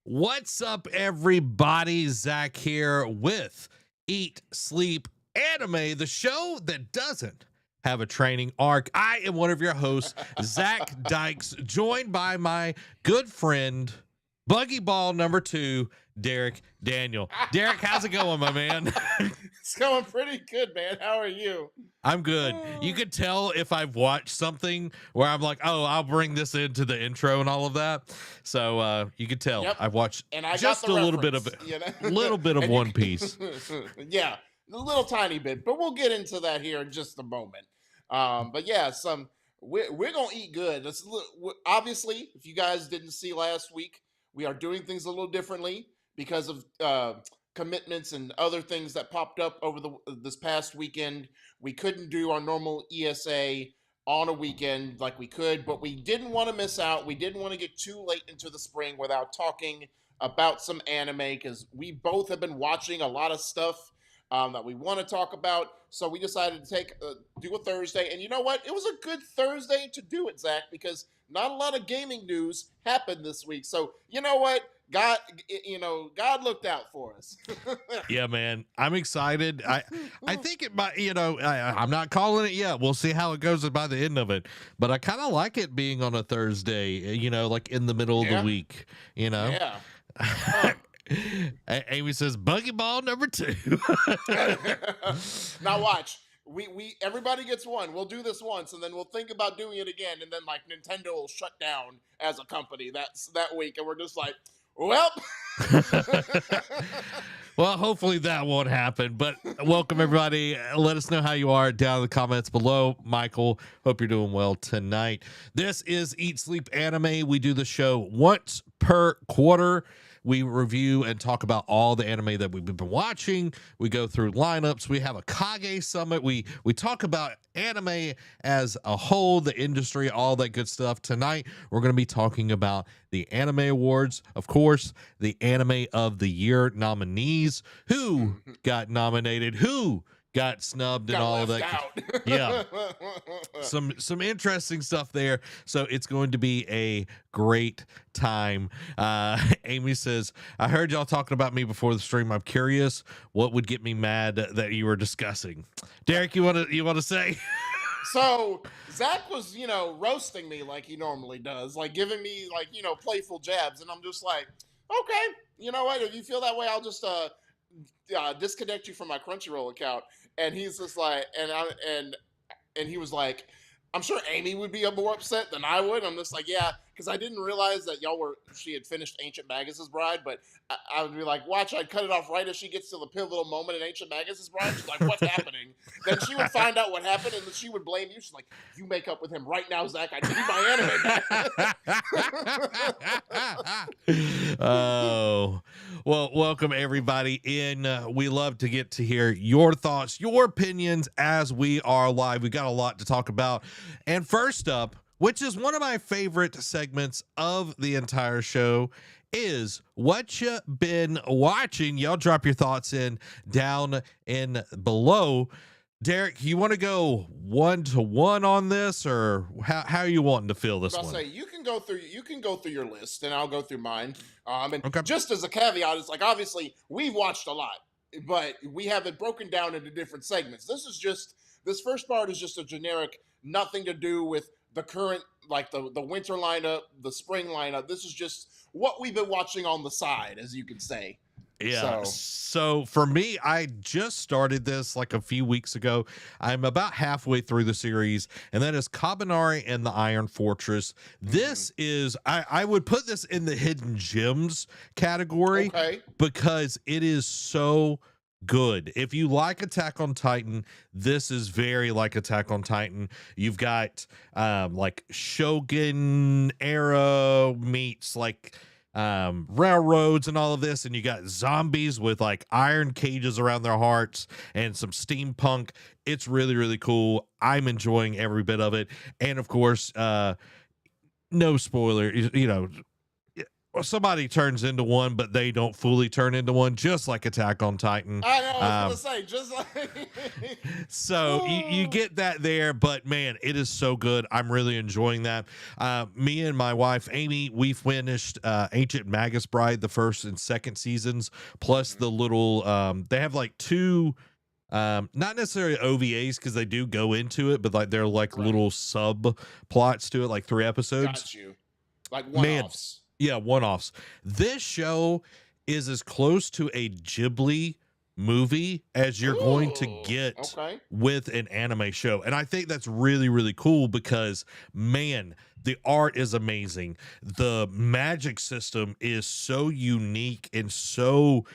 What's up, everybody? Zach here with Eat, Sleep, Anime, the show that doesn't have a training arc. I am one of your hosts, Zach Dykes, joined by my good friend, Buggy Ball number 2, Derek Daniel. Derek, how's it going, my man? It's going pretty good, man. How are you? I'm good. You could tell if I've watched something where I'm like, oh, I'll bring this into the intro and all of that. So you could tell Yep. I've watched And I got just the a little bit of reference, you know? little bit of And you One Piece. yeah, a little tiny bit, but we'll get into that here in just a moment. But yeah, we're gonna eat good. Obviously, if you guys didn't see last week, we are doing things a little differently because of commitments and other things that popped up over this past weekend. We couldn't do our normal ESA on a weekend like we could, but we didn't want to miss out. We didn't want to get too late into the spring without talking about some anime because we both have been watching a lot of stuff that we want to talk about. So we decided to do a Thursday, and you know what? It was a good Thursday to do it, Zach, because not a lot of gaming news happened this week. So you know what? God looked out for us. Yeah, man, I'm excited. I think it might, I'm not calling it yet. We'll see how it goes by the end of it. But I kind of like it being on a Thursday, like in the middle of the Yeah, week, you know. yeah. Huh. Amy says buggy ball number 2. Now watch. We everybody gets one. We'll do this once, and then we'll think about doing it again, and then like Nintendo will shut down as a company that week, and we're just like, well. Well, hopefully that won't happen. But welcome, everybody. Let us know how you are down in the comments below. Michael, hope you're doing well tonight. This is Eat Sleep Anime. We do the show once per quarter. We review and talk about all the anime that we've been watching. We go through lineups. We have a Kage Summit. We talk about anime as a whole, the industry, all that good stuff. Tonight, we're going to be talking about the Anime Awards, of course, the Anime of the Year nominees, who got nominated, who got snubbed, and Got all of left that. out. Yeah, some interesting stuff there. So it's going to be a great time. Amy says, I heard y'all talking about me before the stream. I'm curious what would get me mad that you were discussing. Derek, you want to say? So Zach was, roasting me like he normally does, like giving me like, playful jabs, and I'm just like, okay, you know what? If you feel that way, I'll just disconnect you from my Crunchyroll account. And he's just like, and he was like, I'm sure Amy would be more upset than I would. I'm just like, yeah, because I didn't realize that she had finished Ancient Magus' Bride, but I would be like, watch, I'd cut it off right as she gets to the pivotal moment in Ancient Magus' Bride. She's like, what's happening? Then she would find out what happened, and then she would blame you. She's like, you make up with him right now, Zach. I need my anime back. Oh, well, welcome everybody in. We love to get to hear your thoughts, your opinions as we are live. We got a lot to talk about. And first up, which is one of my favorite segments of the entire show, is what you been watching. Y'all drop your thoughts in down in below. Derek, you want to go 1-to-1 on this, or how are you wanting to feel this I'll one? say you can go through your list, and I'll go through mine. And Okay. just as a caveat, it's like obviously we've watched a lot, but we have it broken down into different segments. This first part is just a generic, nothing to do with the current, like the winter lineup, the spring lineup. This is just what we've been watching on the side, as you could say. Yeah. So So for me, I just started this like a few weeks ago. I'm about halfway through the series, and that is Kabanari and the Iron Fortress. mhm. This is, I would put this in the hidden gems category Okay. because it is so good. If you like Attack on Titan, this is very like Attack on Titan. You've got like Shogun era meets like railroads and all of this, and you got zombies with like iron cages around their hearts and some steampunk. It's really, really cool. I'm enjoying every bit of it. And of course, no spoiler, somebody turns into one, but they don't fully turn into one, just like Attack on Titan. I know, I was gonna say, just like So you get that there, but man, it is so good. I'm really enjoying that. Me and my wife Amy, we finished Ancient Magus Bride, the first and second seasons, plus the little they have like two not necessarily OVAs because they do go into it, but like they're like little sub plots to it, like 3 episodes. Got you. Like one-offs. Yeah, one-offs. This show is as close to a Ghibli movie as you're going to get with an anime show. And I think that's really, really cool because, man, the art is amazing. The magic system is so unique and so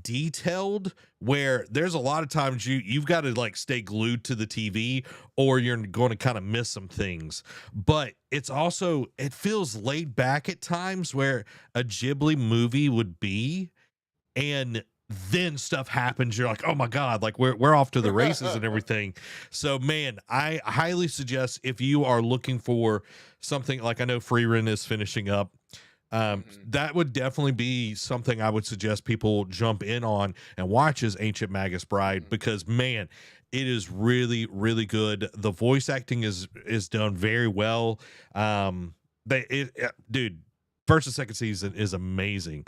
detailed where there's a lot of times you've got to like stay glued to the TV or you're going to kind of miss some things. But it's also, it feels laid back at times where a Ghibli movie would be, and then stuff happens. You're like, oh my God, like we're off to the races and everything. So man, I highly suggest if you are looking for something like, I know Freerun is finishing up. That would definitely be something I would suggest people jump in on and watch as Ancient Magus Bride, because man, it is really, really good. The voice acting is done very well. Dude, first and second season is amazing.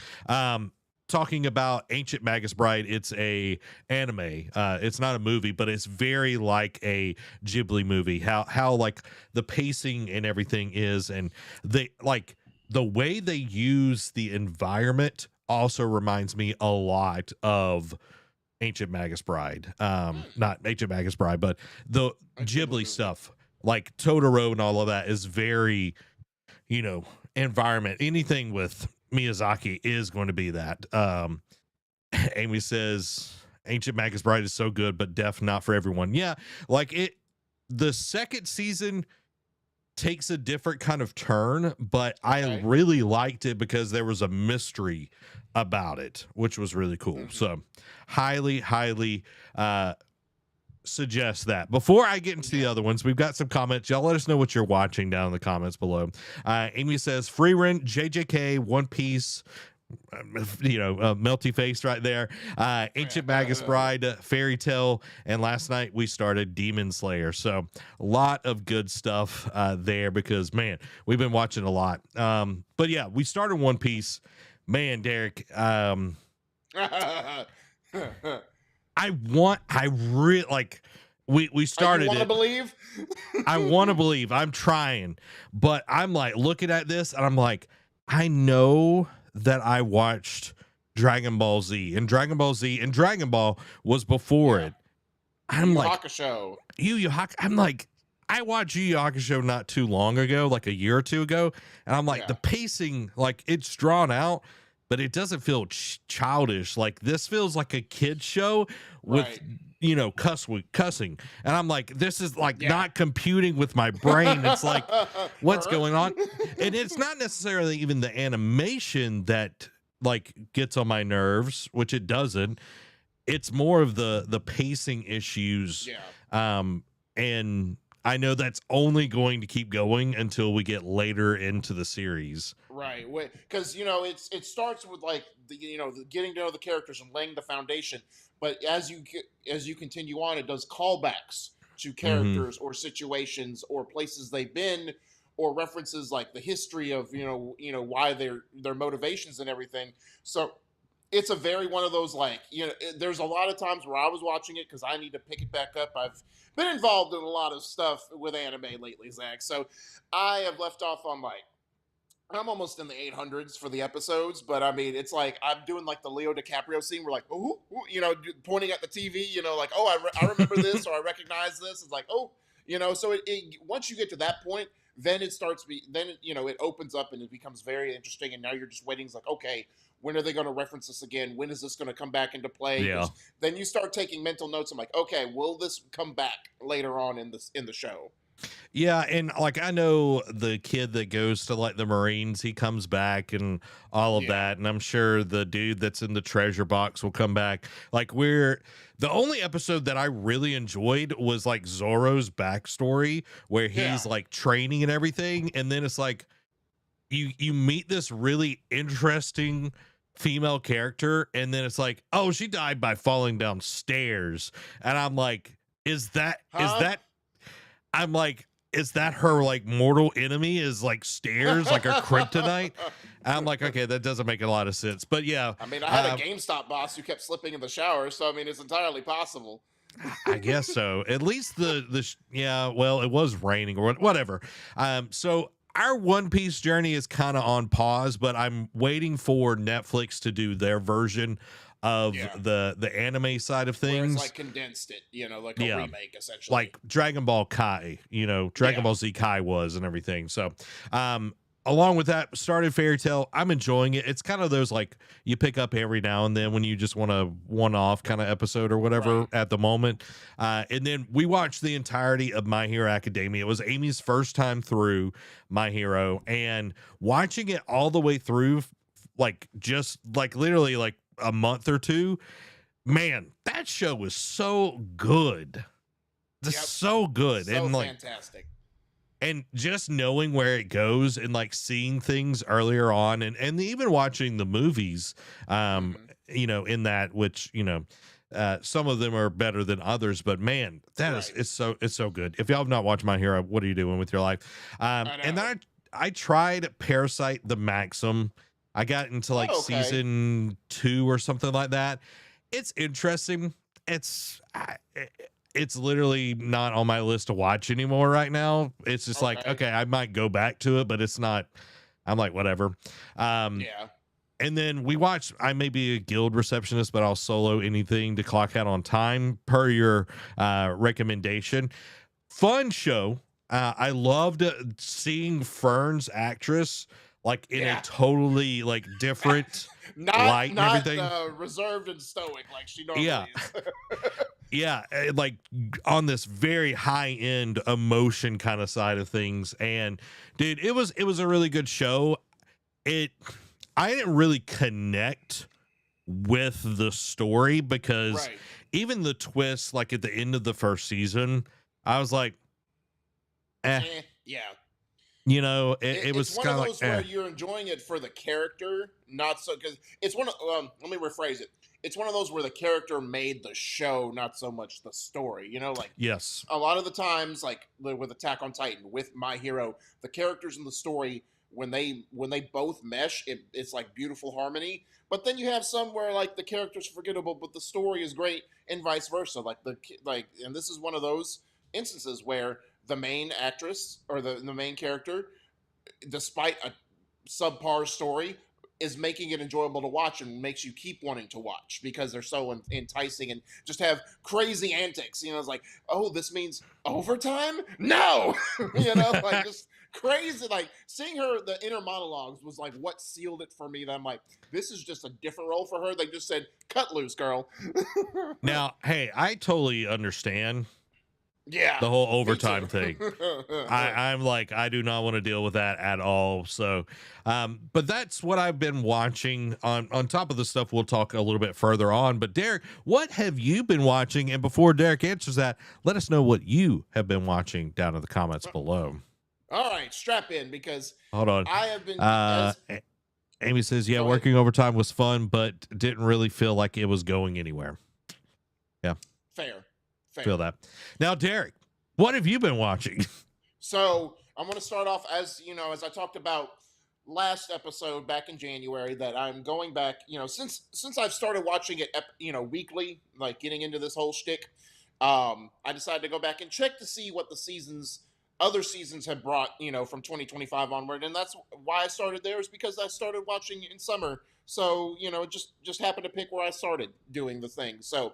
Talking about Ancient Magus Bride, it's a anime. It's not a movie, but it's very like a Ghibli movie. How like the pacing and everything is, and they like the way they use the environment also reminds me a lot of Ancient Magus Bride. Not Ancient Magus Bride, but the Ghibli stuff, like Totoro and all of that is very, environment. Anything with Miyazaki is going to be that. Amy says Ancient Magus Bride is so good, but not for everyone. Yeah, like the second season takes a different kind of turn, but I really liked it because there was a mystery about it, which was really cool. So highly suggest that. Before I get into the other ones, we've got some comments. Y'all let us know what you're watching down in the comments below. Amy says Free Rent, JJK, One Piece, melty face right there. Ancient Magus Bride, Fairy Tale, and last night we started Demon Slayer. So a lot of good stuff there because man, we've been watching a lot. But yeah, we started One Piece. Man, Derek, we started. You want to believe? I want to believe. I'm trying, but I'm like looking at this and I'm like, I know that I watched Dragon Ball Z, and Dragon Ball was before it. I'm like Hakusho. Yu Yu Hakusho. I'm like, I watched Yu Yu Hakusho not too long ago, like a year or two ago, and I'm like, the pacing, like it's drawn out, but it doesn't feel childish. Like this feels like a kid show with cussing, and I'm like, this is like not computing with my brain. It's like, what's going on? And it's not necessarily even the animation that like gets on my nerves, which it doesn't. It's more of the pacing issues. And I know that's only going to keep going until we get later into the series. Right. Because, it starts with like, the getting to know the characters and laying the foundation. But as you continue on, it does callbacks to characters or situations or places they've been, or references like the history of, why their motivations and everything. So it's a very one of those, like, there's a lot of times where I was watching it because I need to pick it back up. I've been involved in a lot of stuff with anime lately, Zach. So I have left off on like, I'm almost in the 800s for the episodes, but I mean, it's like I'm doing like the Leo DiCaprio scene. We're like, pointing at the TV, like, oh, I remember this, or I recognize this. It's like, oh, so once you get to that point, then it opens up and it becomes very interesting. And now you're just waiting. It's like, okay, when are they going to reference this again? When is this going to come back into play? Yeah. Then you start taking mental notes. I'm like, okay, will this come back later on in the show? Yeah, and like I know the kid that goes to like the Marines, he comes back and all of that, and I'm sure the dude that's in the treasure box will come back. Like the only episode that I really enjoyed was like Zoro's backstory, where he's like training and everything, and then it's like, you meet this really interesting female character, and then it's like, oh, she died by falling down stairs, and I'm like, is Huh? that I'm like, is that her like mortal enemy? Is like stairs, like her kryptonite? And I'm like, okay, that doesn't make a lot of sense. But yeah, I mean, I had a uh, GameStop boss who kept slipping in the shower, so I mean, it's entirely possible. I guess so. At least yeah, well, it was raining or whatever. So our One Piece journey is kind of on pause, but I'm waiting for Netflix to do their version of Yeah. the anime side of Where it's things. like condensed it, like a Yeah, remake essentially. like Dragon Ball Kai, Dragon Yeah. Ball Z Kai was and everything. So, along with that, started Fairy Tale. I'm enjoying it. It's kind of those like you pick up every now and then when you just want a one-off kind of episode or whatever Right. at the moment. And then we watched the entirety of My Hero Academia. It was Amy's first time through My Hero, and watching it all the way through, like just like literally like a month or two. Man, that show was so good. Just Yep. so good. So And like fantastic. and just knowing where it goes and like seeing things earlier on and even watching the movies Mhm. in that, which some of them are better than others, but man, Right. it's so good. If y'all have not watched My Hero, what are you doing with your life? I And know. then I tried Parasite the Maxim. I got into like Oh, okay. season 2 or something like that. It's interesting. It's literally not on my list to watch anymore right now. It's just like, Okay. okay, I might go back to it, but it's not. I'm like, whatever. Um, Yeah. and then we watched. I may be a guild receptionist, but I'll solo anything to clock out on time per your recommendation. Fun show. I loved seeing Fern's actress like in a Yeah. totally like different Not light and not everything. reserved and stoic like she Yeah. normally is. Yeah, like on this very high end emotion kind of side of things. And dude, it was a really good show. It I didn't really connect with the story because Right. even the twist, like at the end of the first season, I was like, eh, Yeah. it was It's one kind of of like, those where you're enjoying it for the character, not so because it's one of let me rephrase it. It's one of those where the character made the show, not so much the story. Like yes, a lot of the times, like with Attack on Titan, with My Hero, the characters in the story when they both mesh, it's like beautiful harmony. But then you have some where like the characters are forgettable, but the story is great, and vice versa. And this is one of those instances where the main actress or the main character, despite a subpar story, is making it enjoyable to watch and makes you keep wanting to watch because they're so enticing and just have crazy antics. It's like, oh, this means overtime? No, like just crazy. Like seeing her, the inner monologues was like what sealed it for me. That I'm like, this is just a different role for her. They just said, cut loose, girl. now, hey, I totally understand Yeah, the whole me overtime too. thing. I'm like, I do not want to deal with that at all. So, but that's what I've been watching on top of the stuff we'll talk a little bit further on. But Derek, what have you been watching? And before Derek answers that, let us know what you have been watching down in the comments below. All right, strap in because Hold on. I have been as Amy says, yeah, go ahead. working overtime was fun, but didn't really feel like it was going anywhere. Yeah, Fair. feel that. Now, Derek, what have you been watching? So I'm going to start off as I talked about last episode back in January that I'm going back. Since I've started watching it, weekly, like getting into this whole shtick. I decided to go back and check to see what other seasons have brought, from 2025 onward, and that's why I started there is because I started watching in summer. So just happened to pick where I started doing the thing. So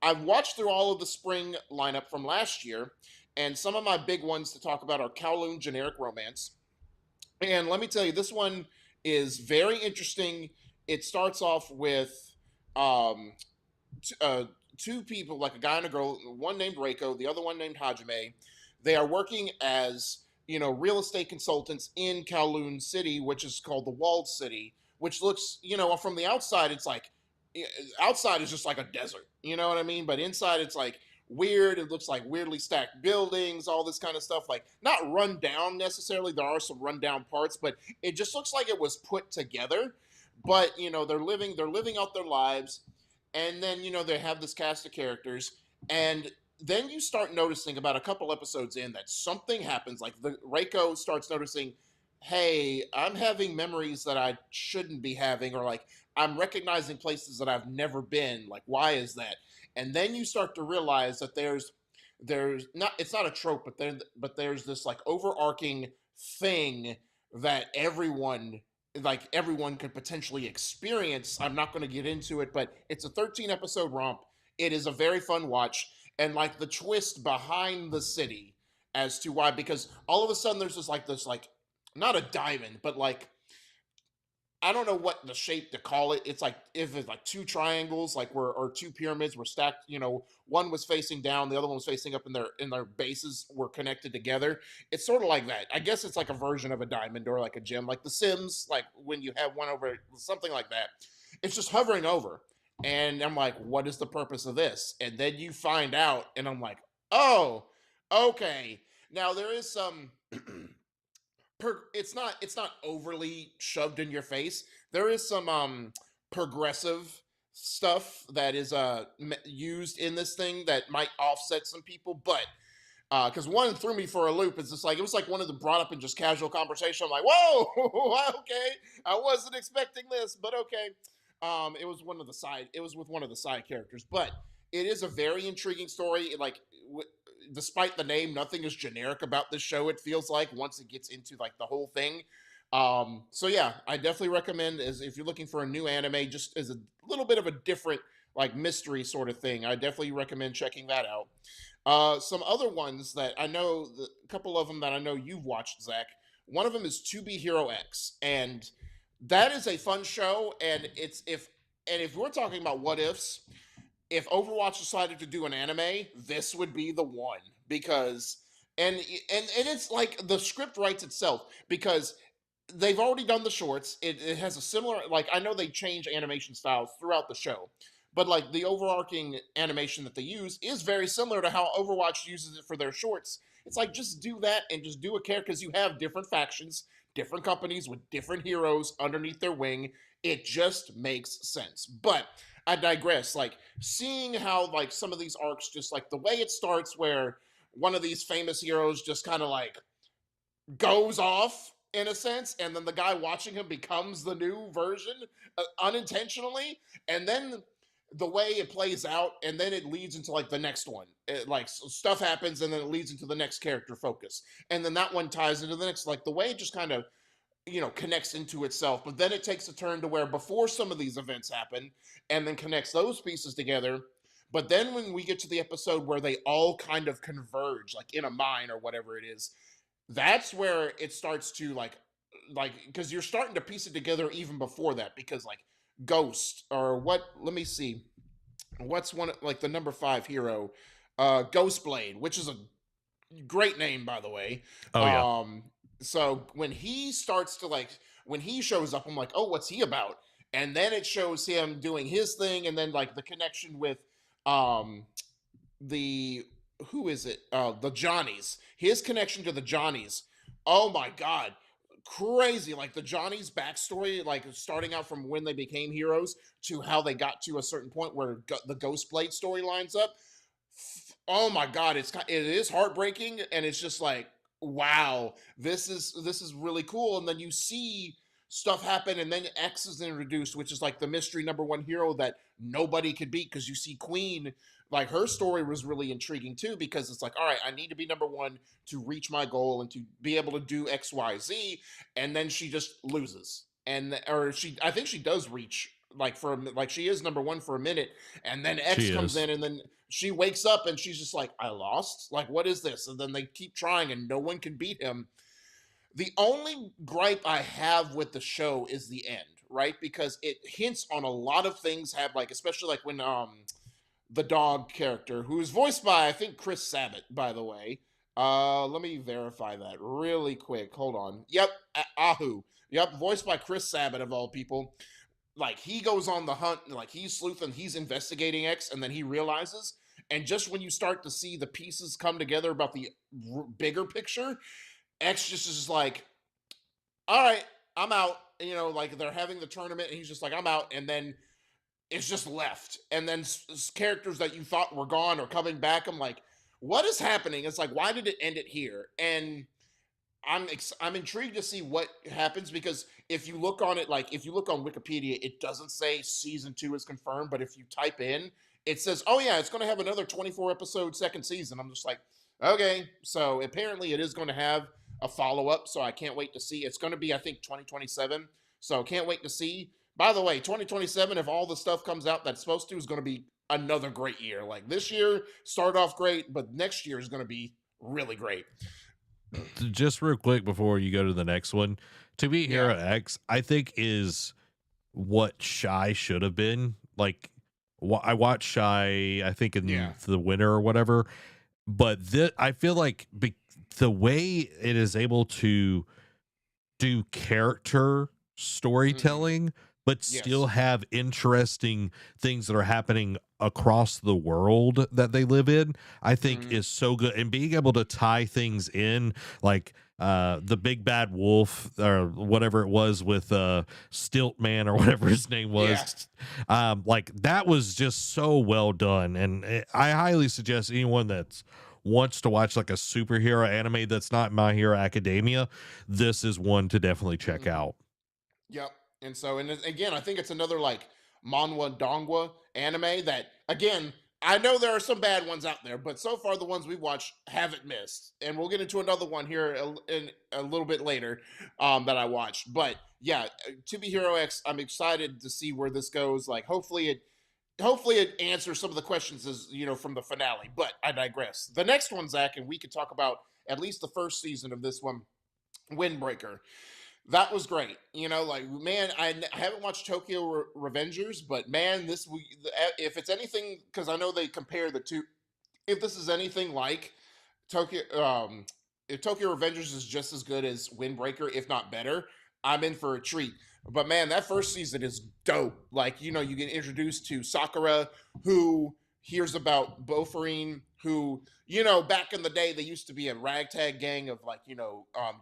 I've watched through all of the spring lineup from last year, and some of my big ones to talk about are Kowloon Generic Romance. And let me tell you, this one is very interesting. It starts off with um, two people, like a guy and a girl, one named Reiko, the other one named Hajime. They are working as real estate consultants in Kowloon City, which is called the Walled City, which looks, from the outside, it's like outside is just like a desert, you know what I mean? But inside, it's like weird. It looks like weirdly stacked buildings, all this kind of stuff. Like not run down necessarily. There are some rundown parts, but it just looks like it was put together. But they're living out their lives, and then they have this cast of characters, and then you start noticing about a couple episodes in that something happens. Like the Reiko starts noticing, hey, I'm having memories that I shouldn't be having, or like I'm recognizing places that I've never been. Like, why is that? And then you start to realize that there's not it's not a trope, but there's this like overarching thing that everyone could potentially experience. I'm not going to get into it, but it's a 13 episode romp. It is a very fun watch, and like the twist behind the city as to why, because all of a sudden there's this like not a diamond, but like I don't know what the shape to call it. It's like if it's like two triangles, like were or two pyramids were stacked. One was facing down, the other one was facing up, and their bases were connected together. It's sort of like that. I guess it's like a version of a diamond or like a gem, like The Sims, like when you have one over something like that. It's just hovering over, and I'm like, what is the purpose of this? And then you find out, and I'm like, oh, okay. Now there is some it's not overly shoved in your face. There is some progressive stuff that is used in this thing that might offset some people, but because one threw me for a loop. It's just like it was like one of them brought up in just casual conversation. I'm like, whoa, okay, I wasn't expecting this, but okay. It was with one of the side characters, but it is a very intriguing story. Like, despite the name, nothing is generic about this show. It feels like once it gets into like the whole thing. So yeah, I definitely recommend, as if you're looking for a new anime, just as a little bit of a different like mystery sort of thing. I definitely recommend checking that out. Some other ones that I know, a couple of them that I know you've watched, Zach. One of them is To Be Hero X, and that is a fun show. And if we're talking about what ifs, if Overwatch decided to do an anime, this would be the one, because and it's like the script writes itself, because they've already done the shorts. It has a similar, like, I know they change animation styles throughout the show, but like the overarching animation that they use is very similar to how Overwatch uses it for their shorts. It's like, just do that and just do a character, because you have different factions, different companies with different heroes underneath their wing. It just makes sense. But I digress. Like, seeing how like some of these arcs, just like the way it starts, where one of these famous heroes just kind of like goes off in a sense, and then the guy watching him becomes the new version, unintentionally, and then the way it plays out, and then it leads into like the next one. Stuff happens, and then it leads into the next character focus, and then that one ties into the next. Like the way it just kind of connects into itself, but then it takes a turn to where before some of these events happen, and then connects those pieces together. But then when we get to the episode where they all kind of converge, like in a mine or whatever it is, that's where it starts to like because you're starting to piece it together even before that, because like Ghost, or what, let me see, what's one, like the number 5 hero, Ghostblade, which is a great name, by the way. Oh yeah. So when he starts to like, when he shows up, I'm like, oh, what's he about? And then it shows him doing his thing, and then like the connection with um the who is it? The Johnnies. His connection to the Johnnies. Oh my god. Crazy. Like the Johnnies backstory, like starting out from when they became heroes to how they got to a certain point where the Ghostblade story lines up. Oh my god, it is heartbreaking, and it's just like, wow, this is really cool. And then you see stuff happen, and then X is introduced, which is like the mystery number 1 hero that nobody could beat, because you see Queen, like her story was really intriguing too, because it's like, all right, I need to be number 1 to reach my goal and to be able to do XYZ, and then she just loses. And or she I think she does reach, like, like she is number 1 for a minute, and then X She comes is. in, and then she wakes up and she's just like, I lost, like, what is this? And then they keep trying, and no one can beat him. The only gripe I have with the show is the end, right? Because it hints on a lot of things, have like, especially like when the dog character, who is voiced by, I think, Chris Sabat, by the way. Let me verify that really quick. Hold on. Yep, Ahu. Yep, voiced by Chris Sabat, of all people. Like, he goes on the hunt, like he's sleuthing, he's investigating X, and then he realizes, And just when you start to see the pieces come together about the bigger picture, X just is like, all right, I'm out. Like they're having the tournament, and he's just like, I'm out. And then it's just left. And then characters that you thought were gone are coming back. I'm like, what is happening? It's like, why did it end it here? And I'm intrigued to see what happens, because if you look on it, like if you look on Wikipedia, it doesn't say season 2 is confirmed, but if you type in, it says, oh yeah, it's going to have another 24 episode second season. I'm just like, okay, so apparently it is going to have a follow up. So I can't wait to see. It's going to be, I think, 2027. So can't wait to see. By the way, 2027, if all the stuff comes out that's supposed to, is going to be another great year. Like this year started off great, but next year is going to be really great. Just real quick before you go to the next one, To Be Hero X, I think is what Shy should have been. Like, I watched Shy, I think in the winter or whatever, but I feel like the way it is able to do character storytelling, but still have interesting things that are happening across the world that they live in, I think is so good. And being able to tie things in, like the big bad wolf or whatever it was with Stilt Man or whatever his name was, like that was just so well done. And I highly suggest anyone that's wants to watch like a superhero anime that's not My Hero Academia, this is one to definitely check out. Yep. And so, and again, I think it's another like manhwa dongwa anime that, again, I know there are some bad ones out there, but so far the ones we watched haven't missed. And we'll get into another one here in a little bit later that I watched. But yeah, To Be Hero X, I'm excited to see where this goes. Like, hopefully it answers some of the questions from the finale, but I digress. The next one, Zach, and we could talk about at least the first season of this one, Windbreaker. That was great. Like, man, I haven't watched Tokyo Revengers, but man, if it's anything, because I know they compare the two, if this is anything like Tokyo, if Tokyo Revengers is just as good as Windbreaker, if not better, I'm in for a treat. But man, that first season is dope. Like, you get introduced to Sakura, who hears about Bofarine, who, back in the day, they used to be a ragtag gang of like,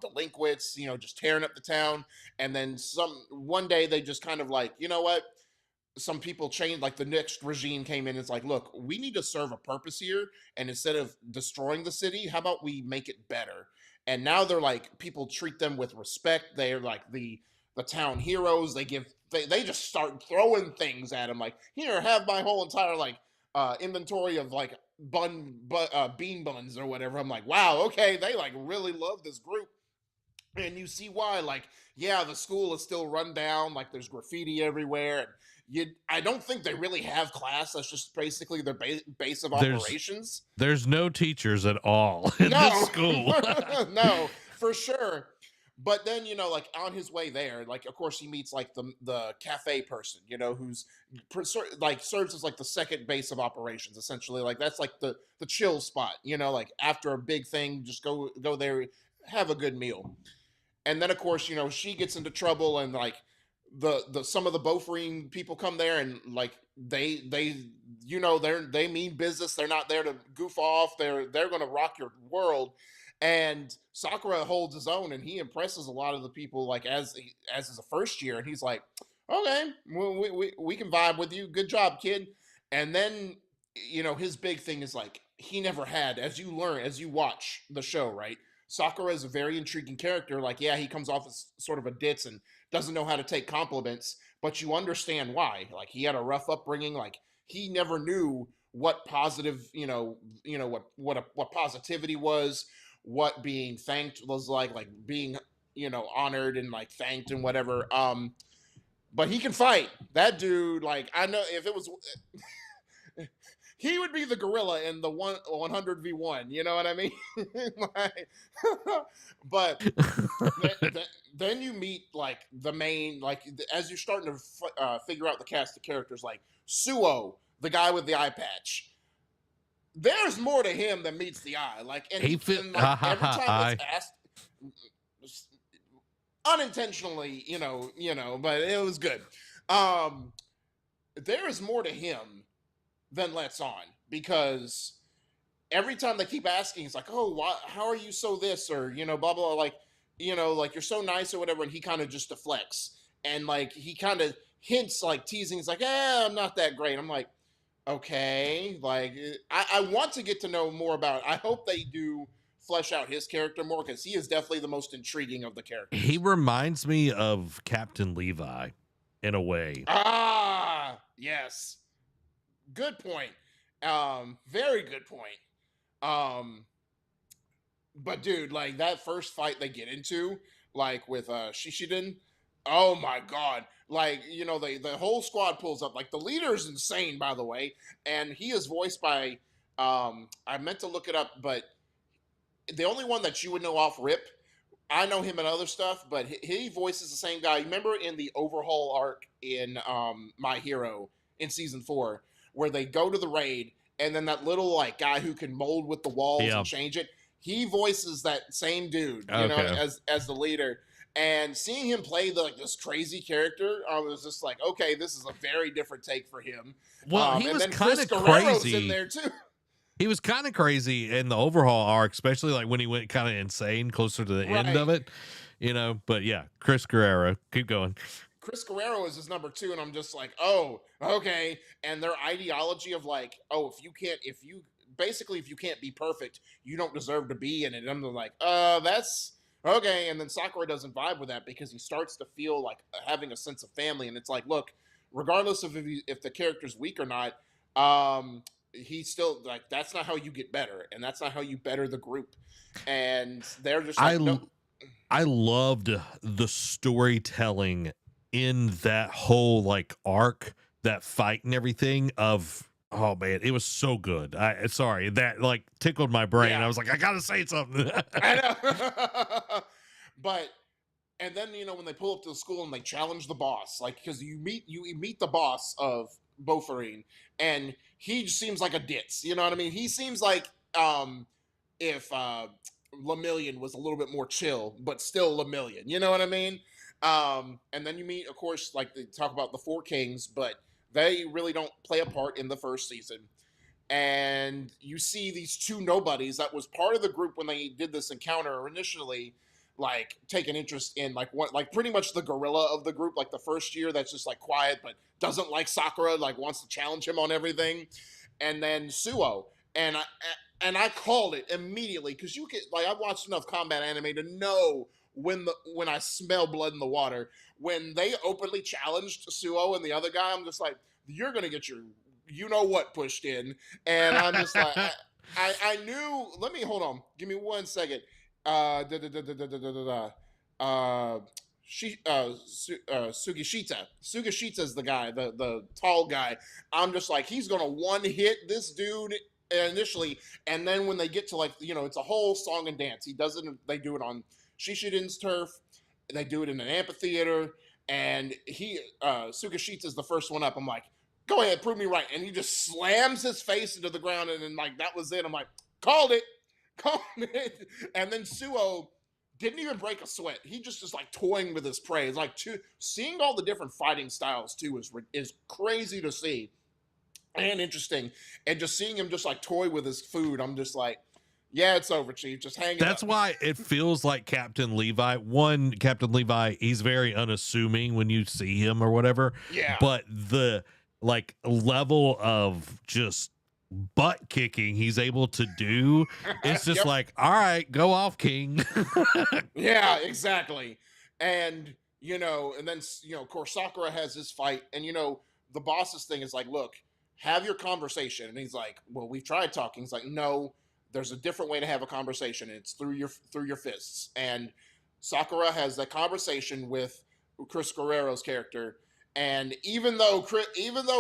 delinquents, just tearing up the town. And then one day they just kind of like, you know what? Some people changed, like the next regime came in and it's like, look, we need to serve a purpose here, and instead of destroying the city, how about we make it better? And now they're like, people treat them with respect. They're like the town heroes. They just start throwing things at them, like, here, have my whole entire like inventory of like bean buns or whatever. I'm like, wow, okay, they like really love this group. And you see why. Like, yeah, the school is still run down, like there's graffiti everywhere, and I don't think they really have class. That's just basically their base of operations. There's no teachers at all in this school. No, for sure. But then, like on his way there, like of course he meets like the cafe person, who's like serves as like the second base of operations, essentially. Like that's like the chill spot, like after a big thing, just go there, have a good meal. And then of course, she gets into trouble, and like the some of the Bofarine people come there, and like they they mean business. They're not there to goof off. They're going to rock your world. And Sakura holds his own, and he impresses a lot of the people, like as is a first year, and he's like, okay, we can vibe with you. Good job, kid. And then his big thing is like, he never had, as you watch the show, right? Sakura is a very intriguing character. Like, yeah, he comes off as sort of a ditz and doesn't know how to take compliments, but you understand why. Like, he had a rough upbringing. Like, he never knew what positive, what positivity was, what being thanked was like being, honored and like thanked and whatever. But he can fight. That dude, like, I know if it was he would be the gorilla in the 100v1. You know what I mean? Like, but then you meet like the main, like as you're starting to figure out the cast of characters, like Suo, the guy with the eye patch. There's more to him than meets the eye. Like, and every time it's asked, unintentionally, but it was good. There is more to him than lets on, because every time they keep asking, it's like, oh, why, how are you so this, or blah blah, like like you're so nice or whatever, and he kind of just deflects, and like he kind of hints, like teasing, it's like, I'm not that great. I'm like, okay, like I want to get to know more about. I hope they do flesh out his character more, because he is definitely the most intriguing of the He characters. reminds me of Captain Levi in a way. Ah, yes, good point. Very good point. Um, but dude, like that first fight they get into, like with Shishiden, oh my god. Like, the whole squad pulls up. Like the leader is insane, by the way, and he is voiced by I meant to look it up, but the only one that you would know off rip, I know him and other stuff, but he voices the same guy. You remember in the overhaul arc in My Hero in season 4, where they go to the raid, and then that little like guy who can mold with the walls Yeah. and change it, he voices that same dude, Okay. as the leader. And seeing him play this crazy character, I was just like, okay, this is a very different take for him. Well, he And was then kind Chris of Guerrero's in crazy. there too. He was kind of crazy in the overhaul arc, especially like when he went kind of insane closer to the end of Right. it, But yeah, Chris Guerrero, keep going. Chris Guerrero is his number 2, and I'm just like, oh, okay. And their ideology of like, oh, if you can't be perfect, you don't deserve to be in it. And I'm like, that's okay. And then Sakura doesn't vibe with that, because he starts to feel like having a sense of family, and it's like, look, regardless of if the character's weak or not, he's still like, that's not how you get better, and that's not how you better the group. And they're just like, no. I loved the storytelling in that whole like arc, that fight and everything of, oh man, it was so good. I sorry, that like tickled my brain. Yeah, I was like, I gotta say something. I know. But and then when they pull up to the school and they challenge the boss, like, because you meet the boss of Bofarine, and he just seems like a ditz. You know what I mean? He seems like if Lemillion was a little bit more chill, but still Lemillion. You know what I mean? And then you meet, of course, like they talk about the Four Kings, but they really don't play a part in the first season. And you see these two nobodies that was part of the group when they did this encounter initially, like take an interest in like what, like pretty much the gorilla of the group, like the first year, that's just like quiet but doesn't like Sakura, like wants to challenge him on everything. And then Suo, and I called it immediately, because you can, like, I've watched enough combat anime to know when I smell blood in the water. When they openly challenged Suo and the other guy, I'm just like, you're gonna get your what pushed in. And I'm just like, I knew. Let me hold on. Give me 1 second. Da, da, da, da, da, da, da, da. Sugishita. Sugishita is the guy, the tall guy. I'm just like, he's gonna one hit this dude initially, and then when they get to like, it's a whole song and dance. He does it. They do it on Shishiden's turf. They do it in an amphitheater, and Sugishita is the first one up. I'm like, go ahead, prove me right. And he just slams his face into the ground, and then like that was it. I'm like, called it, called it. And then Suo didn't even break a sweat. He just like toying with his prey. It's like seeing all the different fighting styles too is crazy to see and interesting. And just seeing him just like toy with his food, I'm just like, yeah, it's over, Chief. Just hang it That's up. why it feels like Captain Levi. One, Captain Levi, he's very unassuming when you see him or whatever. Yeah. But the like level of just butt kicking he's able to do, it's just Yep. like, all right, go off, King. Yeah, exactly. And and then of course Sakura has this fight, and the boss's thing is like, look, have your conversation. And he's like, well, we've tried talking. He's like, no, there's a different way to have a conversation. It's through your fists. And Sakura has that conversation with Chris Guerrero's character. And even though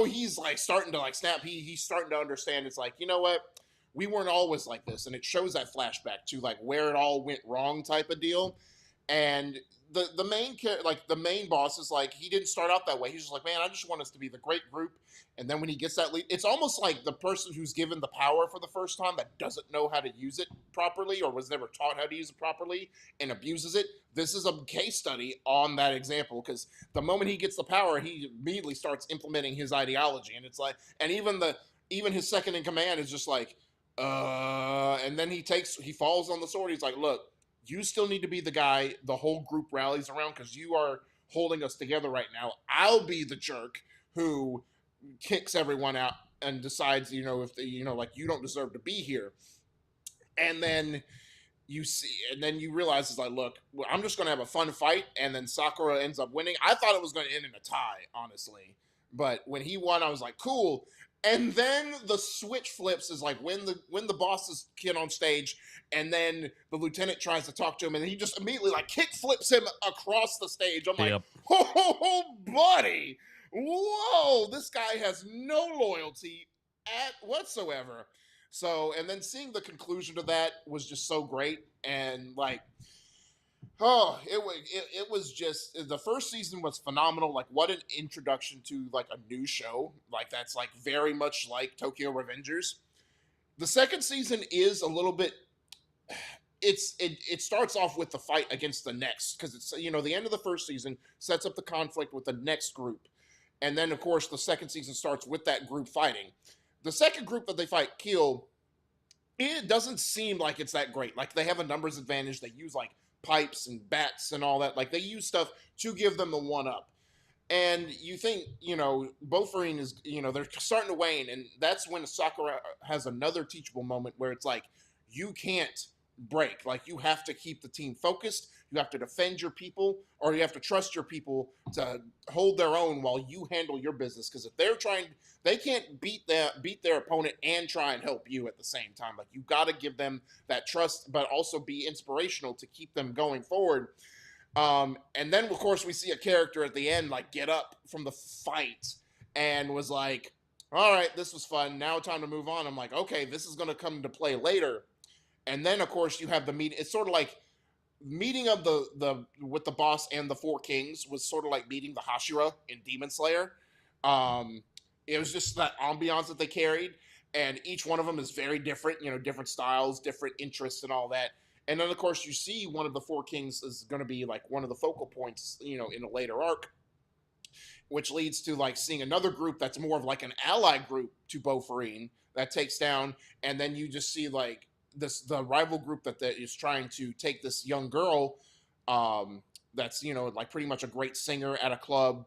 he's like starting to like snap, he's starting to understand. It's like, you know what? We weren't always like this, and it shows that flashback to like where it all went wrong type of deal. And the main like the main boss is like, he didn't start out that way. He's just like, man, I just want us to be the great group. And then when he gets that lead, it's almost like the person who's given the power for the first time that doesn't know how to use it properly, or was never taught how to use it properly, and abuses it. This is a case study on that example, because the moment he gets the power, he immediately starts implementing his ideology. And it's like, and even even his second in command is just like, and then he falls on the sword. He's like, look, you still need to be the guy the whole group rallies around because you are holding us together right now. I'll be the jerk who kicks everyone out and decides, if they, like you don't deserve to be here. And then you see, and then you realize it's like, look, well, I'm just going to have a fun fight, and then Sakura ends up winning. I thought it was going to end in a tie, honestly, but when he won, I was like, cool. And then the switch flips is like when the bosses get on stage, and then the lieutenant tries to talk to him, and he just immediately like kick flips him across the stage. I'm like, Yep. oh, buddy, whoa, this guy has no loyalty at whatsoever. So, and then seeing the conclusion to that was just so great. And like, it was just, the first season was phenomenal. Like, what an introduction to like a new show. Like, that's like very much like Tokyo Revengers. The second season is a little bit, it starts off with the fight against the next, because it's, the end of the first season sets up the conflict with the next group. And then of course the second season starts with that group fighting. The second group that they fight, Kill, it doesn't seem like it's that great. Like, they have a numbers advantage. They use like pipes and bats and all that. Like, they use stuff to give them the one up. And you think, Bofurine is, they're starting to wane. And that's when Sakura has another teachable moment where it's like, you can't break. Like, you have to keep the team focused. You have to defend your people, or you have to trust your people to hold their own while you handle your business. Because if they're trying, they can't beat their opponent and try and help you at the same time. Like, you got to give them that trust, but also be inspirational to keep them going forward. And then of course we see a character at the end like get up from the fight and was like, all right, this was fun. Now time to move on. I'm like, okay, this is going to come into play later. And then of course you have the meet. It's sort of like meeting of the with the boss and the four kings was sort of like meeting the Hashira in Demon Slayer. It was just that ambiance that they carried, and each one of them is very different. Different styles, different interests, and all that. And then of course you see one of the four kings is going to be like one of the focal points, in a later arc, which leads to like seeing another group that's more of like an allied group to Bofurine that takes down, and then you just see like the rival group that is trying to take this young girl, that's like pretty much a great singer at a club,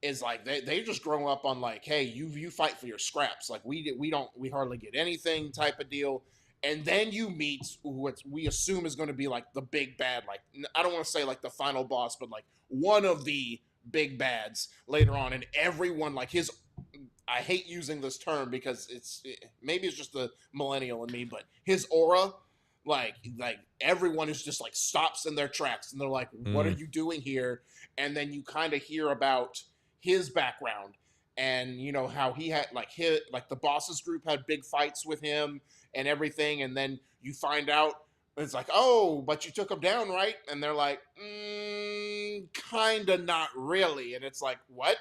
is like they just grow up on like, hey, you fight for your scraps, like we hardly get anything type of deal. And then you meet what we assume is going to be like the big bad, like I don't want to say like the final boss, but like one of the big bads later on. And everyone like I hate using this term because maybe it's just the millennial in me, but his aura, like everyone is just like stops in their tracks and they're like, what are you doing here? And then you kind of hear about his background and how he had like the bosses group had big fights with him and everything. And then you find out it's like, oh, but you took him down, right? And they're like, kind of not really. And it's like, what?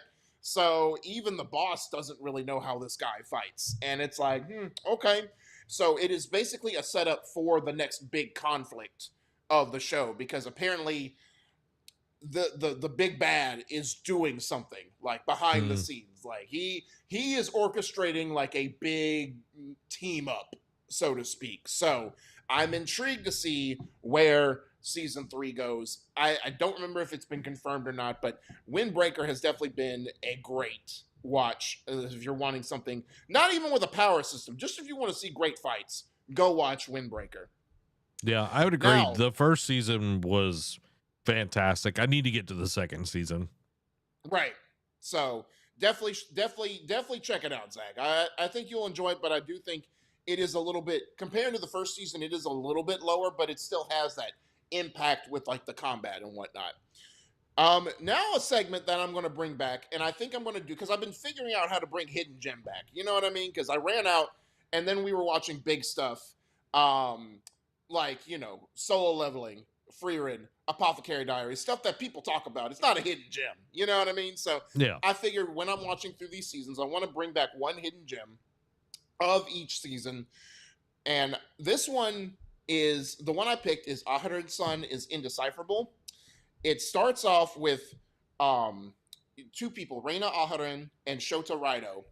So even the boss doesn't really know how this guy fights. And it's like, okay. So it is basically a setup for the next big conflict of the show, because apparently the big bad is doing something like behind the scenes. Like he is orchestrating like a big team up, so to speak. So I'm intrigued to see where season 3 goes. I don't remember if it's been confirmed or not, but Windbreaker has definitely been a great watch if you're wanting something, not even with a power system, just if you want to see great fights, go watch Windbreaker. Yeah, I would agree. Now, the first season was fantastic. I need to get to the second season. Right. So definitely check it out, Zach. I think you'll enjoy it, but I do think it is a little bit, compared to the first season, it is a little bit lower, but it still has that impact with like the combat and whatnot. Now a segment that I'm going to bring back, and I think I'm going to do, because I've been figuring out how to bring Hidden Gem back. You know what I mean? Because I ran out, and then we were watching big stuff, like, Solo Leveling, Freerin, Apothecary Diary, stuff that people talk about. It's not a hidden gem. You know what I mean? So yeah, I figured when I'm watching through these seasons, I want to bring back one hidden gem of each season. And this one is, the one I picked is Aharon Sun is Indecipherable. It starts off with two people, Reina Aharon and Shota Raido.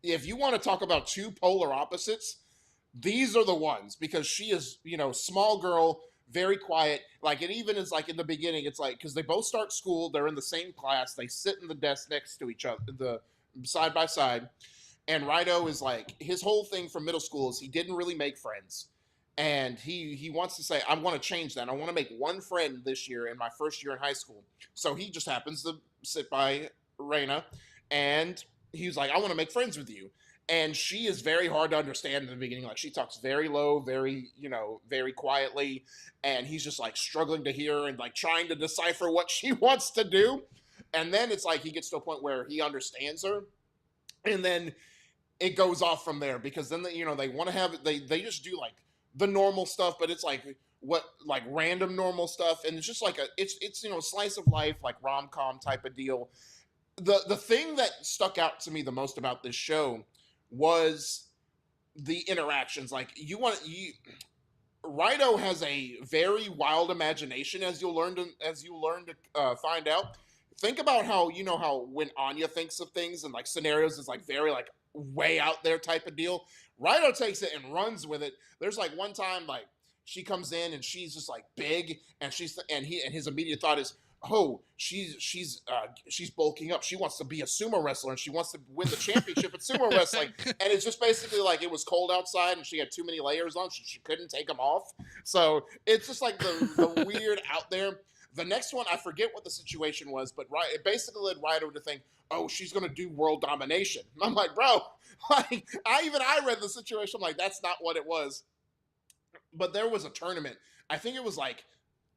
if you want to talk about two polar opposites, these are the ones, because she is, small girl, very quiet. Like, it even is like in the beginning, it's like, because they both start school, they're in the same class, they sit in the desk next to each other, the side by side. And Rido is like, his whole thing from middle school is he didn't really make friends. And he wants to say, I want to change that. I want to make one friend this year in my first year in high school. So he just happens to sit by Reina, and he's like, I want to make friends with you. And she is very hard to understand in the beginning. Like, she talks very low, very, very quietly. And he's just like struggling to hear and like trying to decipher what she wants to do. And then it's like he gets to a point where he understands her. And then it goes off from there, because then they want to have, they just do like the normal stuff, but it's like random normal stuff, and it's just like it's slice of life, like rom-com type of deal. The thing that stuck out to me the most about this show was the interactions. Like, Rido has a very wild imagination, as you'll learn to find out. Think about how how when Anya thinks of things and like scenarios is like very like way out there type of deal. Rido takes it and runs with it. There's like one time like she comes in and she's just like big, and his immediate thought is, oh, she's bulking up. She wants to be a sumo wrestler and she wants to win the championship at sumo wrestling. And it's just basically like it was cold outside and she had too many layers on, so she couldn't take them off. So it's just like the weird out there. The next one, I forget what the situation was, but it basically led Rido to think, oh, she's going to do world domination. And I'm like, bro, like I read the situation. I'm like, that's not what it was. But there was a tournament. I think it was like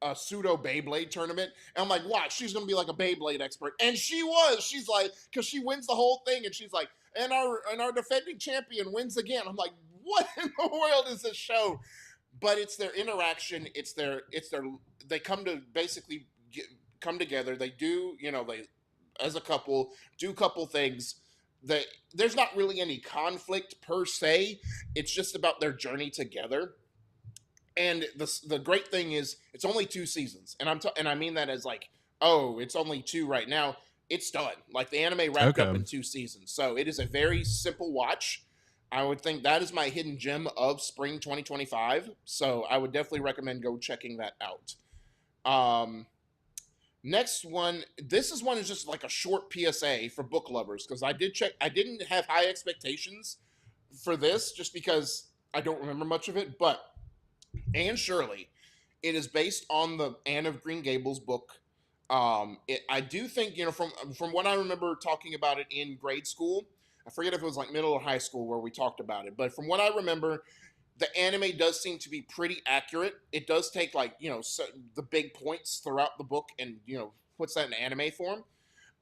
a pseudo Beyblade tournament. And I'm like, watch, she's going to be like a Beyblade expert. And she was. She's like, because she wins the whole thing. And she's like, and our defending champion wins again. I'm like, what in the world is this show? But it's their interaction. They come to basically come together. They do, they as a couple do a couple things. There's not really any conflict per se. It's just about their journey together. And the great thing is it's only 2 seasons, and I mean that as like, oh, it's only 2 right now. It's done. Like, the anime wrapped up in 2 seasons, so it is a very simple watch. I would think that is my hidden gem of spring 2025. So I would definitely recommend go checking that out. Next one, this is one is just like a short PSA for book lovers, because I didn't have high expectations for this just because I don't remember much of it, but Anne Shirley, it is based on the Anne of Green Gables book. I do think, from what I remember talking about it in grade school, I forget if it was like middle or high school where we talked about it, but from what I remember, the anime does seem to be pretty accurate. It does take like, the big points throughout the book and, puts that in anime form.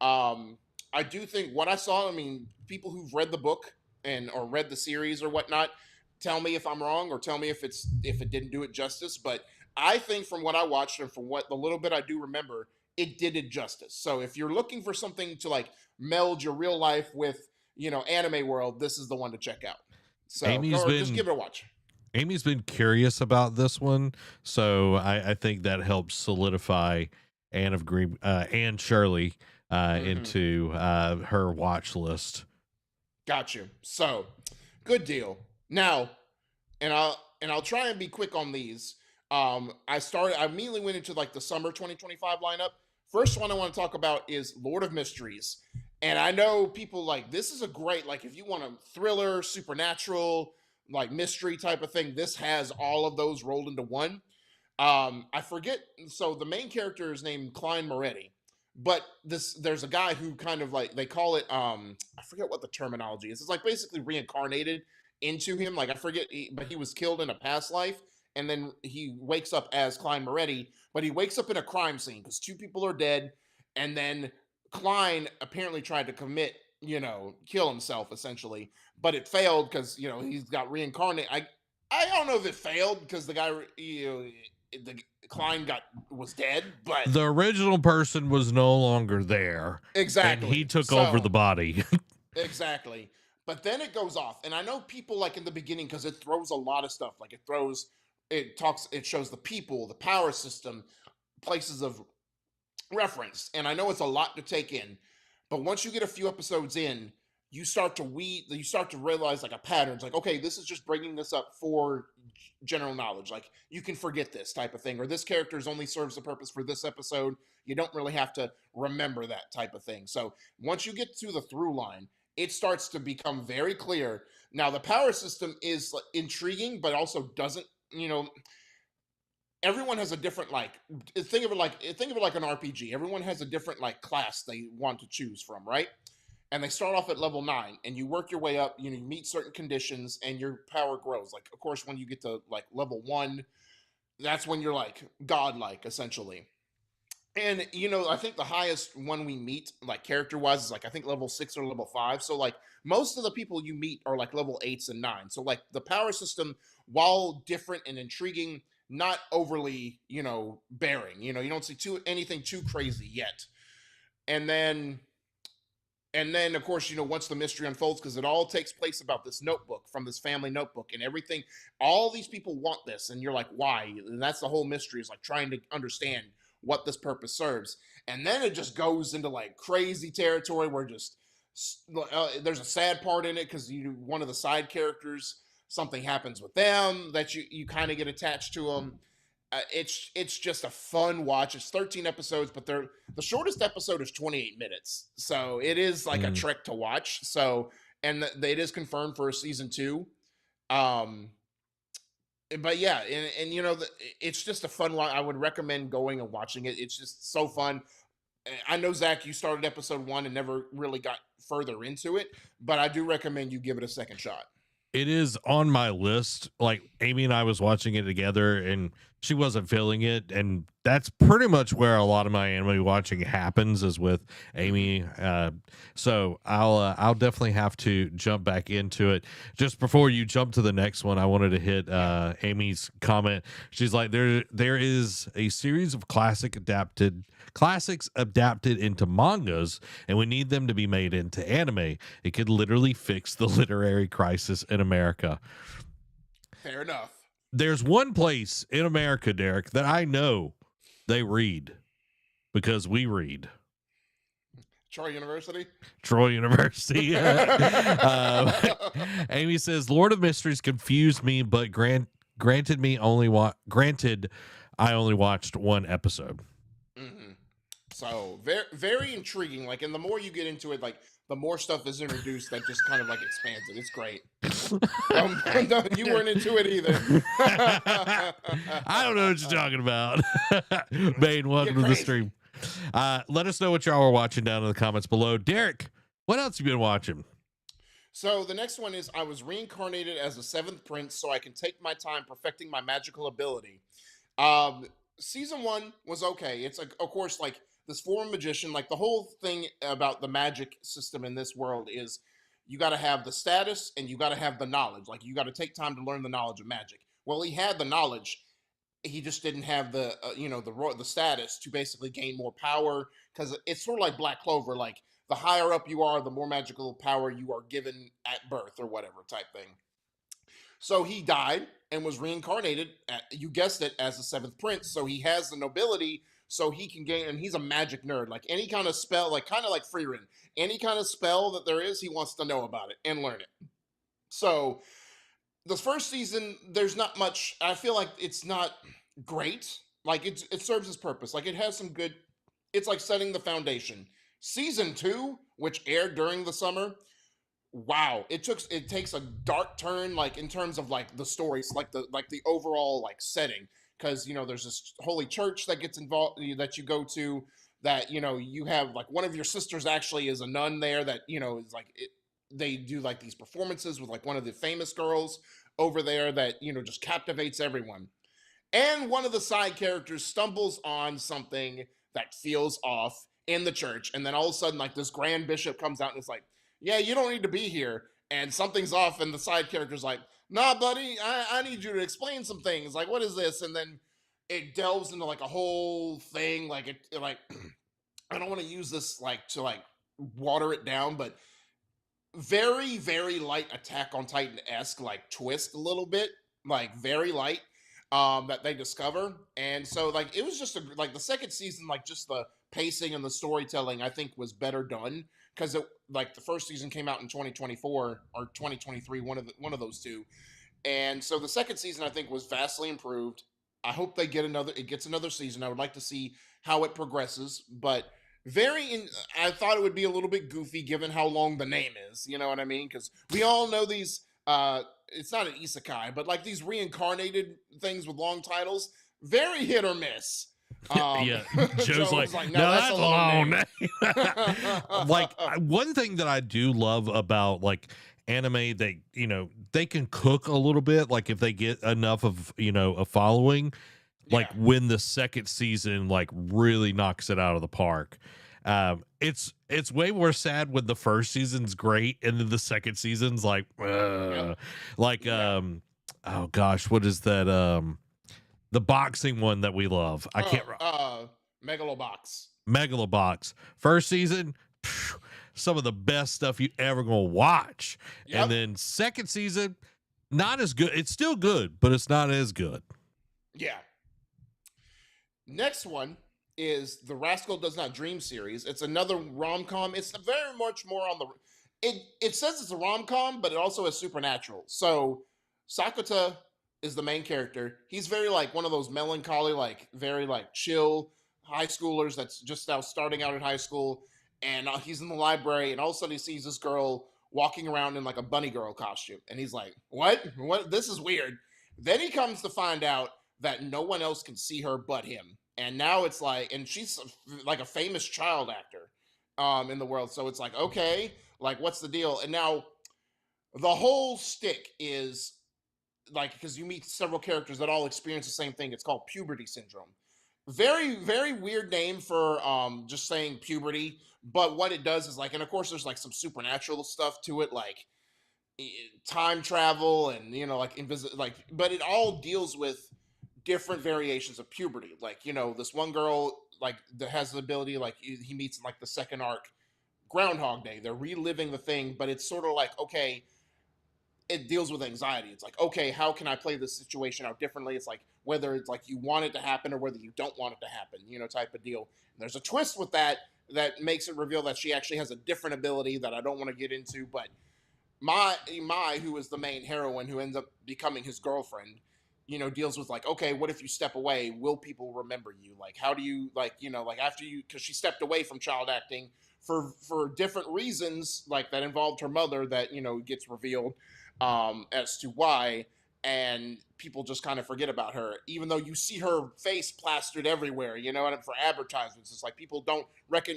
I do think what I saw, I mean, people who've read the book or read the series or whatnot, tell me if I'm wrong or tell me if it didn't do it justice. But I think from what I watched and from what the little bit I do remember, it did it justice. So if you're looking for something to like meld your real life with, anime world, this is the one to check out. So just give it a watch. Amy's been curious about this one, so I think that helps solidify Anne Shirley into her watch list. Got you. So, good deal. Now, and I'll try and be quick on these. I immediately went into like the summer 2025 lineup. First one I want to talk about is Lord of Mysteries. And I know people like, this is a great, like, if you want a thriller, supernatural, like mystery type of thing, this has all of those rolled into one. I forget. So the main character is named Klein Moretti, but there's a guy who kind of like, they call it, I forget what the terminology is. It's like basically reincarnated into him. Like, I forget, but he was killed in a past life. And then he wakes up as Klein Moretti, but he wakes up in a crime scene because 2 people are dead. And then Klein apparently tried to kill himself essentially, but it failed because, he's got reincarnated. I don't know if it failed because the guy, the Klein was dead, but the original person was no longer there. Exactly. And he took over the body. Exactly. But then it goes off. And I know people like in the beginning, because it throws a lot of stuff. Like it shows the people, the power system, places of reference. And I know it's a lot to take in. But once you get a few episodes in, you start to realize like a pattern. It's like, okay, this is just bringing this up for general knowledge. Like you can forget this type of thing, or this character only serves a purpose for this episode. You don't really have to remember that type of thing. So once you get to the through line, it starts to become very clear. Now the power system is intriguing, but also doesn't, everyone has a different think of it like an RPG. Everyone has a different like class they want to choose from, right? And they start off at level 9 and you work your way up, you meet certain conditions and your power grows. Like of course when you get to like level 1, that's when you're like godlike essentially. And I think the highest one we meet like character wise is like I think level 6 or level 5. So like most of the people you meet are like level 8s and 9. So like the power system, while different and intriguing, not overly bearing. You don't see anything too crazy yet. And then of course once the mystery unfolds, because it all takes place about this notebook, from this family notebook, and everything, all these people want this and you're like, why? And that's the whole mystery, is like trying to understand what this purpose serves. And then it just goes into like crazy territory where just there's a sad part in it, because one of the side characters, something happens with them that you kind of get attached to them. It's just a fun watch. It's 13 episodes, but the shortest episode is 28 minutes. So it is like a trek to watch. So, and it is confirmed for a season 2. But yeah, and it's just a fun one. I would recommend going and watching it. It's just so fun. I know, Zach, you started episode 1 and never really got further into it, but I do recommend you give it a second shot. It is on my list. Like Amy and I was watching it together and she wasn't feeling it. And that's pretty much where a lot of my anime watching happens, is with Amy. So I'll definitely have to jump back into it. Just before you jump to the next one, I wanted to hit Amy's comment. She's like, there is a series of classics adapted into mangas, and we need them to be made into anime. It could literally fix the literary crisis in America. Fair enough. There's one place in America, Derek, that I know they read, because we read. Troy University. Amy says, Lord of Mysteries confused me, but granted I only watched one episode. Mm-hmm. So very, very intriguing. Like, and the more you get into it, like the more stuff is introduced that just kind of like expands it. It's great. No, you weren't into it either. I don't know what you're talking about. Bane, welcome to the stream. Let us know what y'all are watching down in the comments below. Derek, what else have you been watching? So the next one is, I was reincarnated as a 7th prince so I can take my time perfecting my magical ability. Season 1 was okay. It's like, of course, like this foreign magician, like the whole thing about the magic system in this world is you got to have the status and you got to have the knowledge. Like you got to take time to learn the knowledge of magic. Well, he had the knowledge. He just didn't have the, the status to basically gain more power, because it's sort of like Black Clover. Like the higher up you are, the more magical power you are given at birth or whatever type thing. So he died and was reincarnated, you guessed it, as the 7th prince. So he has the nobility, so he can gain, and he's a magic nerd. Like any kind of spell, like kind of like Freerin, any kind of spell that there is, he wants to know about it and learn it. So the first season, there's not much. I feel like it's not great. Like it serves its purpose. Like it has some good. It's like setting the foundation. Season 2, which aired during the summer, wow, it takes a dark turn, like in terms of like the stories, like the overall like setting, because there's this holy church that gets involved, that you go to, that you have like one of your sisters actually is a nun there, that is like they do like these performances with like one of the famous girls over there that just captivates everyone. And one of the side characters stumbles on something that feels off in the church, and then all of a sudden like this grand bishop comes out and it's like, yeah, you don't need to be here, and something's off, and the side character's like, nah, buddy, I need you to explain some things. Like, what is this? And then it delves into like a whole thing, like it like I don't want to use this like to like water it down, but very, very light Attack on Titan-esque like twist a little bit, like very light, that they discover. And so like it was just like the second season, like just the pacing and the storytelling I think was better done, because like the first season came out in 2024 or 2023, one of those two. And so the second season I think was vastly improved. I hope it gets another season. I would like to see how it progresses, but I thought it would be a little bit goofy given how long the name is, you know what I mean? Cuz we all know these it's not an isekai, but like these reincarnated things with long titles, very hit or miss. Yeah, Joe's Joe like, was like, "No, no, that's a that's a long long name." name. Like one thing that I do love about like anime, they can cook a little bit. Like if they get enough of a following, like Yeah. when the second season like really knocks it out of the park. It's way more sad when the first season's great and then the second season's like, Yep. like Yeah. oh gosh, what is that? The boxing one that we love. I can't. Megalobox. Megalobox first season, phew, some of the best stuff you ever gonna watch, and Yep. then second season, not as good. It's still good, but it's not as good. Yeah. Next one is the Rascal Does Not Dream series. It's another rom com. It's very much more on the. It says it's a rom com, but it also is supernatural. So Sakuta is the main character. He's very like one of those melancholy, like very like chill high schoolers that's just now starting out in high school, and he's in the library, and all of a sudden he sees this girl walking around in like a bunny girl costume, and he's like, "What? What? This is weird." Then he comes to find out that no one else can see her but him. And now it's like, and she's like a famous child actor in the world. So it's like, okay, like what's the deal? And now the whole stick is like, because you meet several characters that all experience the same thing. It's called puberty syndrome. Very, very weird name for just saying puberty. But what it does is like, and of course, there's like some supernatural stuff to it, like time travel and like like, but it all deals with different variations of puberty. Like this one girl like that has the ability, like he meets in like the second arc, Groundhog Day. They're reliving the thing, but it's sort of like, okay, it deals with anxiety. It's like, okay, how can I play this situation out differently? It's like whether it's like you want it to happen or whether you don't want it to happen, type of deal. And there's a twist with that makes it reveal that she actually has a different ability that I don't want to get into. But my who is the main heroine, who ends up becoming his girlfriend, deals with like, okay, what if you step away? Will people remember you? Like, how do you like, like after you, because she stepped away from child acting for different reasons, like that involved her mother, that gets revealed as to why, and people just kind of forget about her, even though you see her face plastered everywhere, and for advertisements. It's like people don't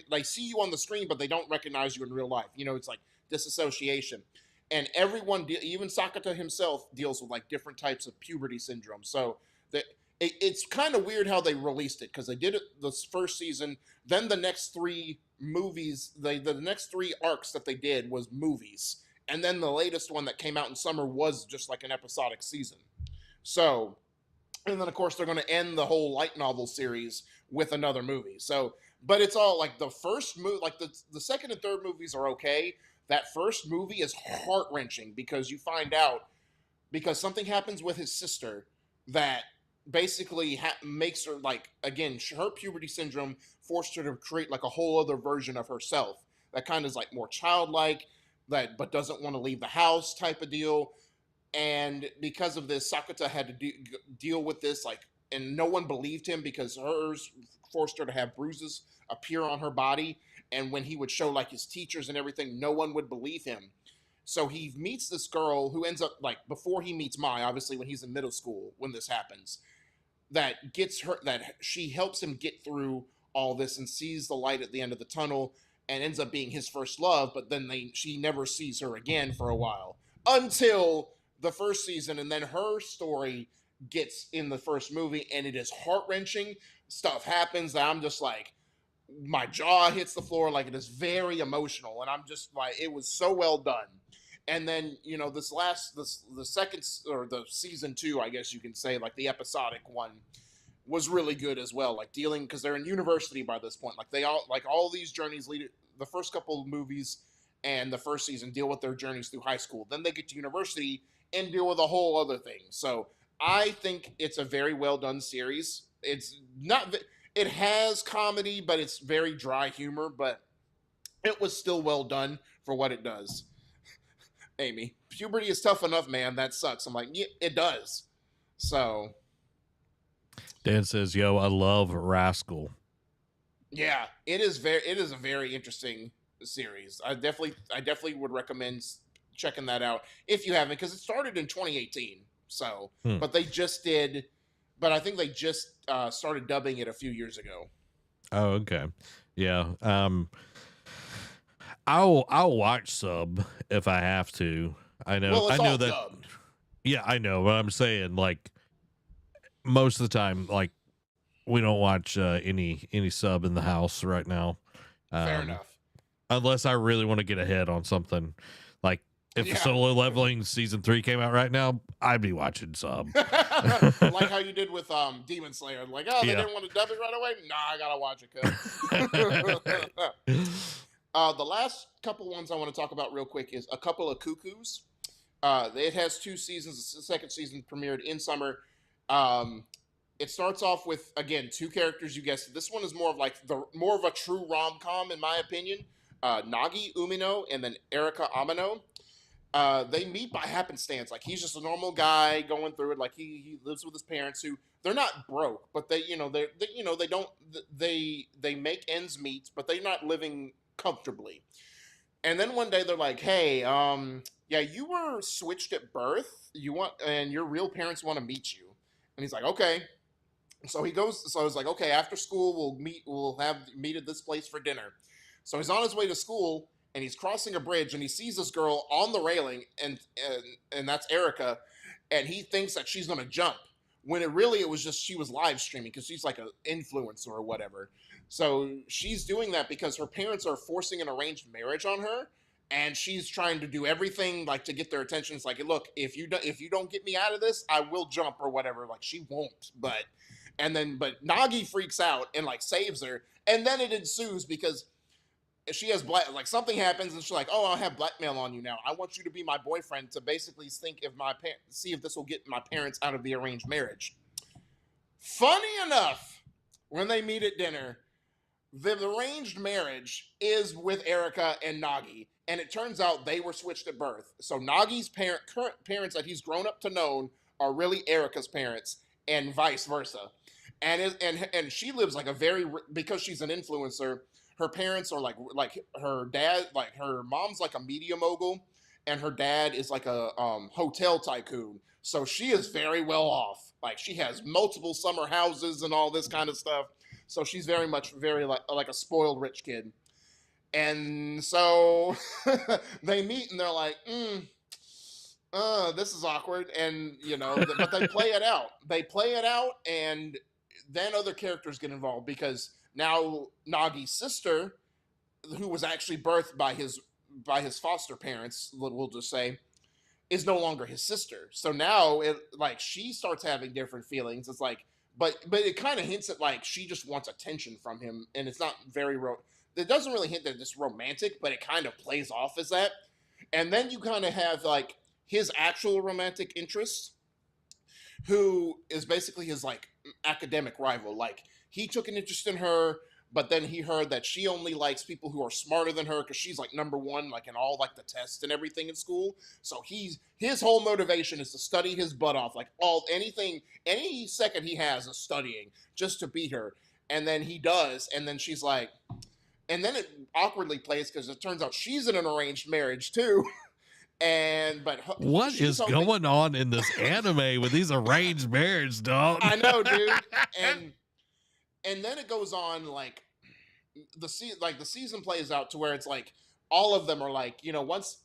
they see you on the screen, but they don't recognize you in real life. It's like disassociation. And everyone, even Sakata himself, deals with like different types of puberty syndrome. So it's kind of weird how they released it, because they did it this first season, then the next three movies, the next three arcs that they did was movies, and then the latest one that came out in summer was just like an episodic season. So, and then of course they're going to end the whole light novel series with another movie. So, but it's all like the first movie, like the second and third movies are okay. That first movie is heart wrenching, because you find out, because something happens with his sister that basically makes her, like, again, her puberty syndrome forced her to create like a whole other version of herself that kind of is like more childlike, that but doesn't want to leave the house type of deal. And because of this, Sakuta had to deal with this, like, and no one believed him, because hers forced her to have bruises appear on her body, and when he would show like his teachers and everything, no one would believe him. So he meets this girl who ends up, like, before he meets Mai, obviously when he's in middle school when this happens, that gets her, that she helps him get through all this and sees the light at the end of the tunnel, and ends up being his first love. But then she never sees her again for a while, until the first season, and then her story gets in the first movie, and it is heart-wrenching. Stuff happens that I'm just like, my jaw hits the floor. Like, it is very emotional, and I'm just like, it was so well done. And then the second, or the season two, I guess you can say, like the episodic one, was really good as well, like dealing, because they're in university by this point, like they all these journeys lead, the first couple of movies and the first season deal with their journeys through high school, then they get to university and deal with a whole other thing. So I think it's a very well done series. It's not, it has comedy, but it's very dry humor, but it was still well done for what it does. Amy, puberty is tough enough, man. That sucks. I'm like, yeah, it does. So Dan says, "Yo, I love Rascal." yeah, it is a very interesting series. I definitely would recommend checking that out if you haven't, because it started in 2018. So, but they just did, but I think they just started dubbing it a few years ago. Oh, okay, yeah. I'll watch sub if I have to. I know. Well, it's I know all that. dubbed. Yeah, I know. But I'm saying, like, most of the time, like, we don't watch any sub in the house right now. Fair enough. Unless I really want to get ahead on something. Like, if Yeah. Solo Leveling season 3 came out right now, I'd be watching sub. Like how you did with Demon Slayer. Like, oh, they Yeah. didn't want to dub it right away. Nah, I gotta watch it. The last couple ones I want to talk about real quick is A Couple of Cuckoos. It has 2 seasons. The second season premiered in summer. It starts off with, again, 2 characters. You guessed it. This one is more of like more of a true rom-com, in my opinion. Nagi Umino and then Erika Amano. They meet by happenstance. Like, he's just a normal guy going through it. Like, he lives with his parents, who they're not broke, but they make ends meet, but they're not living comfortably. And then one day they're like, "Hey, yeah, you were switched at birth. And your real parents want to meet you." And he's like, "Okay." So he goes. So I was like, "Okay, after school we'll meet. We'll meet at this place for dinner." So he's on his way to school, and he's crossing a bridge, and he sees this girl on the railing, and that's Erica, and he thinks that she's gonna jump, when it was just she was live streaming, because she's like an influencer or whatever. So she's doing that because her parents are forcing an arranged marriage on her, and she's trying to do everything like to get their attention. It's like, look, if you don't get me out of this, I will jump or whatever. Like, she won't, but Nagi freaks out and like saves her, and then it ensues because she has like something happens, and she's like, "Oh, I'll have blackmail on you now. I want you to be my boyfriend to basically see if this will get my parents out of the arranged marriage." Funny enough, when they meet at dinner, the arranged marriage is with Erica and Nagi, and it turns out they were switched at birth. So Nagi's current parents that he's grown up to know are really Erica's parents, and vice versa. And she lives like because she's an influencer. Her parents are like her dad, like her mom's like a media mogul, and her dad is like a hotel tycoon. So she is very well off. Like, she has multiple summer houses and all this kind of stuff. So she's very like a spoiled rich kid. And so they meet, and they're like, this is awkward. And but they play it out. And then other characters get involved, because now Nagi's sister, who was actually birthed by his foster parents, we'll just say, is no longer his sister. So now she starts having different feelings. It's like, but it kind of hints at like she just wants attention from him, and it's not very it doesn't really hint that it's romantic, but it kind of plays off as that. And then you kind of have like his actual romantic interest, who is basically his like academic rival. Like, he took an interest in her, but then he heard that she only likes people who are smarter than her, because she's like number one, like in all like the tests and everything in school. So his whole motivation is to study his butt off, like any second he has is studying just to beat her. And then he does, and then she's like, and then it awkwardly plays, because it turns out she's in an arranged marriage too. What is going on in this anime with these arranged marriages, dog? I know, dude. And then it goes on, like the season plays out to where it's like all of them are like, once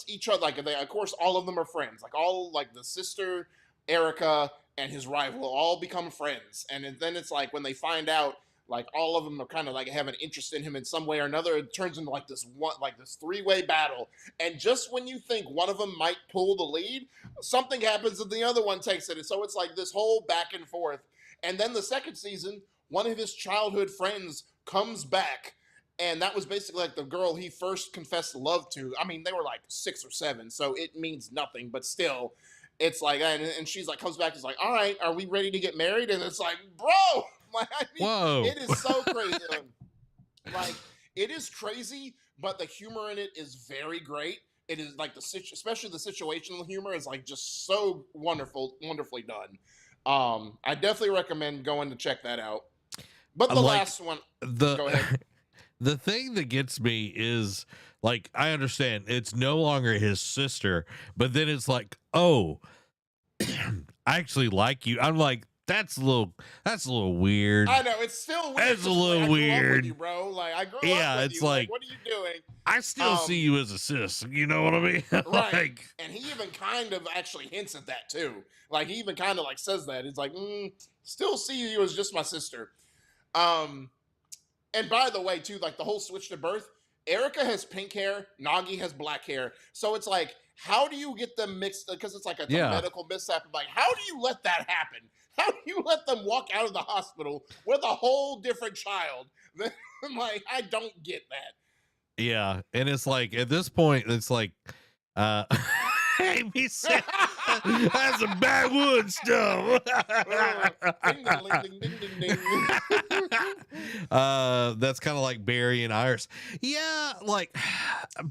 each other, like, of course all of them are friends, like all like the sister Erica and his rival all become friends. And then it's like when they find out, like, all of them are kind of like have an interest in him in some way or another, it turns into like this 3-way battle. And just when you think one of them might pull the lead, something happens and the other one takes it. And so it's like this whole back and forth. And then the second season, one of his childhood friends comes back, and that was basically like the girl he first confessed love to. I mean, they were like 6 or 7, so it means nothing, but still, it's like, and she's like, comes back, is like, "All right, are we ready to get married?" And it's like, bro, like, I mean, whoa, it is so crazy. Like, it is crazy, but the humor in it is very great. It is like especially the situational humor is like just so wonderfully done. I definitely recommend going to check that out. But the Like last one, the go ahead. the thing that gets me is like I understand it's no longer his sister, but then it's like, oh, I actually like you. I'm like, that's a little weird. I know it's still weird. That's a Like, little I grew up with you, weird. bro. Like I grew up Yeah, with it's you. Like like what are you doing? I still see Um, you as a sis. You know what I mean? right. Like, And he even kind of actually hints at that too. Like he even kind of like says that. It's like, still see you as just my sister. Um, and by the way, too, like the whole switch to birth, Erica has pink hair, Nagi has black hair. So it's like, how do you get them mixed? Because it's a yeah, medical mishap. I'm like, how do you let that happen? How do you let them walk out of the hospital with a whole different child? I'm like, I don't get that. yeah. And it's like at this point, it's like, uh, Amy said, that's some backwoods stuff. Ding, ding, ding, ding, ding, ding. That's kind of like Barry and Iris. Yeah, like,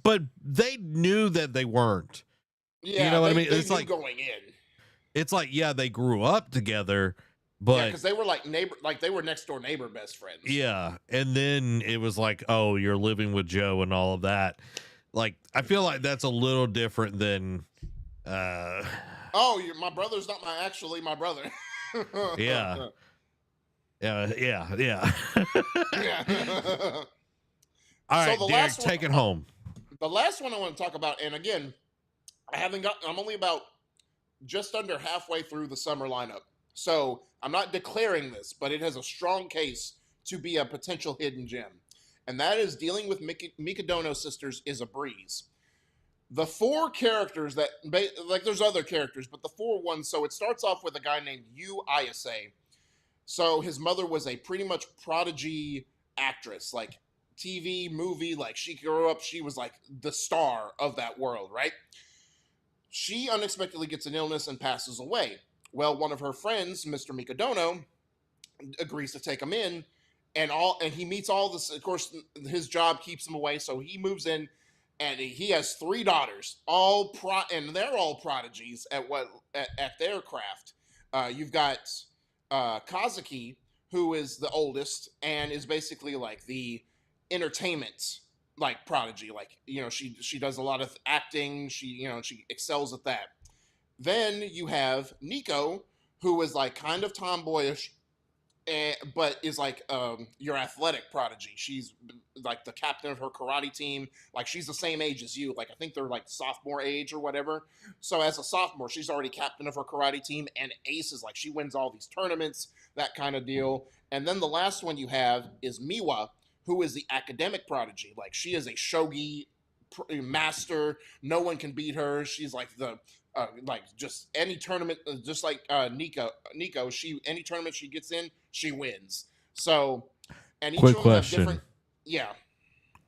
but they knew that they weren't. You Yeah, know what I they mean? knew going in. It's like, yeah, they grew up together, Yeah, but because they were like they were next door neighbor best friends. yeah, and then it was like, oh, you're living with Joe and all of that. Like, I feel like that's a little different than, uh, Oh, my brother's not actually my brother. yeah, yeah. Yeah. All So right, Derek, take it home. The last one I want to talk about, and again, I'm only about just under halfway through the summer lineup. So I'm not declaring this, but it has a strong case to be a potential hidden gem. And that is dealing with Mikadono sisters is a breeze. The four characters that, like, there's other characters, but the four ones, so it starts off with a guy named Yu Ayase. So his mother was a pretty much prodigy actress, like TV, movie, like she grew up, she was like the star of that world, right? She unexpectedly gets an illness and passes away. Well, one of her friends, Mr. Mikadono, agrees to take him in, and he meets all this. Of course, his job keeps him away, so he moves in, and he has three daughters, and they're all prodigies at their craft. You've got Kazuki, who is the oldest and is basically like the entertainment like prodigy. Like she does a lot of acting. She excels at that. Then you have Nico, who is like kind of tomboyish, but is like your athletic prodigy. She's like the captain of her karate team. Like she's the same age as you. Like I think they're like sophomore age or whatever. So as a sophomore, she's already captain of her karate team and aces. Like she wins all these tournaments, that kind of deal. And then the last one you have is Miwa, who is the academic prodigy. Like she is a shogi master. No one can beat her. She's like the like just any tournament, just like Nico, she any tournament she gets in, she wins. So, and each Quick of them have question. different. Yeah.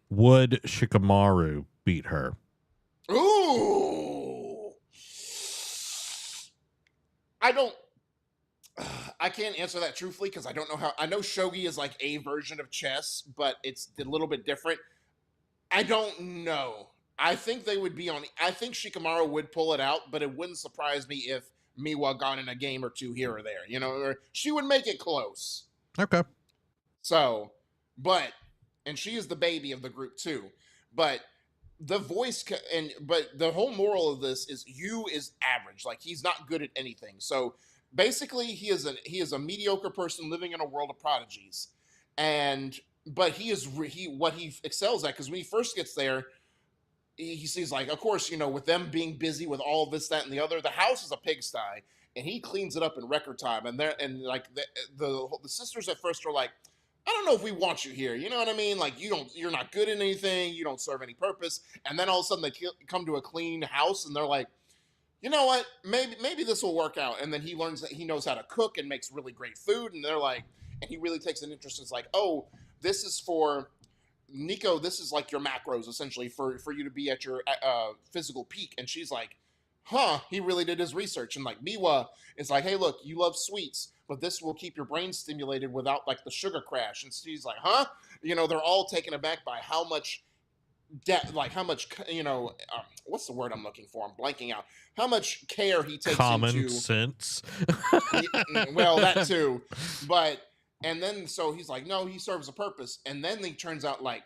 Would Shikamaru beat her? Ooh. I can't answer that truthfully because I don't know how. I know shogi is like a version of chess, but it's a little bit different. I don't know. I think they would be on. I think Shikamaru would pull it out, but it wouldn't surprise me if Miwa got in a game or two here or there. Or she would make it close. Okay. So, and she is the baby of the group too. But the but the whole moral of this is Yu is average. Like he's not good at anything. So basically, he is a mediocre person living in a world of prodigies, but what he excels at, because when he first gets there, he sees like, of course, with them being busy with all this, that, and the other, the house is a pigsty, and he cleans it up in record time. And like the sisters at first are like, I don't know if we want you here. You know what I mean? Like you're not good at anything. You don't serve any purpose. And then all of a sudden they come to a clean house and they're like, you know what? Maybe this will work out. And then he learns that he knows how to cook and makes really great food. And they're like, and he really takes an interest. It's like, oh, this is for Nico, this is like your macros essentially for you to be at your physical peak. And she's like, huh, he really did his research. And like Miwa is like, hey, look, you love sweets, but this will keep your brain stimulated without like the sugar crash. And she's like, huh? They're all taken aback by how much like how much what's the word I'm looking for? I'm blanking out. How much care he takes Common into sense. well, that too, but and then so he's like, no, he serves a purpose, and then it turns out like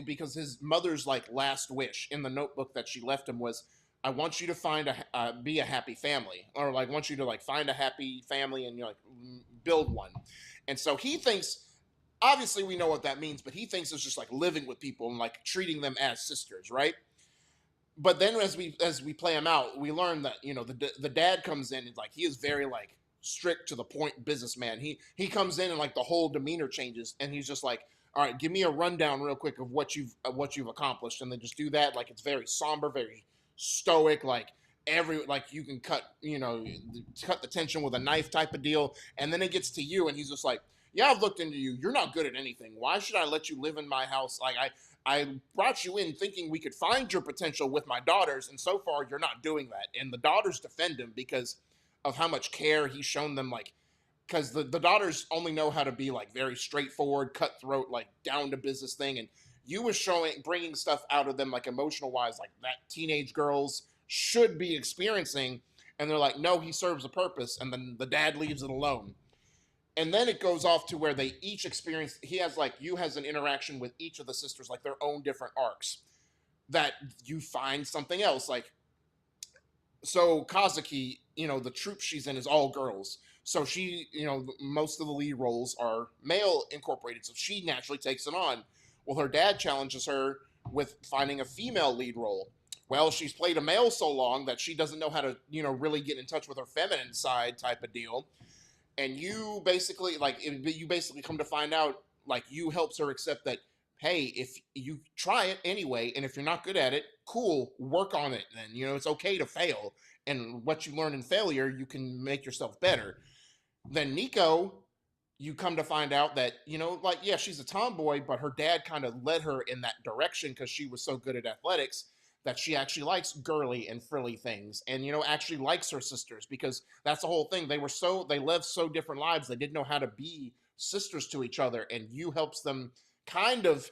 because his mother's like last wish in the notebook that she left him was, I want you to find be a happy family, or like want you to like find a happy family and you like build one, and so he thinks. Obviously, we know what that means, but he thinks it's just like living with people and like treating them as sisters, right? But then as we play him out, we learn that the dad comes in and like he is very like strict to the point businessman. He comes in and like the whole demeanor changes, and he's just like, all right, give me a rundown real quick of what you've accomplished, and then just do that. Like it's very somber, very stoic, like like you can cut the tension with a knife type of deal. And then it gets to you, and he's just like, yeah, I've looked into you. You're not good at anything. Why should I let you live in my house? Like I brought you in thinking we could find your potential with my daughters, and so far you're not doing that. And the daughters defend him because of how much care he's shown them, like because the daughters only know how to be like very straightforward, cutthroat, like down to business thing. And you was bringing stuff out of them, like emotional wise, like that teenage girls should be experiencing. And they're like, no, he serves a purpose. And then the dad leaves it alone. And then it goes off to where they each experience, has an interaction with each of the sisters, like their own different arcs, that you find something else. Like, so Kazuki, the troop she's in is all girls. So she, most of the lead roles are male incorporated. So she naturally takes it on. Well, her dad challenges her with finding a female lead role. Well, she's played a male so long that she doesn't know how to, really get in touch with her feminine side type of deal. And you basically come to find out, like, you helps her accept that, hey, if you try it anyway, and if you're not good at it, cool, work on it. Then it's okay to fail, and what you learn in failure, you can make yourself better. Then Nico, you come to find out that like, yeah, she's a tomboy, but her dad kind of led her in that direction because she was so good at athletics that she actually likes girly and frilly things, and actually likes her sisters, because that's the whole thing. They lived so different lives, they didn't know how to be sisters to each other, and you helps them kind of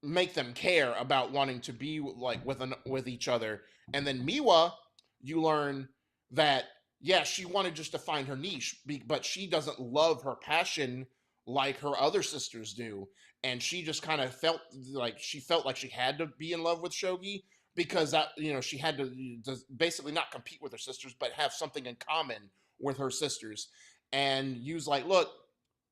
make them care about wanting to be like with each other. And then Miwa, you learn that, yeah, she wanted just to find her niche, but she doesn't love her passion like her other sisters do, and she just kind of felt like she had to be in love with Shogi, because that she had to basically not compete with her sisters, but have something in common with her sisters. And Yu's like, look,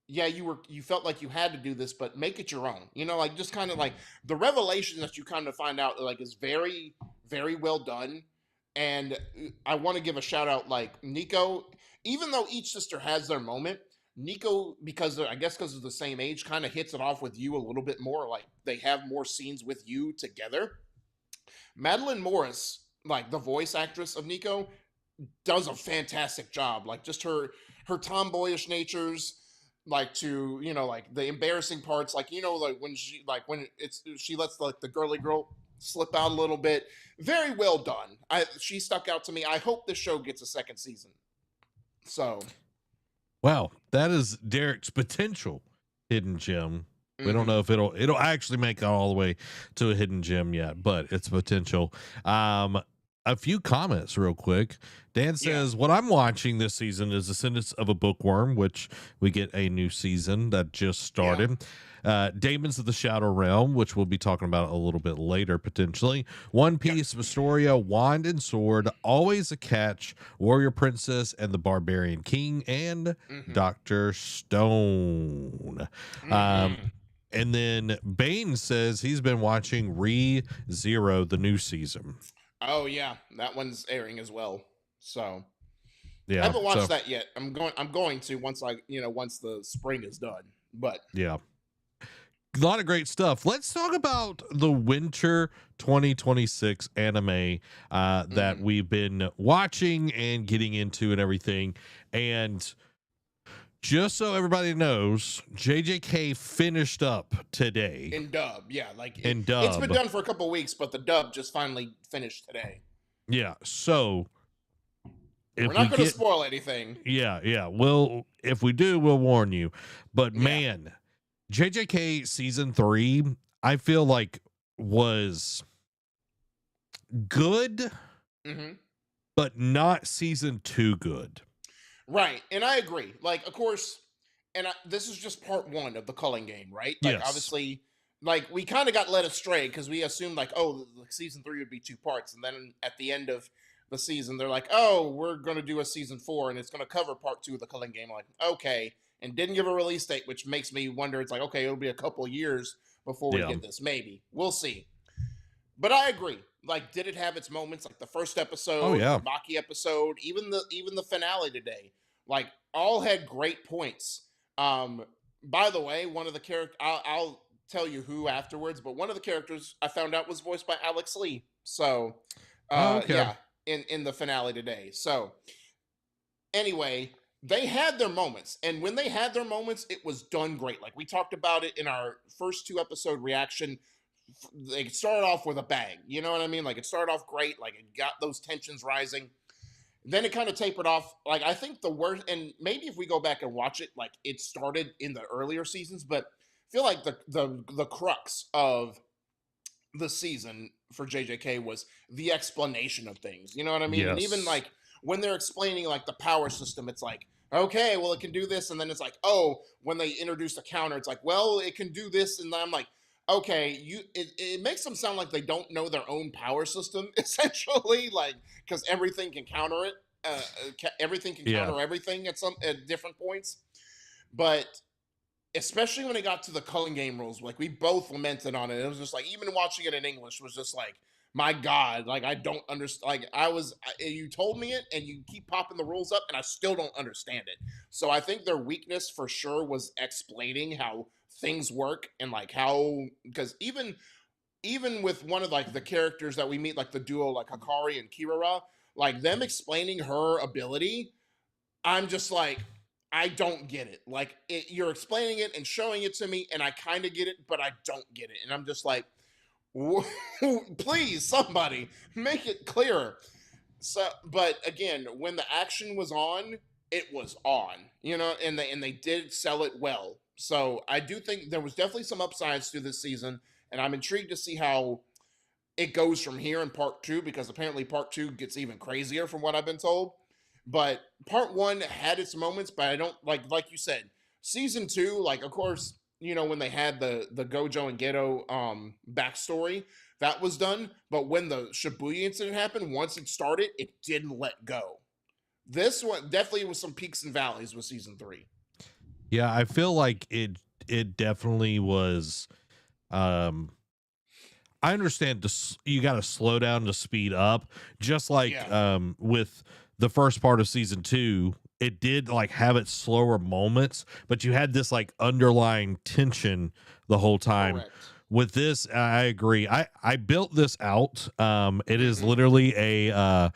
yeah, you felt like you had to do this, but make it your own. Like, just kind of like the revelation that you kind of find out, like, is very, very well done. And I want to give a shout out, like, Nico, even though each sister has their moment, Nico, because of the same age, kind of hits it off with you a little bit more. Like, they have more scenes with you together. Madeline Morris, like the voice actress of Nico, does a fantastic job. Like, just her tomboyish natures, like, to like the embarrassing parts, like like when she lets like the girly girl slip out a little bit. Very well done. She stuck out to me. I hope this show gets a second season. So, Wow, that is Derek's potential hidden gem. We don't know if it'll actually make it all the way to a hidden gem yet, but it's potential. A few comments real quick. Dan says, what I'm watching this season is Descendants of a Bookworm, which we get a new season that just started. Demons of the Shadow Realm, which we'll be talking about a little bit later, potentially. One Piece, Astoria, Wand and Sword, Always a Catch, Warrior Princess and the Barbarian King, and Dr. Stone. And then Bane says he's been watching Re:Zero, the new season. Oh yeah, that one's airing as well. So yeah, I haven't watched that yet. I'm going to once once the spring is done. But yeah, a lot of great stuff. Let's talk about the winter 2026 anime that we've been watching and getting into and everything. And just so everybody knows, JJK finished up today. In dub, yeah. In dub. It's been done for a couple of weeks, but the dub just finally finished today. Yeah, so... We're not going to spoil anything. Yeah. Well, if we do, we'll warn you. But man, JJK Season 3, I feel like was good, Mm-hmm. but not season 2 good. Right, and I agree. Like, of course, this is just part one of the culling game, right? Like, Yes. obviously, like we kind of got led astray because we assumed like, oh, season three would be 2 parts, and then at the end of the season, they're like, oh, we're going to do a season four, and it's going to cover part two of the culling game. Like, okay, and didn't give a release date, which makes me wonder. It's like, okay, it'll be a couple years before we Yeah. get this. Maybe we'll see. But I agree. Like, did it have its moments? Like the first Oh episode, yeah. the Maki episode, even the finale today, like all had great points. Um, by the way, one of the characters, I'll tell you who afterwards, but one of the characters I found out was voiced by Alex Lee. So, Oh, okay. yeah, in the finale today. So anyway, they had their moments, and when they had their moments, it was done great. Like we talked about it in our first 2 episode reaction. They started off with a bang, you know what I mean? Like it started off great, like it got those tensions rising. Then it kind of tapered off. Like I think the worst, and maybe if we go back and watch it, like it started in the earlier seasons, but I feel like the crux of the season for JJK was the explanation of things. You know what I mean? And even Yes. like when they're explaining like the power system, it's like, okay, well it can do this, and then it's like, oh, when they introduce a counter, it's like, well, it can do this, and I'm like, okay, it makes them sound like they don't know their own power system essentially, like because everything can counter it. Everything can Yeah. counter everything at different points, but especially when it got to the culling game rules, like we both lamented on it. It was just like even watching it in English was just like, my God, like I don't understand. Like you told me it, and you keep popping the rules up, and I still don't understand it. So I think their weakness for sure was explaining how things work and like how because even with one of like the characters that we meet, like the duo, like Hakari and Kirara, like them explaining her ability, I'm just like, I don't get it. Like you're explaining it and showing it to me, and I kind of get it, but I don't get it. And I'm just like, please, somebody make it clearer. So, but again, when the action was on, it was on. You know, and they did sell it well. So I do think there was definitely some upsides to this season, and I'm intrigued to see how it goes from here in part two because apparently part two gets even crazier from what I've been told. But part one had its moments, but I don't like you said, season two, like of course, you know, when they had the Gojo and Geto backstory, that was done. But when the Shibuya incident happened, once it started, it didn't let go. This one definitely was some peaks and valleys with season three. Yeah, I feel like it definitely was. I understand you got to slow down to speed up, just like with the first part of season 2. It did like have its slower moments, but you had this like underlying tension the whole time. Correct. With this, I agree. I built this out. It is literally a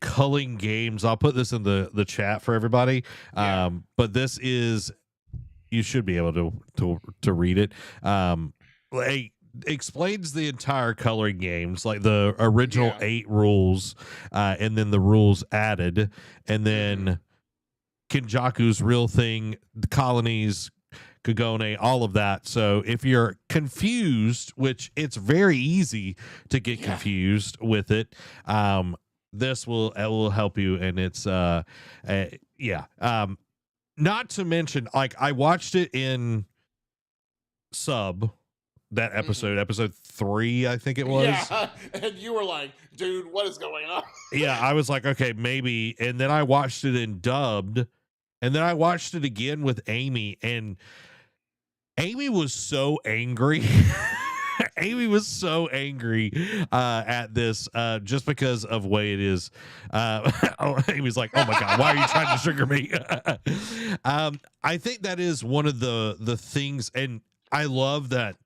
culling games. I'll put this in the chat for everybody. But this is, you should be able to read it. Explains the entire coloring games, like the original 8 rules, and then the rules added, and then Kenjaku's real thing, the colonies, Kagone, all of that. So if you're confused, which it's very easy to get confused with it, this will help you, and it's not to mention, like I watched it in sub. That episode 3, I think it was. Yeah, and you were like, dude, what is going on? Yeah, I was like, okay, maybe. And then I watched it in dubbed, and then I watched it again with Amy, and Amy was so angry. Amy was so angry at this just because of the way it is. Amy's like, oh my God, why are you trying to trigger me? I think that is one of the things, and I love that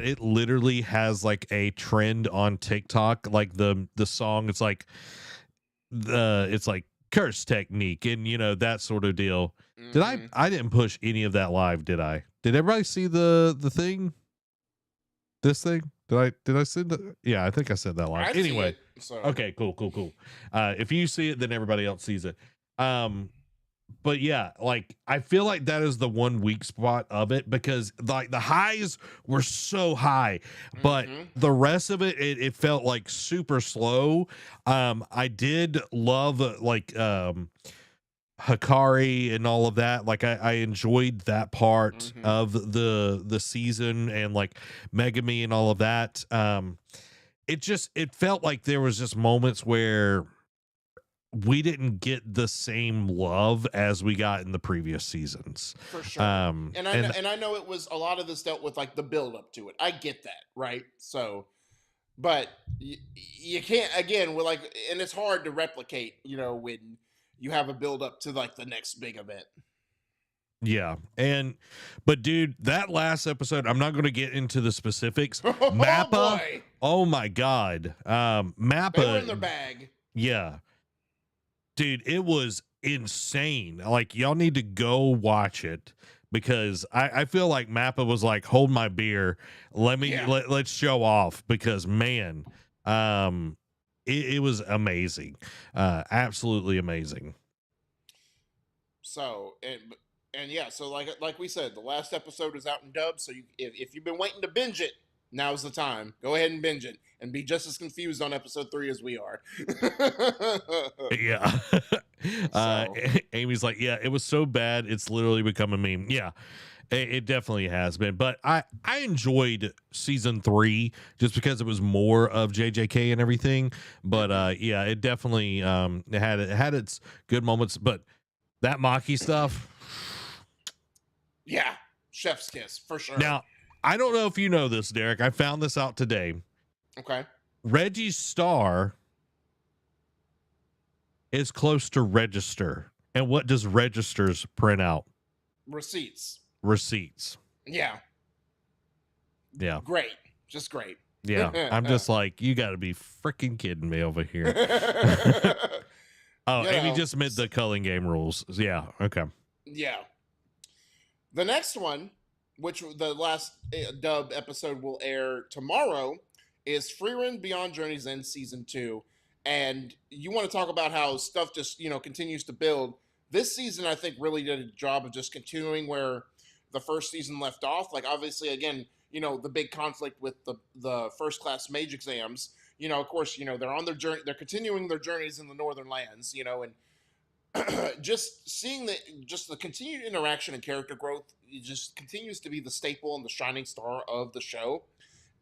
it literally has like a trend on TikTok, like the song. It's like curse technique, and you know, that sort of deal. Did I didn't push any of that live, did I? Did everybody see the thing? This thing? Did I send it? Yeah, I think I sent that live. Anyway, so. Okay, cool. If you see it, then everybody else sees it. but yeah, like I feel like that is the one weak spot of it, because like the highs were so high, but Mm-hmm. the rest of it felt like super slow. I did love Hikari and all of that. Like I enjoyed that part Mm-hmm. of the season, and like Megami and all of that. It felt like there was just moments where we didn't get the same love as we got in the previous seasons. For sure. And And I know it was a lot of this dealt with like the build up to it. I get that, right? So, but you can't again. We're like, and it's hard to replicate, when you have a build up to like the next big event. yeah, but dude, that last episode, I'm not going to get into the specifics. Oh Mappa, boy, oh my god, they were in their Mappa, bag. yeah, dude, it was insane. Like y'all need to go watch it, because I feel like Mappa was like, hold my beer, Yeah. let's show off, because man, it was amazing, absolutely amazing. So and yeah, so like we said, the last episode is out in dub. So if you've been waiting to binge it, now's the time. Go ahead and binge it, and be just as confused on episode 3 as we are. Yeah. So Amy's like, yeah, it was so bad it's literally become a meme. Yeah, it definitely has been. But I enjoyed season 3 just because it was more of JJK and everything. But yeah, it definitely it had its good moments. But that Maki stuff. yeah, chef's kiss for sure. Now, I don't know if you know this, Derek. I found this out today. Okay. Reggie's star is close to register. And what does registers print out? Receipts. Receipts. Yeah. Yeah. Great. Just great. Yeah. I'm just like, you got to be freaking kidding me over here. Oh, Amy just meant the culling game rules. Yeah. Okay. Yeah. The next one, which the last dub episode will air tomorrow, is Freerun Beyond Journey's End Season 2. And you want to talk about how stuff just, continues to build. This season, I think, really did a job of just continuing where the first season left off. Like, obviously, again, the big conflict with the first class mage exams. Of course, they're on their journey. They're continuing their journeys in the Northern Lands, and just seeing the continued interaction and character growth, it just continues to be the staple and the shining star of the show.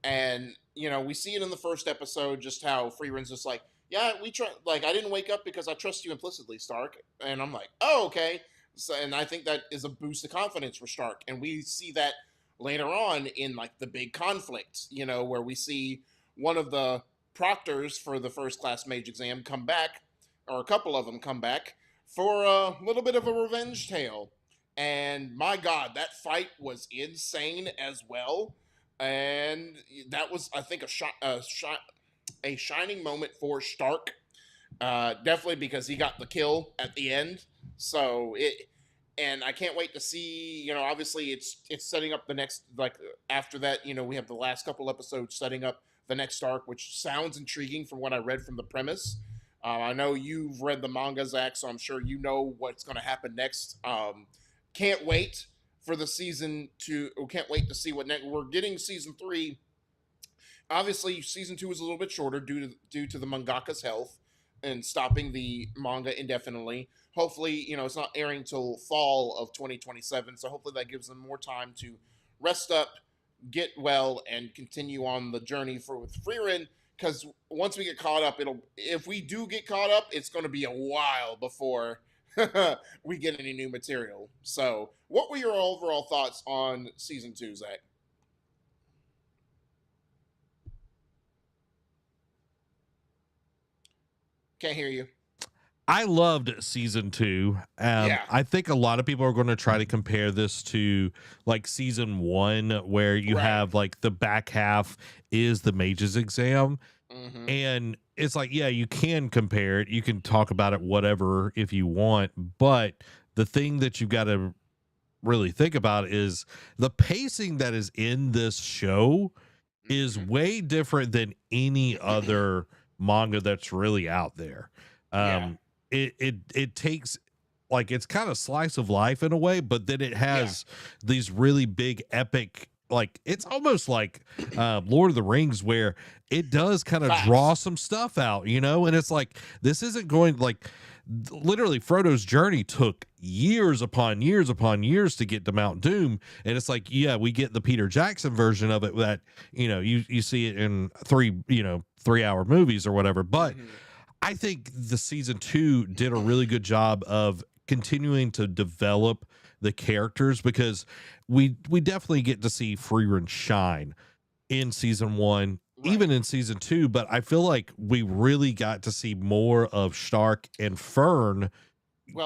And we see it in the first episode, just how Freerun's just like, yeah, we try. Like, I didn't wake up because I trust you implicitly, Stark. And I'm like, oh, okay. So, and I think that is a boost of confidence for Stark. And we see that later on in like the big conflict, where we see one of the proctors for the first class mage exam come back, or a couple of them come back for a little bit of a revenge tale. And my God, that fight was insane as well. And that was, I think, a shining moment for Stark. Definitely because he got the kill at the end. And I can't wait to see. Obviously, it's setting up the next, like, after that. We have the last couple episodes setting up the next arc, which sounds intriguing from what I read from the premise. I know you've read the manga, Zach, so I'm sure you know what's going to happen next. Can't wait for the season to. Can't wait to see what next. We're getting season 3. Obviously, season 2 is a little bit shorter due to the mangaka's health and stopping the manga indefinitely. Hopefully, it's not airing till fall of 2027, so hopefully that gives them more time to rest up, get well, and continue on the journey with Freerun. Because once we get caught up, if we do get caught up, it's going to be a while before we get any new material. So, what were your overall thoughts on season 2, Zach? Can't hear you. I loved season 2. Yeah. I think a lot of people are going to try to compare this to like season 1, where you Right. have like the back half is the mage's exam. Mm-hmm. And it's like, yeah, you can compare it. You can talk about it, whatever, if you want. But the thing that you've got to really think about is the pacing that is in this show is way different than any other manga that's really out there. Yeah. It takes like it's kind of slice of life in a way, but then it has these really big epic, like it's almost like Lord of the Rings, where it does kind of draw Facts. some stuff out, you know, and it's like this isn't going like literally Frodo's journey took years upon years upon years to get to Mount Doom, and it's like, yeah, we get the Peter Jackson version of it that, you know, you see it in 3-hour movies or whatever, but I think the season 2 did a really good job of continuing to develop the characters, because we definitely get to see Freeran shine in season 1, even in season 2, but I feel like we really got to see more of Stark and Fern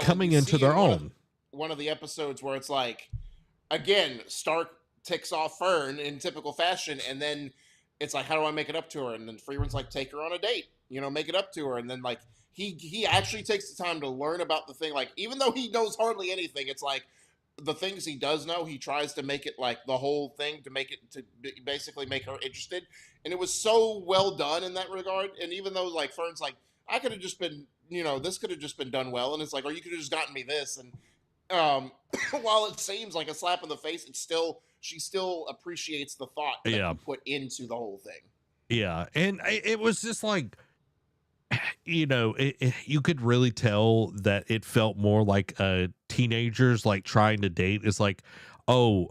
coming into their own. One of the episodes where it's like, again, Stark ticks off Fern in typical fashion, and then it's like, how do I make it up to her? And then Freeman's like, take her on a date, you know, make it up to her. And then like he actually takes the time to learn about the thing. Like, even though he knows hardly anything, it's like the things he does know, he tries to make it like the whole thing, to make it, to basically make her interested. And it was so well done in that regard. And even though like Fern's like, I could have just been, you know, this could have just been done well, and it's like, or you could have just gotten me this. And while it seems like a slap in the face, it's still, she still appreciates the thought that you put into the whole thing. Yeah, and it was just like, you know, you could really tell that it felt more like teenagers like trying to date. It's like, oh,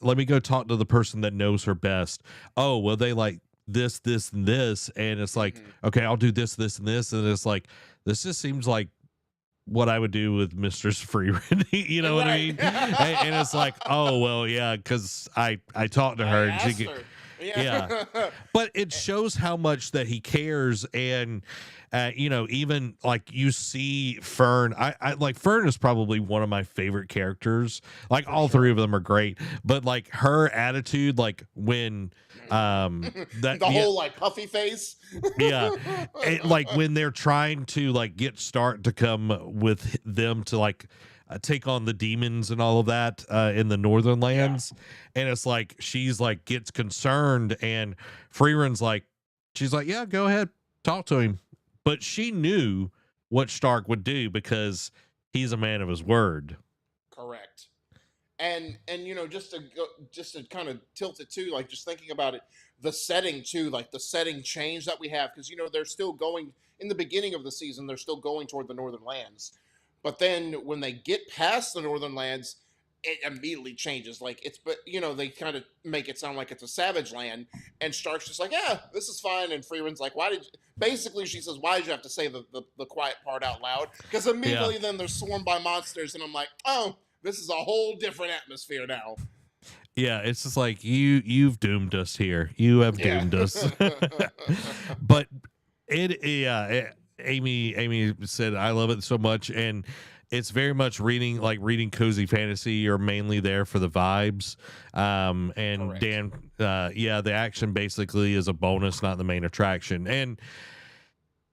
let me go talk to the person that knows her best. Oh, well, they like this, this, and this, and it's like, okay, I'll do this, this, and this, and it's like, this just seems like what I would do with Mistress Freeman. You know what I mean? And it's like, oh, well, yeah, because I talked to her, and she her. Yeah. But it shows how much that he cares. And you know, even like you see Fern, I like Fern is probably one of my favorite characters. Like all three of them are great, but like her attitude, like when that the whole like puffy face. Like when they're trying to like get Stark to come with them to like take on the demons and all of that in the northern lands, and it's like she's like gets concerned, and Freeran's like, she's like, yeah, go ahead, talk to him, but she knew what Stark would do because he's a man of his word. Correct. And you know, just to kind of tilt it too, like just thinking about it, the setting too, like the setting change that we have, because you know they're still going in the beginning of the season, they're still going toward the northern lands. But then when they get past the northern lands, it immediately changes. Like it's, but you know, they kind of make it sound like it's a savage land, and Stark's just like, yeah, this is fine. And Freeman's like, why did? Basically, she says, why did you have to say the quiet part out loud? Because immediately then they're swarmed by monsters, and I'm like, oh, this is a whole different atmosphere now. Yeah, it's just like you've doomed us here. You have doomed us. But Amy said, I love it so much, and it's very much reading cozy fantasy. You're mainly there for the vibes. And correct. Dan, the action basically is a bonus, not the main attraction. And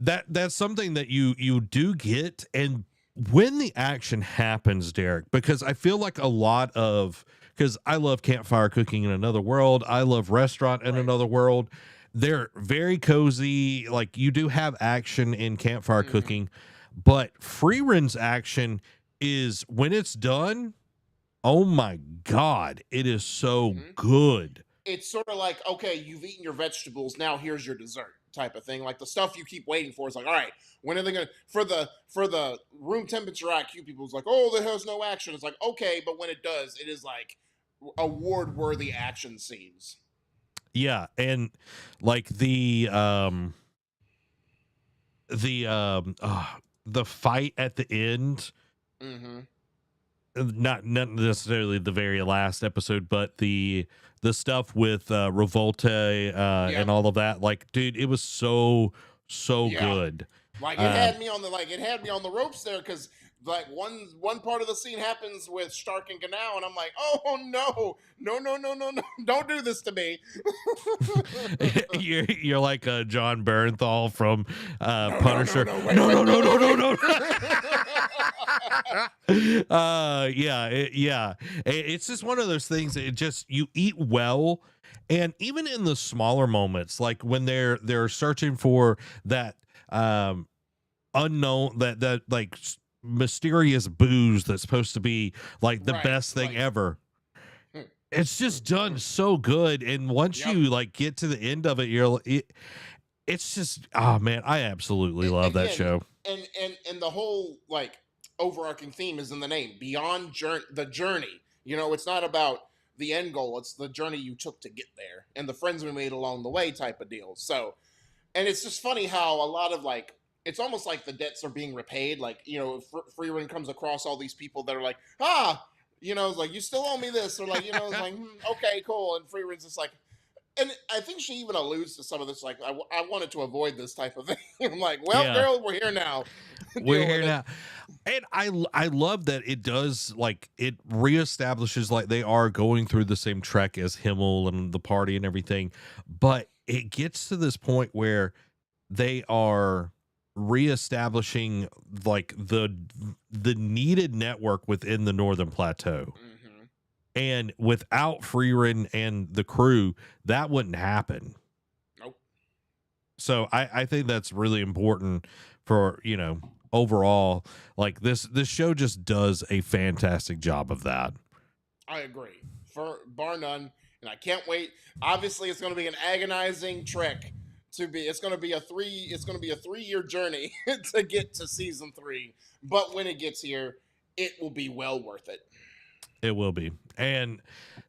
that's something that you do get. And when the action happens, Derek, because I feel like a lot of, because I love Campfire Cooking in Another World, I love Restaurant in Another World. They're very cozy. Like you do have action in Campfire Cooking, but Freeran's action is when it's done. Oh my God, it is so good. It's sort of like, okay, you've eaten your vegetables, now here's your dessert type of thing. Like the stuff you keep waiting for is like, all right, when are they gonna, for the room temperature IQ people, it's like, oh, there has no action. It's like, okay, but when it does, it is like award worthy action scenes. Yeah, and like the fight at the end, not necessarily the very last episode, but the stuff with Revolte and all of that. Like, dude, it was so good. Like it had me on the ropes there, because like one part of the scene happens with Stark and Ganao, and I'm like, oh no, don't do this to me. you're like John Bernthal from Punisher. No. It's just one of those things that it just, you eat well. And even in the smaller moments, like when they're searching for that unknown, that like mysterious booze that's supposed to be like the Right. best thing Like, ever. It's just done so good, and once yep. you like get to the end of it, it's just, oh man, I absolutely love that Again, show. and the whole like overarching theme is in the name, beyond the journey. You know, it's not about the end goal; it's the journey you took to get there and the friends we made along the way, type of deal. So, and it's just funny how a lot of like it's almost like the debts are being repaid. Like, you know, Freeman comes across all these people that are like, you know, it's like, you still owe me this, or like, you know, it's like, okay, cool. And Freeman's just like, and I think she even alludes to some of this, like, I wanted to avoid this type of thing. I'm like, well, Yeah, girl, we're here now. we're Deal with here it. now. And I love that it does, like, it reestablishes like they are going through the same trek as Himmel and the party and everything, but it gets to this point where they are reestablishing like the needed network within the Northern Plateau. Hmm. And without Freerin and the crew, that wouldn't happen. Nope. So I think that's really important for, overall, like this show just does a fantastic job of that. I agree, for bar none, and I can't wait. Obviously, it's going to be an agonizing trek to be. It's going to be a 3-year journey to get to season 3. But when it gets here, it will be well worth it. It will be. And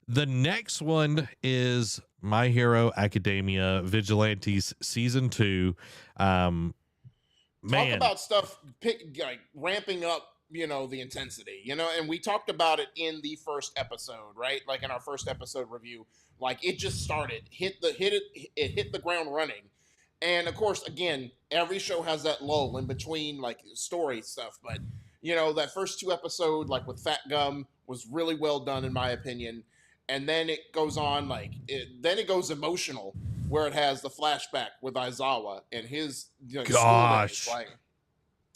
the next one is My Hero Academia Vigilantes season 2. Talk Man, about stuff like ramping up, you know, the intensity, you know, and we talked about it in the first episode, right? Like in our first episode review, like it just started, it hit the ground running. And of course, again, every show has that lull in between like story stuff, but you know, that first 2 episode, like with Fat Gum, was really well done in my opinion. And then it goes on then it goes emotional, where it has the flashback with Aizawa and his, you know, school days. gosh, Like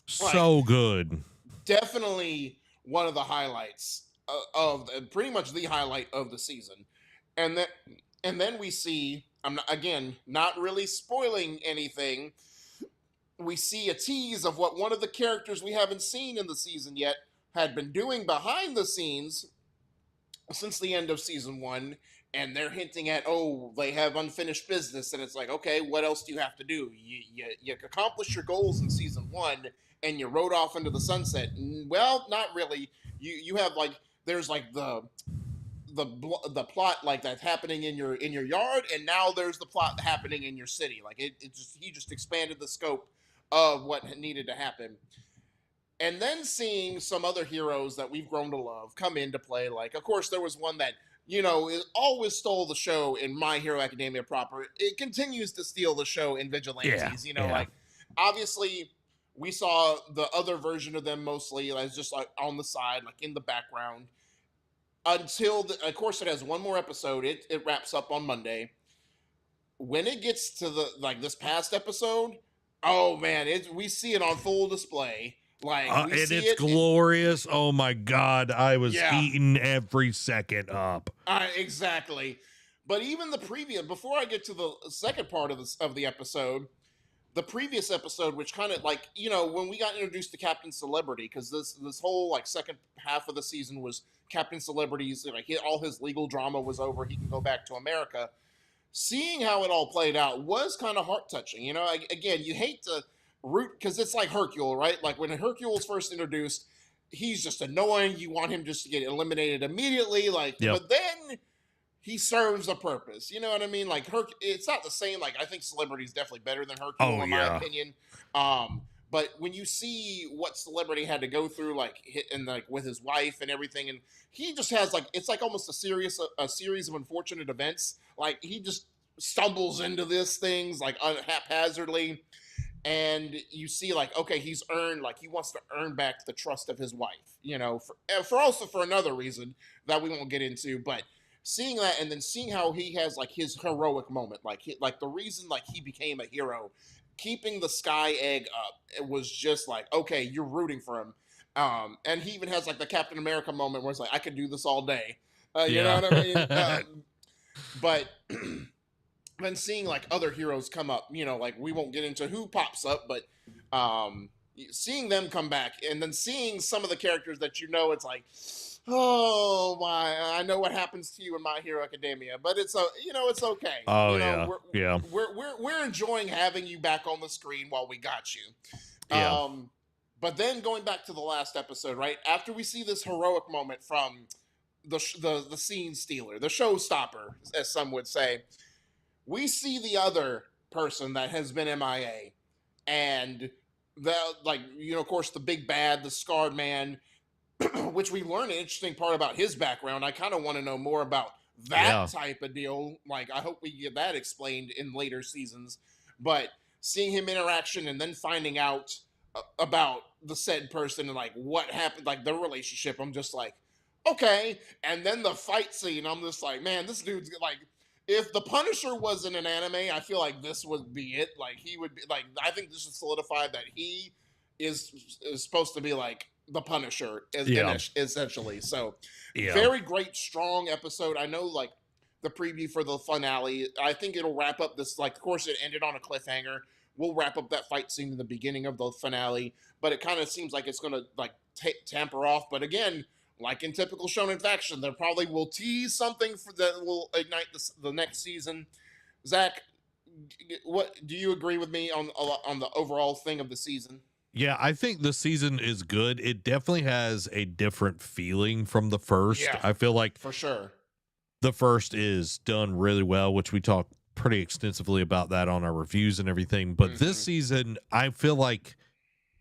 so good. definitely one of the highlights of pretty much the highlight of the season. And then we see, I'm not, again, not really spoiling anything. We see a tease of what one of the characters we haven't seen in the season yet had been doing behind the scenes since the end of season 1. And they're hinting at, oh, they have unfinished business, and it's like, okay, what else do you have to do? You accomplished your goals in season 1, and you rode off into the sunset. Well, not really. You have like, there's like the plot like that's happening in your yard, and now there's the plot happening in your city. Like he just expanded the scope of what needed to happen. And then seeing some other heroes that we've grown to love come into play. Like, of course, there was one that, you know, it always stole the show in My Hero Academia proper. It continues to steal the show in Yeah, Vigilantes. You know, yeah. like, obviously, we saw the other version of them mostly as just like on the side, like in the background. Of course, it has one more episode. It wraps up on Monday. When it gets to the like this past episode, oh man, we see it on full display. Like we And see it's it. glorious. Oh my God. I was Yeah, eating every second up. exactly. But even the previous, before I get to the second part of the episode, the previous episode, which kind of like, you know, when we got introduced to Captain Celebrity, because this whole like second half of the season was Captain Celebrity's, like all his legal drama was over. He can go back to America. Seeing how it all played out was kind of heart touching. You know, again, you hate to root because it's like Hercule, right? Like when Hercule was first introduced, he's just annoying. You want him just to get eliminated immediately. Like, Yep. but then he serves a purpose. You know what I mean? Like it's not the same. Like I think Celebrity is definitely better than Hercule Oh in my yeah. opinion. But when you see what Celebrity had to go through, like and like with his wife and everything, and he just has like it's like almost a series of unfortunate events. Like he just stumbles into this things like haphazardly, and you see like okay, he's earned like he wants to earn back the trust of his wife. You know, for also for another reason that we won't get into, but seeing that and then seeing how he has like his heroic moment, like like the reason like he became a hero, keeping the sky egg up, it was just like okay, you're rooting for him. And he even has like the Captain America moment where it's like I could do this all day. You know Yeah. what I mean? But then seeing like other heroes come up, you know, like we won't get into who pops up, but seeing them come back and then seeing some of the characters that it's like, oh my, I know what happens to you in My Hero Academia, but it's okay. Oh yeah, We're yeah, we're enjoying having you back on the screen while we got you. yeah, But then going back to the last episode, right after we see this heroic moment from the scene stealer, the showstopper, as some would say, we see the other person that has been MIA, and of course, the big bad, the scarred man, which we learn an interesting part about his background. I kind of want to know more about that yeah, type of deal. Like, I hope we get that explained in later seasons. But seeing him interaction and then finding out about the said person and like what happened, like their relationship, I'm just like, okay. And then the fight scene, I'm just like, man, this dude's like, if the Punisher wasn't an anime, I feel like this would be it. Like, he would be like, I think this is solidified that he is supposed to be like the Punisher, yeah, essentially. So, yeah. very great, strong episode. I know, like, the preview for the finale, I think it'll wrap up this. Like, of course, it ended on a cliffhanger. We'll wrap up that fight scene in the beginning of the finale, but it kind of seems like it's going to like tamper off. But again, like in typical shonen faction, there probably will tease something for that will ignite the next season. Zach, what do you agree with me on the overall thing of the season? Yeah, I think the season is good. It definitely has a different feeling from the first. Yeah, I feel like for sure. the first is done really well, which we talked pretty extensively about that on our reviews and everything. But this Mm-hmm. season, I feel like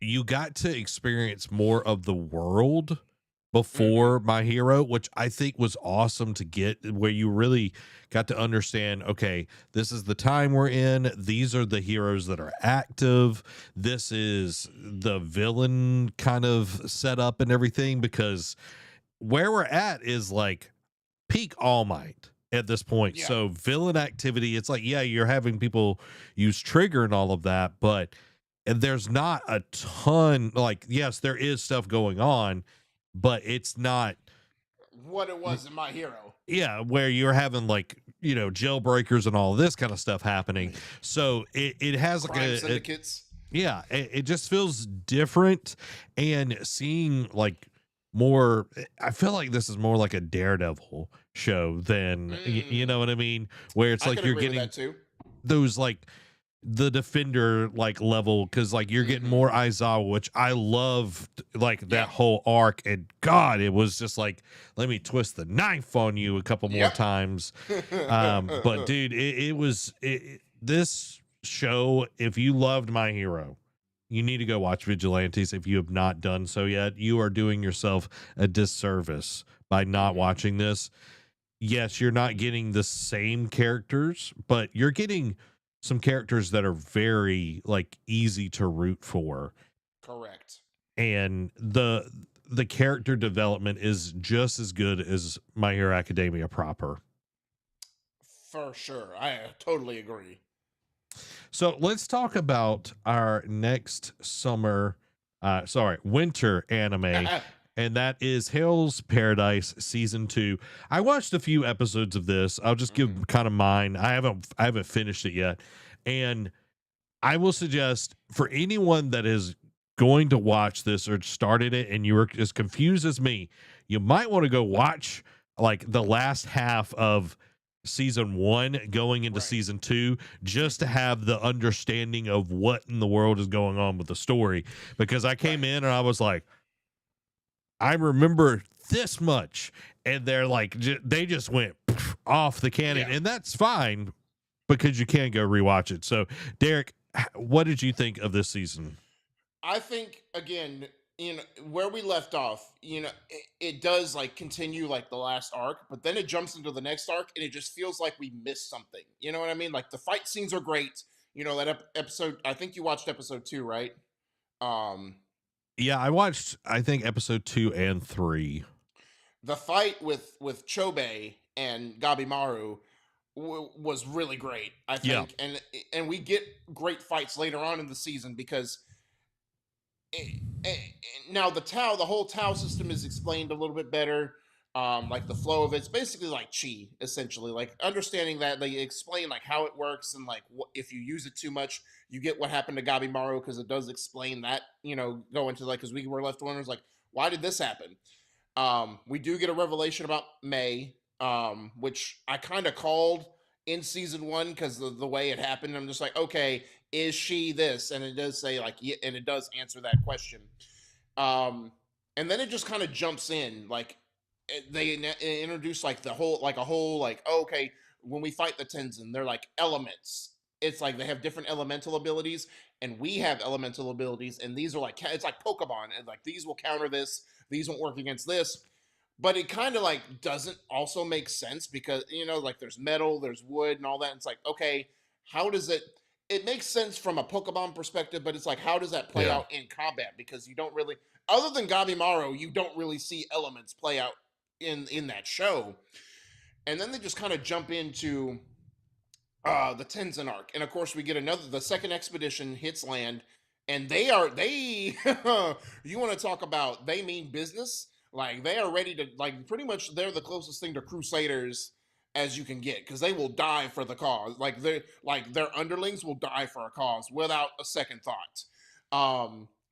you got to experience more of the world Mm-hmm. before My Hero, which I think was awesome to get, where you really got to understand, okay, this is the time we're in. These are the heroes that are active. This is the villain kind of setup and everything, because where we're at is like peak All Might at this point. Yeah. So villain activity, it's like, yeah, you're having people use trigger and all of that, but and there's not a ton, like, yes, there is stuff going on, but it's not, What it was in My Hero. yeah, where you're having like, jailbreakers and all this kind of stuff happening. So it has like Crime syndicates. yeah, it just feels different. And seeing like more, I feel like this is more like a Daredevil show than, you know Mm, what I mean? Where it's I like could you're agree with getting that too. those like the defender like level, because like you're getting Mm-hmm. more Aizawa, which I loved, like Yeah. that whole arc. And God, it was just like, let me twist the knife on you a couple more Yep. times. But dude, this show, if you loved My Hero, you need to go watch Vigilantes. If you have not done so yet, you are doing yourself a disservice by not Mhm. watching this. Yes, you're not getting the same characters, but you're getting some characters that are very like easy to root for. Correct. And the character development is just as good as My Hero Academia proper. For sure. I totally agree. So let's talk about our next winter anime, and that is Hell's Paradise season 2. I watched a few episodes of this. I'll just give Mhm. kind of mine. I haven't finished it yet. And I will suggest for anyone that is going to watch this or started it and you were as confused as me, you might want to go watch like the last half of season 1 going into Right. season 2, just to Mhm. have the understanding of what in the world is going on with the story. Because I came Right. in and I was like, I remember this much, and they're like, they just went off the cannon, Yeah. and that's fine because you can go rewatch it. So, Derek, what did you think of this season? I think again, where we left off, it does like continue like the last arc, but then it jumps into the next arc, and it just feels like we missed something. You know what I mean? Like, the fight scenes are great. That episode. I think you watched episode 2, right? Um, Yeah, I watched, I think, episode 2 and 3. the fight with Chobe and Gabimaru was really great, I Yeah, think, and we get great fights later on in the season because it, it, now the whole Tau system is explained a little bit better. like the flow of it's basically like chi, essentially, like understanding that they explain like how it works and like if you use it too much, you get what happened to Gabimaru, because it does explain that, go into like, because we were left wondering like, why did this happen? We do get a revelation about May, which I kind of called in season one because the way it happened. I'm just like, okay, is she this? And it does say like, yeah, and it does answer that question. Um, and then it just kind of jumps in, like they introduce like a whole like, oh, okay, when we fight the Tenzin, they're like elements. It's like they have different elemental abilities, and we have elemental abilities, and these are like, it's like Pokemon, and like these will counter this, these won't work against this. But it kind of like doesn't also make sense, because like there's metal, there's wood, and all that. And it's like, okay, how does it makes sense from a Pokemon perspective, but it's like, how does that play Yeah. out in combat? Because you don't really, other than Gabimaru, you don't really see elements play out in that show. And then they just kind of jump into the Tenzin arc, and of course we get the second expedition hits land, and they you want to talk about, they mean business. Like they are ready to, like, pretty much they're the closest thing to Crusaders as you can get, because they will die for the cause. Like their underlings will die for a cause without a second thought.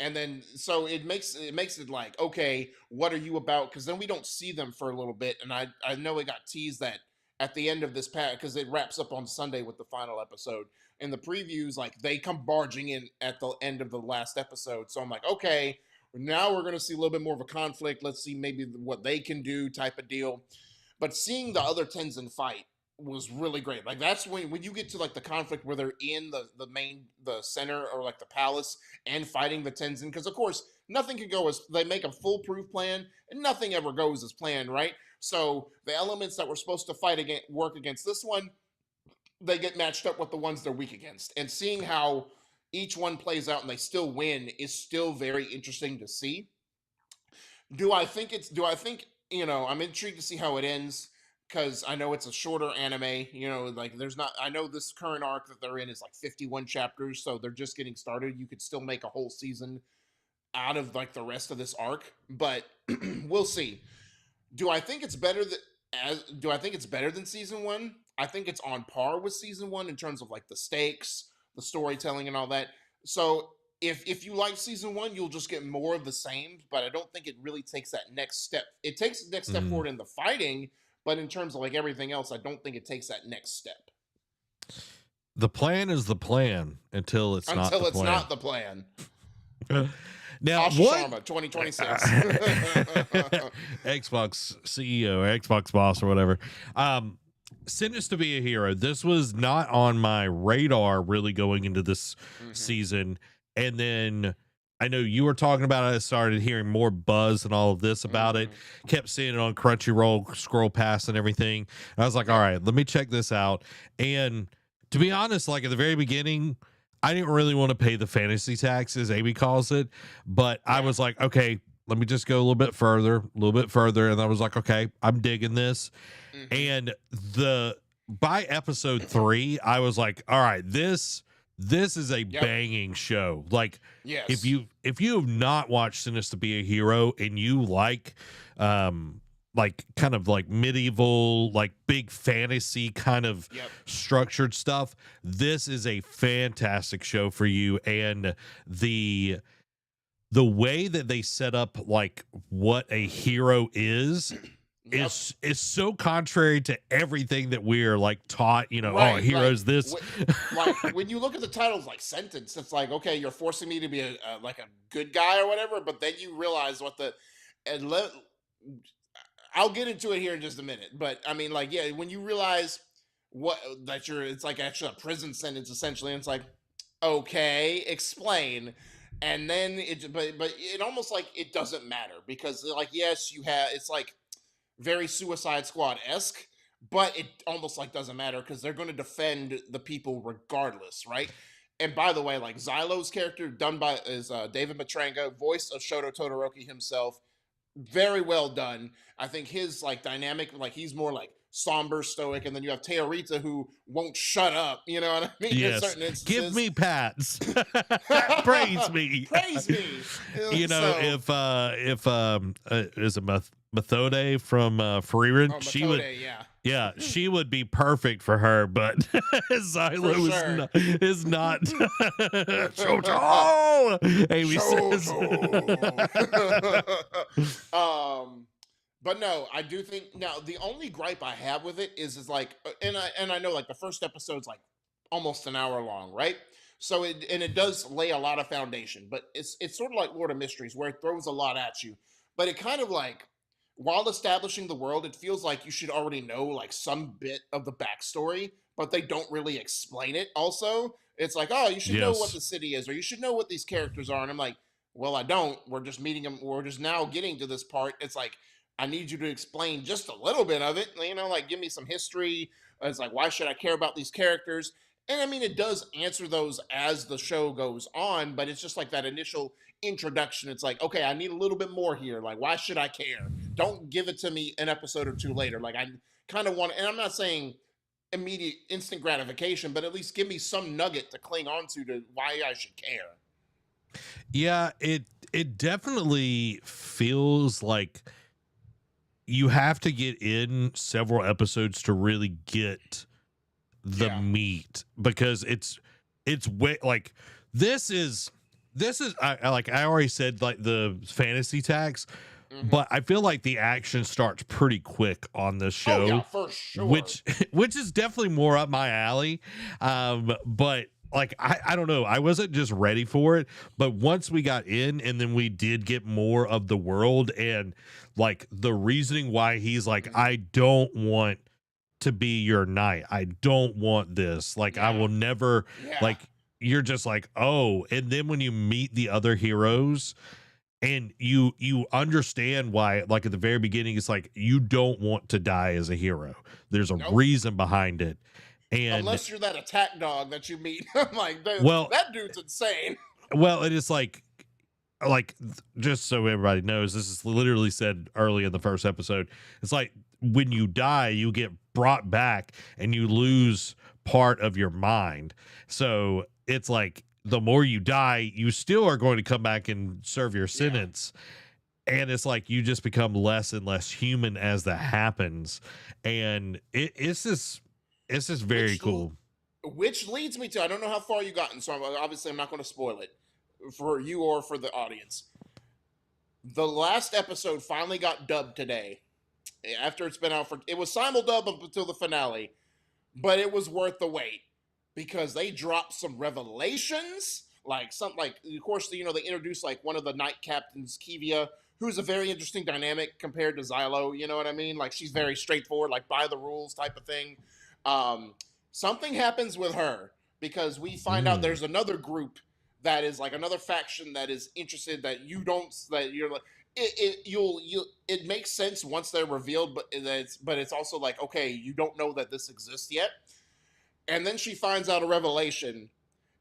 And then so it makes it like, okay, what are you about? Because then we don't see them for a little bit, and I know it got teased that at the end of this pack, because it wraps up on Sunday with the final episode. In the previews, like they come barging in at the end of the last episode. So I'm like, okay, now we're going to see a little bit more of a conflict. Let's see maybe what they can do, type of deal. But seeing the other Tenzin fight was really great. Like that's when you get to like the conflict where they're in the center, or like the palace, and fighting the Tenzin, because of course nothing can go as they make a foolproof plan, and nothing ever goes as planned, right? So the elements that were supposed to work against this one, they get matched up with the ones they're weak against, and seeing how each one plays out and they still win is still very interesting to see. I'm intrigued to see how it ends, because I know it's a shorter anime. Like there's not. I know this current arc that they're in is like 51 chapters, so they're just getting started. You could still make a whole season out of like the rest of this arc, but we'll see. Do I think it's better than Do I think it's better than season one? I think it's on par with season one in terms of like the stakes, the storytelling, and all that. So if you like season one, you'll just get more of the same. But I don't think it really takes that next step. It takes the next step Mhm. forward in the fighting, but in terms of like everything else, I don't think it takes that next step The plan is the plan until it's not until the it's plan. not the plan. Now, Asha what Sharma, 2026. Xbox CEO or Xbox boss or whatever. Sentence to be a hero. This was not on my radar really going into this season. And then I know you were talking about it. I started hearing more buzz and all of this about it. Kept seeing it on Crunchyroll, scroll past and everything. And I was like, all right, let me check this out. And to be honest, like at the very beginning, I didn't really want to pay the fantasy tax, as Amy calls it, but I was like, okay, let me just go a little bit further. And I was like, okay, I'm digging this. And by episode 3, I was like, all right, this is a banging show. Like, Yes. if you have not watched Sentence to Be a Hero and you like kind of like medieval, like big fantasy kind of structured stuff, this is a fantastic show for you. And the way that they set up like what a hero is so contrary to everything that we're like taught, Right, oh, heroes like, this. like when you look at the titles like Sentence, it's like, okay, you're forcing me to be like a good guy or whatever, but then you realize and I'll get into it here in just a minute, but I mean, like, yeah, when you realize it's like actually a prison sentence essentially, and it's like, okay, explain. And then but it almost like it doesn't matter, because like, yes, it's like very Suicide Squad esque, but it almost like doesn't matter, because they're going to defend the people regardless, right? And by the way, like Xylo's character done by is David Matranga, voice of Shoto Todoroki himself, very well done. I think his like dynamic, like he's more like somber, stoic, and then you have Teorita who won't shut up. You know what I mean? In Yes. certain instances, Give me pats. Praise me. praise me. You know, So, if is it Methode from Freeran, oh, she would, Matode, yeah, yeah, she would be perfect for her, but for Xylo sure. is not Jojo. Amy says. But no, I do think now the only gripe I have with it is like, and I know like the first episode's like almost an hour long, right? So it does lay a lot of foundation, but it's sort of like Lord of Mysteries where it throws a lot at you, but it kind of like while establishing the world, it feels like you should already know like some bit of the backstory, but they don't really explain it. Also, it's like, oh, you should know what Yes. the city is, or you should know what these characters are, and I'm like, well, I don't. We're just meeting them. We're just now getting to this part. It's like I need you to explain just a little bit of it. You know, like give me some history. It's like, why should I care about these characters? And I mean, it does answer those as the show goes on, but it's just like that initial introduction. It's like, okay, I need a little bit more here. Like, why should I care? Don't give it to me an episode or two later. Like, I kind of want, and I'm not saying immediate instant gratification, but at least give me some nugget to cling on to why I should care. Yeah, it definitely feels like you have to get in several episodes to really get the Yeah. meat, because it's way like this is I like I already said like the fantasy tax, Mhm. but I feel like the action starts pretty quick on this show, Oh yeah, for sure. which is definitely more up my alley. But like I don't know, I wasn't just ready for it, but once we got in and then we did get more of the world and like the reasoning why he's like, Mhm. I don't want to be your knight. I don't want this. Like I Yeah. will never Yeah. like you're just like, oh, and then when you meet the other heroes and you understand why, like at the very beginning, it's like you don't want to die as a hero. There's a Nope. reason behind it. And Unless you're that attack dog that you meet. I'm like, well, that dude's insane. well, it is like just so everybody knows, this is literally said early in the first episode. It's like when you die, you get brought back and you lose part of your mind. So it's like the more you die, you still are going to come back and serve your sentence. And it's like you just become less and less human as that happens. And it's just very cool. Which leads me to, I don't know how far you gotten, so obviously I'm not going to spoil it for you or for the audience. The last episode finally got dubbed today. After it's been out it was simul-dub up until the finale, but it was worth the wait because they dropped some revelations. Like something like, of course, you know, they introduced like one of the night captains, Kivia, who's a very interesting dynamic compared to Xylo. You know what I mean? Like she's very straightforward, like by the rules type of thing. Something happens with her because we find out there's another group that is like another faction that is interested that you're like it makes sense once they're revealed, but it's also like, okay, you don't know that this exists yet. And then she finds out a revelation,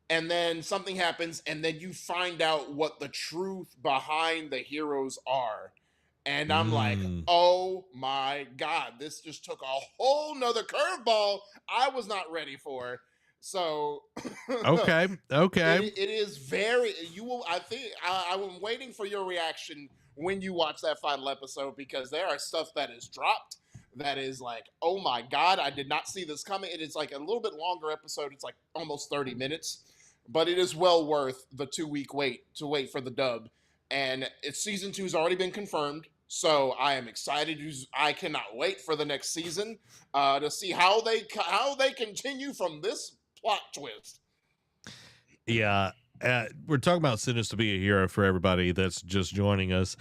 and then something happens, and then you find out what the truth behind the heroes are. And I'm like, oh my God, this just took a whole nother curveball I was not ready for. So Okay. it is very, you will, I think, I'm waiting for your reaction when you watch that final episode, because there are stuff that is dropped that is like, oh my God, I did not see this coming. It is like a little bit longer episode. It's like almost 30 minutes, but it is well worth the 2-week wait to wait for the dub. And season 2 has already been confirmed. So I am excited. I cannot wait for the next season to see how they continue from this plot twist. Yeah. We're talking about Send Us to Be a Hero for everybody that's just joining us.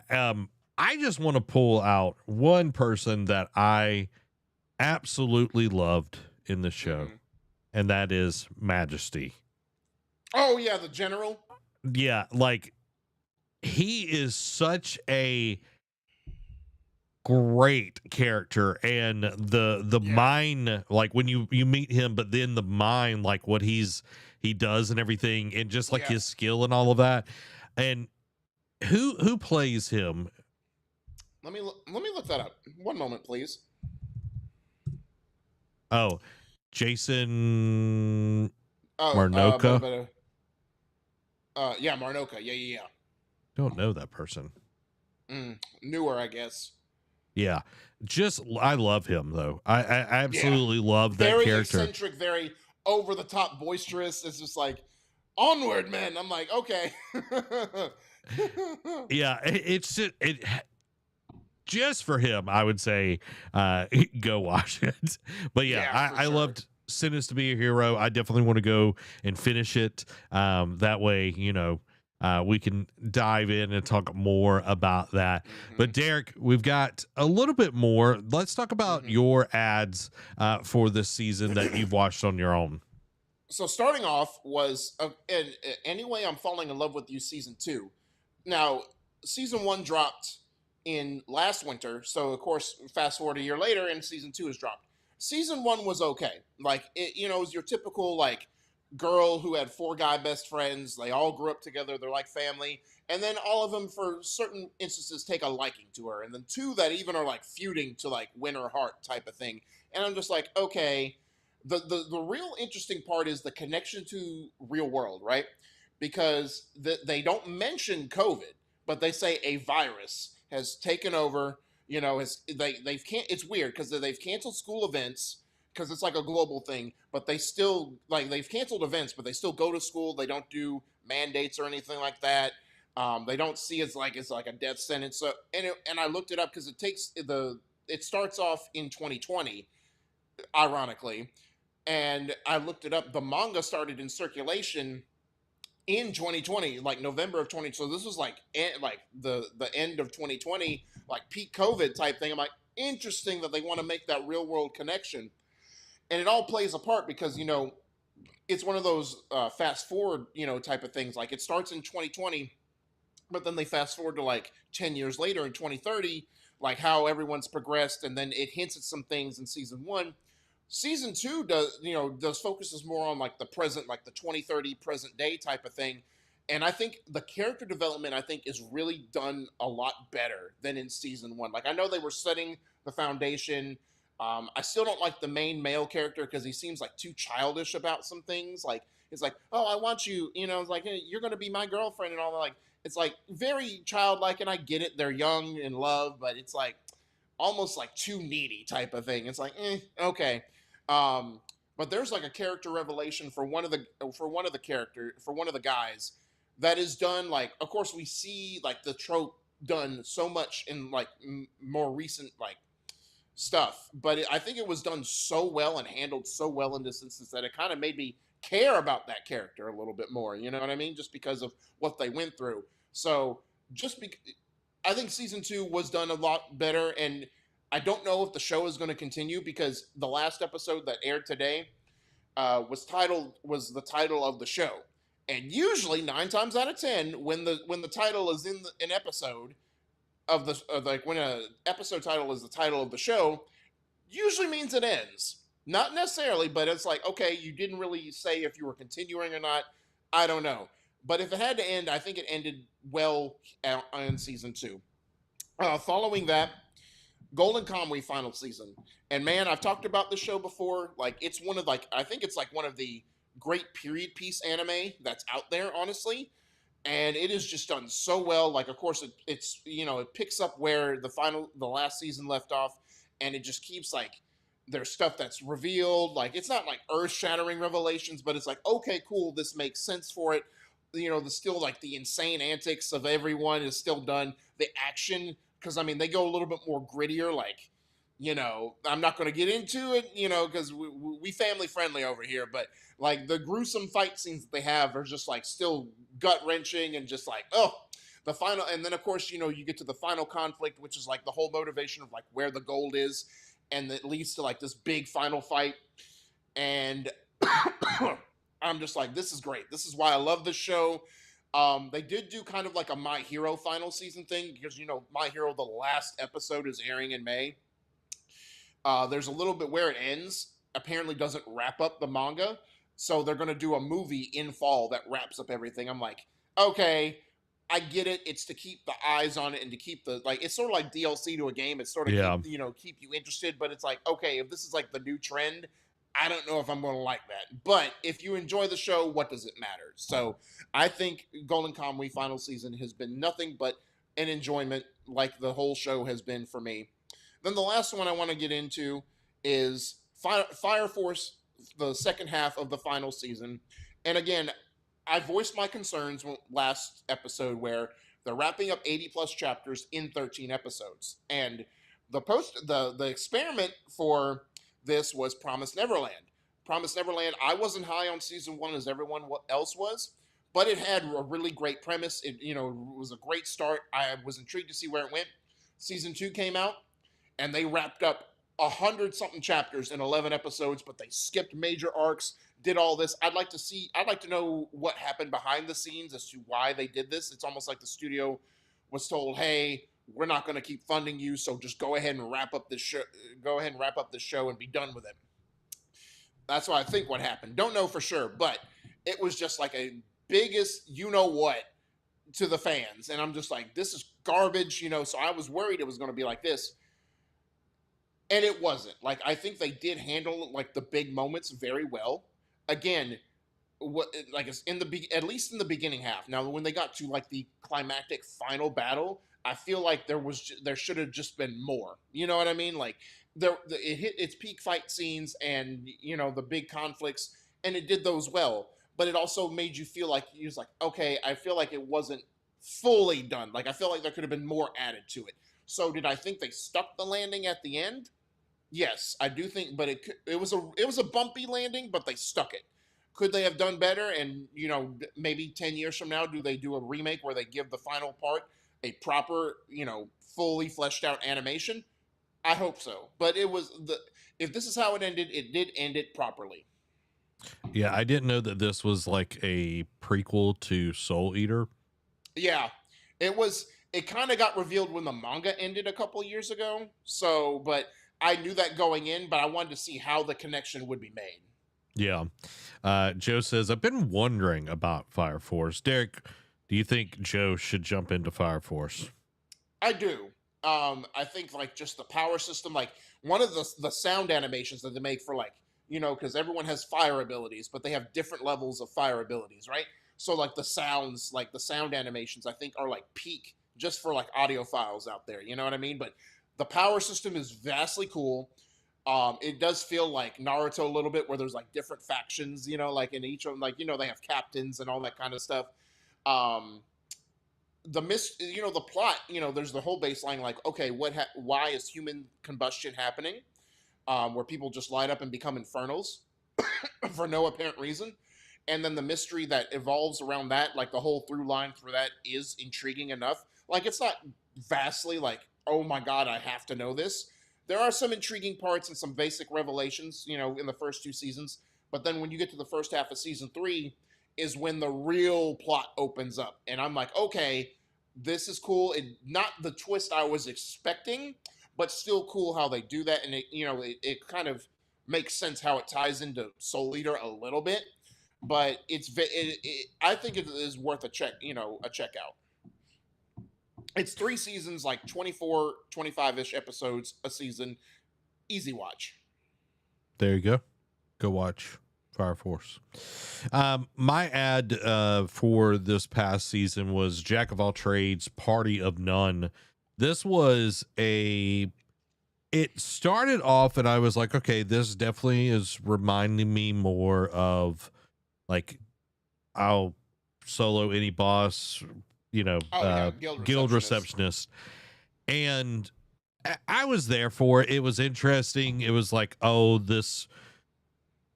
I just want to pull out one person that I absolutely loved in the show, and that is Majesty. Oh, yeah, the general. Yeah, like he is such a great character, and the mind, like when you meet him, but then the mind, like what he does and everything, and just like his skill and all of that. And who plays him? Let me look that up. One moment, please. Oh, Jason Oh, Marnoka. yeah, Marnoka. Yeah. Don't know that person. Newer, I guess. Yeah, just I love him though. I Yeah, absolutely love that very character. eccentric, very over the top, boisterous. It's just like onward, man. I'm like, okay. Yeah, it's it just for him. I would say go watch it. But yeah, Yeah, for I sure. loved Sin is to be a hero. I definitely want to go and finish it. That way, we can dive in and talk more about that. But Hmm. Derek, we've got a little bit more. Let's talk about Hmm. your ads for this season that you've watched on your own. So starting off was and anyway, I'm falling in love with you season 2. Now, season 1 dropped in last winter, so of course, fast forward a year later, and season 2 is dropped. Season 1 was okay, like it was your typical like girl who had 4 guy best friends. They all grew up together. They're like family, and then all of them, for certain instances, take a liking to her, and then 2 that even are like feuding to like win her heart type of thing. And I'm just like, okay. The real interesting part is the connection to real world, right? Because they don't mention COVID, but they say a virus has taken over. They've can't. It's weird because they've canceled school events because it's like a global thing, but they still like they've canceled events, but they still go to school. They don't do mandates or anything like that. They don't see it's like a death sentence. So and I looked it up because it starts off in 2020, ironically, and I looked it up. The manga started in circulation in 2020, like November of 20. So this was like the end of 2020, like peak COVID type thing. I'm like, interesting that they want to make that real world connection, and it all plays a part because it's one of those fast forward type of things. Like it starts in 2020, but then they fast forward to like 10 years later in 2030, like how everyone's progressed, and then it hints at some things in season 1. Season 2 does focuses more on like the present, like the 2030 present day type of thing. And I think the character development, I think, is really done a lot better than in season 1. Like I know they were setting the foundation. I still don't like the main male character because he seems like too childish about some things. Like it's like, oh, I want you, it's like, hey, you're gonna be my girlfriend and all that. Like it's like very childlike, and I get it, they're young in love, but it's like almost like too needy type of thing. It's like, okay. Um, but there's like a character revelation for one of the guys that is done. Like, of course, we see like the trope done so much in like more recent like stuff, but I think it was done so well and handled so well in this instance that it kind of made me care about that character a little bit more. You know what I mean? Just because of what they went through. So just be, I think season 2 was done a lot better, and I don't know if the show is going to continue because the last episode that aired today was the title of the show, and usually 9 times out of 10, when the title is in an episode of the like when a episode title is the title of the show, usually means it ends. Not necessarily, but it's like, okay, you didn't really say if you were continuing or not. I don't know. But if it had to end, I think it ended well in season 2. Following that, Golden Kamuy final season. And man, I've talked about this show before. Like it's one of I think it's like one of the great period piece anime that's out there, honestly. And it is just done so well. Like of course it's it picks up where the last season left off, and it just keeps like there's stuff that's revealed. Like it's not like earth shattering revelations, but it's like, okay, cool, this makes sense for it. The still like the insane antics of everyone is still done. The action, because I mean they go a little bit more grittier. Like I'm not going to get into it, because we family friendly over here. But like the gruesome fight scenes that they have are just like still gut wrenching and just like, oh, the final. And then of course you get to the final conflict, which is like the whole motivation of like where the gold is, and it leads to like this big final fight. And I'm just like, this is great. This is why I love this show. They did do kind of like a My Hero final season thing because My Hero, the last episode is airing in May. There's a little bit where it ends, apparently doesn't wrap up the manga. So they're going to do a movie in fall that wraps up everything. I'm like, okay, I get it. It's to keep the eyes on it and to keep the like. It's sort of like DLC to a game. It's sort of keep Yeah. keep you interested. But it's like, okay, if this is like the new trend, I don't know if I'm going to like that. But if you enjoy the show, what does it matter? So I think Golden Kamuy final season has been nothing but an enjoyment, like the whole show has been for me. Then the last one I want to get into is Fire Force, the second half of the final season. And again, I voiced my concerns last episode where they're wrapping up 80 plus chapters in 13 episodes. And the experiment for this was Promise Neverland. Promise Neverland, I wasn't high on season 1 as everyone else was, but it had a really great premise. It was a great start. I was intrigued to see where it went. Season 2 came out and they wrapped up 100 something chapters in 11 episodes, but they skipped major arcs, did all this. I'd like to know what happened behind the scenes as to why they did this. It's almost like the studio was told, hey, we're not going to keep funding you, so just go ahead and wrap up this show and be done with it. That's what I think what happened. Don't know for sure, but it was just like a biggest what to the fans. And I'm just like, this is garbage, so I was worried it was going to be like this. And it wasn't. Like, I think they did handle like the big moments very well. Again, what like it's at least in the beginning half. Now, when they got to like the climactic final battle, I feel like there should have just been more. You know what I mean? Like it hit its peak fight scenes and the big conflicts, and it did those well. But it also made you feel like you was like, okay, I feel like it wasn't fully done. Like I feel like there could have been more added to it. So did I think they stuck the landing at the end? Yes, I do think, but it was a bumpy landing, but they stuck it. Could they have done better? And maybe 10 years from now, do they do a remake where they give the final part a proper, fully fleshed out animation? I hope so. But if this is how it ended, it did end it properly. Yeah, I didn't know that this was like a prequel to Soul Eater. Yeah, it was. It kind of got revealed when the manga ended a couple years ago. So, but I knew that going in, but I wanted to see how the connection would be made. Yeah. Joe says, I've been wondering about Fire Force. Derek, do you think Joe should jump into Fire Force? I do. I think like just the power system, like one of the sound animations that they make for like, because everyone has fire abilities, but they have different levels of fire abilities, right? So like the sounds, like the sound animations, I think are like peak just for like audiophiles out there. You know what I mean? But the power system is vastly cool. It does feel like Naruto a little bit, where there's like different factions, like in each of them, like they have captains and all that kind of stuff. Um, the plot, there's the whole baseline, like, okay, why is human combustion happening? Where people just light up and become infernals for no apparent reason. And then the mystery that evolves around that, like the whole through line through that is intriguing enough. Like it's not vastly like, oh my god, I have to know this. There are some intriguing parts and some basic revelations, in the first 2 seasons. But then when you get to the first half of season 3, is when the real plot opens up, and I'm like, okay, this is cool. Not the twist I was expecting, but still cool how they do that, and it kind of makes sense how it ties into Soul Eater a little bit. But I think it is worth a check, a check out. It's 3 seasons, like 24, 25-ish episodes a season. Easy watch. There you go. Go watch Fire Force. My ad for this past season was Jack of All Trades, Party of None. This was it started off and I was like, okay, this definitely is reminding me more of like I'll solo any boss, guild receptionist. And I was there for it. It was interesting. It was like, oh, this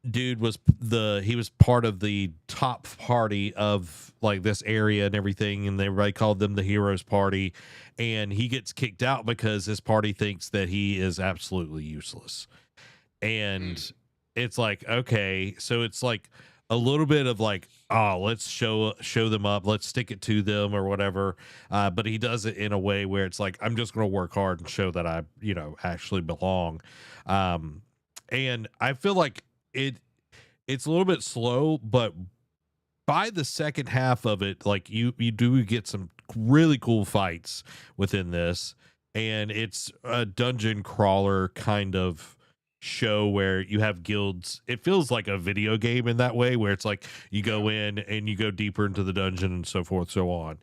dude he was part of the top party of like this area and everything, and everybody called them the heroes party, and he gets kicked out because his party thinks that he is absolutely useless. And it's like, okay, so it's like a little bit of like, oh, let's show them up, let's stick it to them or whatever, but he does it in a way where it's like, I'm just going to work hard and show that I actually belong. And I feel like it's a little bit slow, but by the second half of it, like you do get some really cool fights within this, and it's a dungeon crawler kind of show where you have guilds. It feels like a video game in that way, where it's like you Yeah. go in and you go deeper into the dungeon and so forth, so on.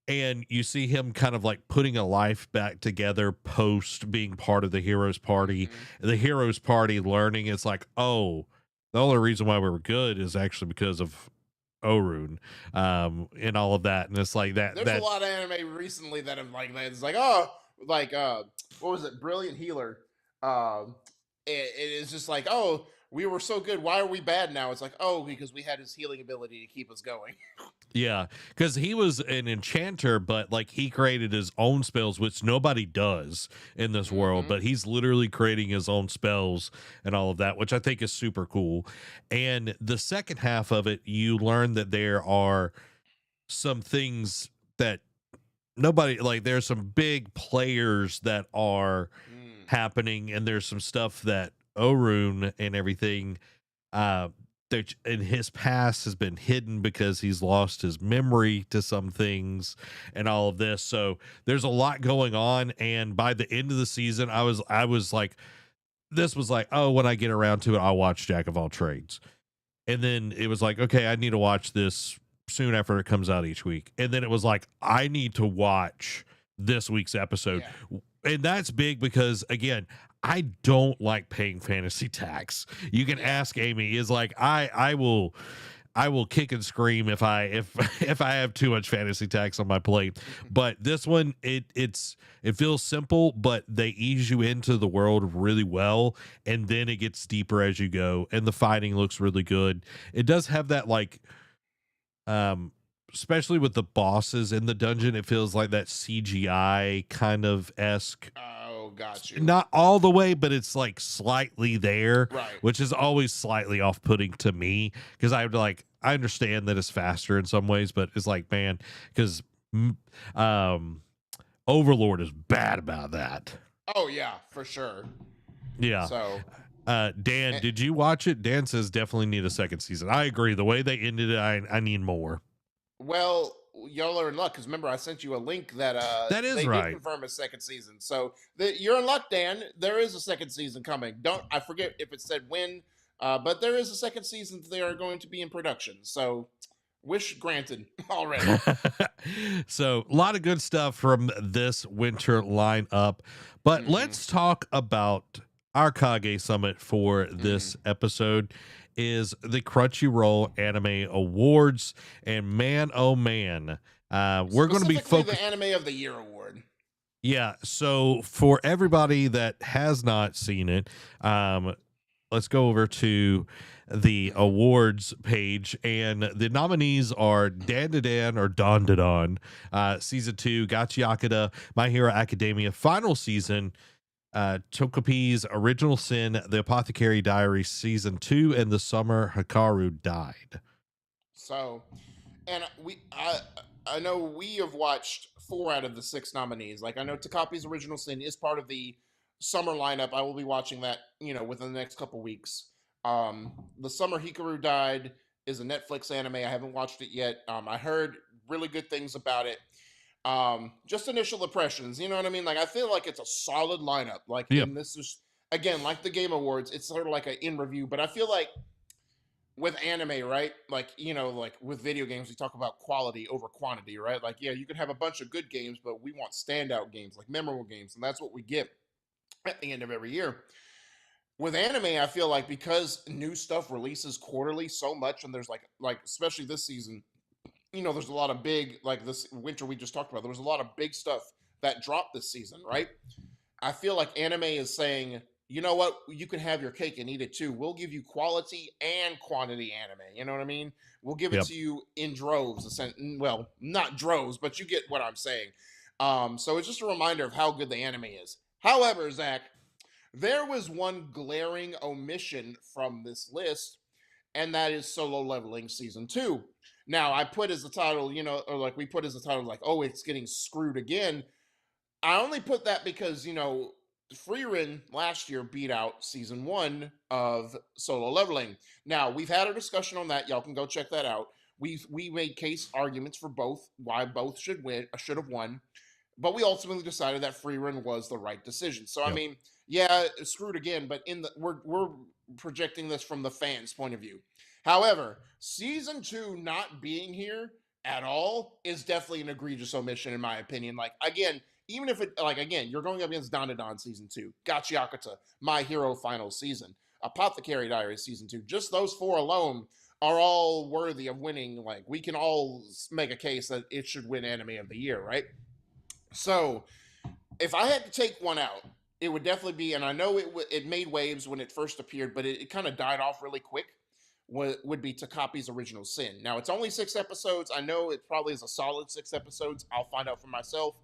And you see him kind of like putting a life back together post being part of the heroes party. Mhm. The heroes party learning it's like, oh, the only reason why we were good is actually because of Orun, and all of that. And it's like There's a lot of anime recently that have like that. It's like, oh, like what was it? Brilliant Healer. Um, it is just like, oh, we were so good. Why are we bad now? It's like, oh, because we had his healing ability to keep us going. yeah, because he was an enchanter, but like he created his own spells, which nobody does in this world. Hmm. But he's literally creating his own spells and all of that, which I think is super cool. And the second half of it, you learn that there are some things that nobody like. There's some big players that are Mm. happening, and there's some stuff that Orun and everything uh that in his past has been hidden because he's lost his memory to some things and all of this. So there's a lot going on, and by the end of the season I was like, this was like, oh, when I get around to it I'll watch Jack of All Trades. And then it was like, okay, I need to watch this soon after it comes out each week. And then it was like, I need to watch this week's episode. Yeah. And that's big because, again, I don't like paying fantasy tax. You can Yeah. ask Amy. Is like I will kick and scream if I have too much fantasy tax on my plate. But this one, it feels simple, but they ease you into the world really well, and then it gets deeper as you go, and the fighting looks really good. It does have that like um especially with the bosses in the dungeon, it feels like that CGI kind of esque, Oh, got you. not all the way, but it's like slightly there, Right. which is always slightly off-putting to me because I understand that it's faster in some ways, but it's like, man, because um Overlord is bad about that. Oh yeah, for sure. Yeah. So, Dan, eh, did you watch it? Dan says definitely need a second season. I agree. The way they ended it, I need more. well, y'all are in luck because remember I sent you a link that That is they did right. confirm a second season. So you're in luck, Dan. There is a second season coming. Don't I forget if it said when, but there is a second season. They are going to be in production. So wish granted already. So a lot of good stuff from this winter lineup, but Hmm. let's talk about our Kage Summit for Hmm. this episode is the Crunchyroll Anime Awards. And man, oh man, we're going to be Specifically, the focused. Anime of the Year award. Yeah. So for everybody that has not seen it, let's go over to the Hmm. awards page, and the nominees are Dan to Dan or Don to Don, season 2, Gachi Akada, My Hero Academia final season, Tokopi's Original Sin, The Apothecary Diary season 2, and The Summer Hikaru Died. So, and I know we have watched 4 out of the 6 nominees. Like I know Takapi's Original Sin is part of the summer lineup. I will be watching that, within the next couple weeks. The Summer Hikaru Died is a Netflix anime. I haven't watched it yet. I heard really good things about it. Just initial impressions, you know what I mean? Like I feel like it's a solid lineup. Like, Yep. and this is again like the Game Awards. It's sort of like an in review, but I feel like with anime, right? Like, like with video games, we talk about quality over quantity, right? Like, yeah, you can have a bunch of good games, but we want standout games, like memorable games, and that's what we get at the end of every year. With anime, I feel like because new stuff releases quarterly so much, and there's like especially this season, there's a lot of big like this winter we just talked about. There was a lot of big stuff that dropped this season, right? I feel like anime is saying, you know what, you can have your cake and eat it too. We'll give you quality and quantity anime. You know what I mean? We'll give it Yep. to you in droves. Well, not droves, but you get what I'm saying. So it's just a reminder of how good the anime is. However, Zach, there was one glaring omission from this list, and that is Solo Leveling Season 2. Now, I put as the title, or like we put as the title, like, oh, it's getting screwed again. I only put that because Freerin last year beat out season 1 of Solo Leveling. Now we've had a discussion on that. Y'all can go check that out. we made case arguments for both, why both should have won, but we ultimately decided that Free Run was the right decision. So I Yep. mean, yeah, screwed again, but we're projecting this from the fans' point of view. However, season 2 not being here at all is definitely an egregious omission in my opinion. Like again, even if it like again, you're going up against Don season 2, Gachiakuta, My Hero final season, Apothecary Diaries season 2. Just those four alone are all worthy of winning. Like we can all make a case that it should win Anime of the Year, right? So if I had to take one out, it would definitely be, and I know it made waves when it first appeared, but it kind of died off really quick. Would be Takapi's Original Sin. Now it's only 6 episodes. I know it probably is a solid 6 episodes. I'll find out for myself.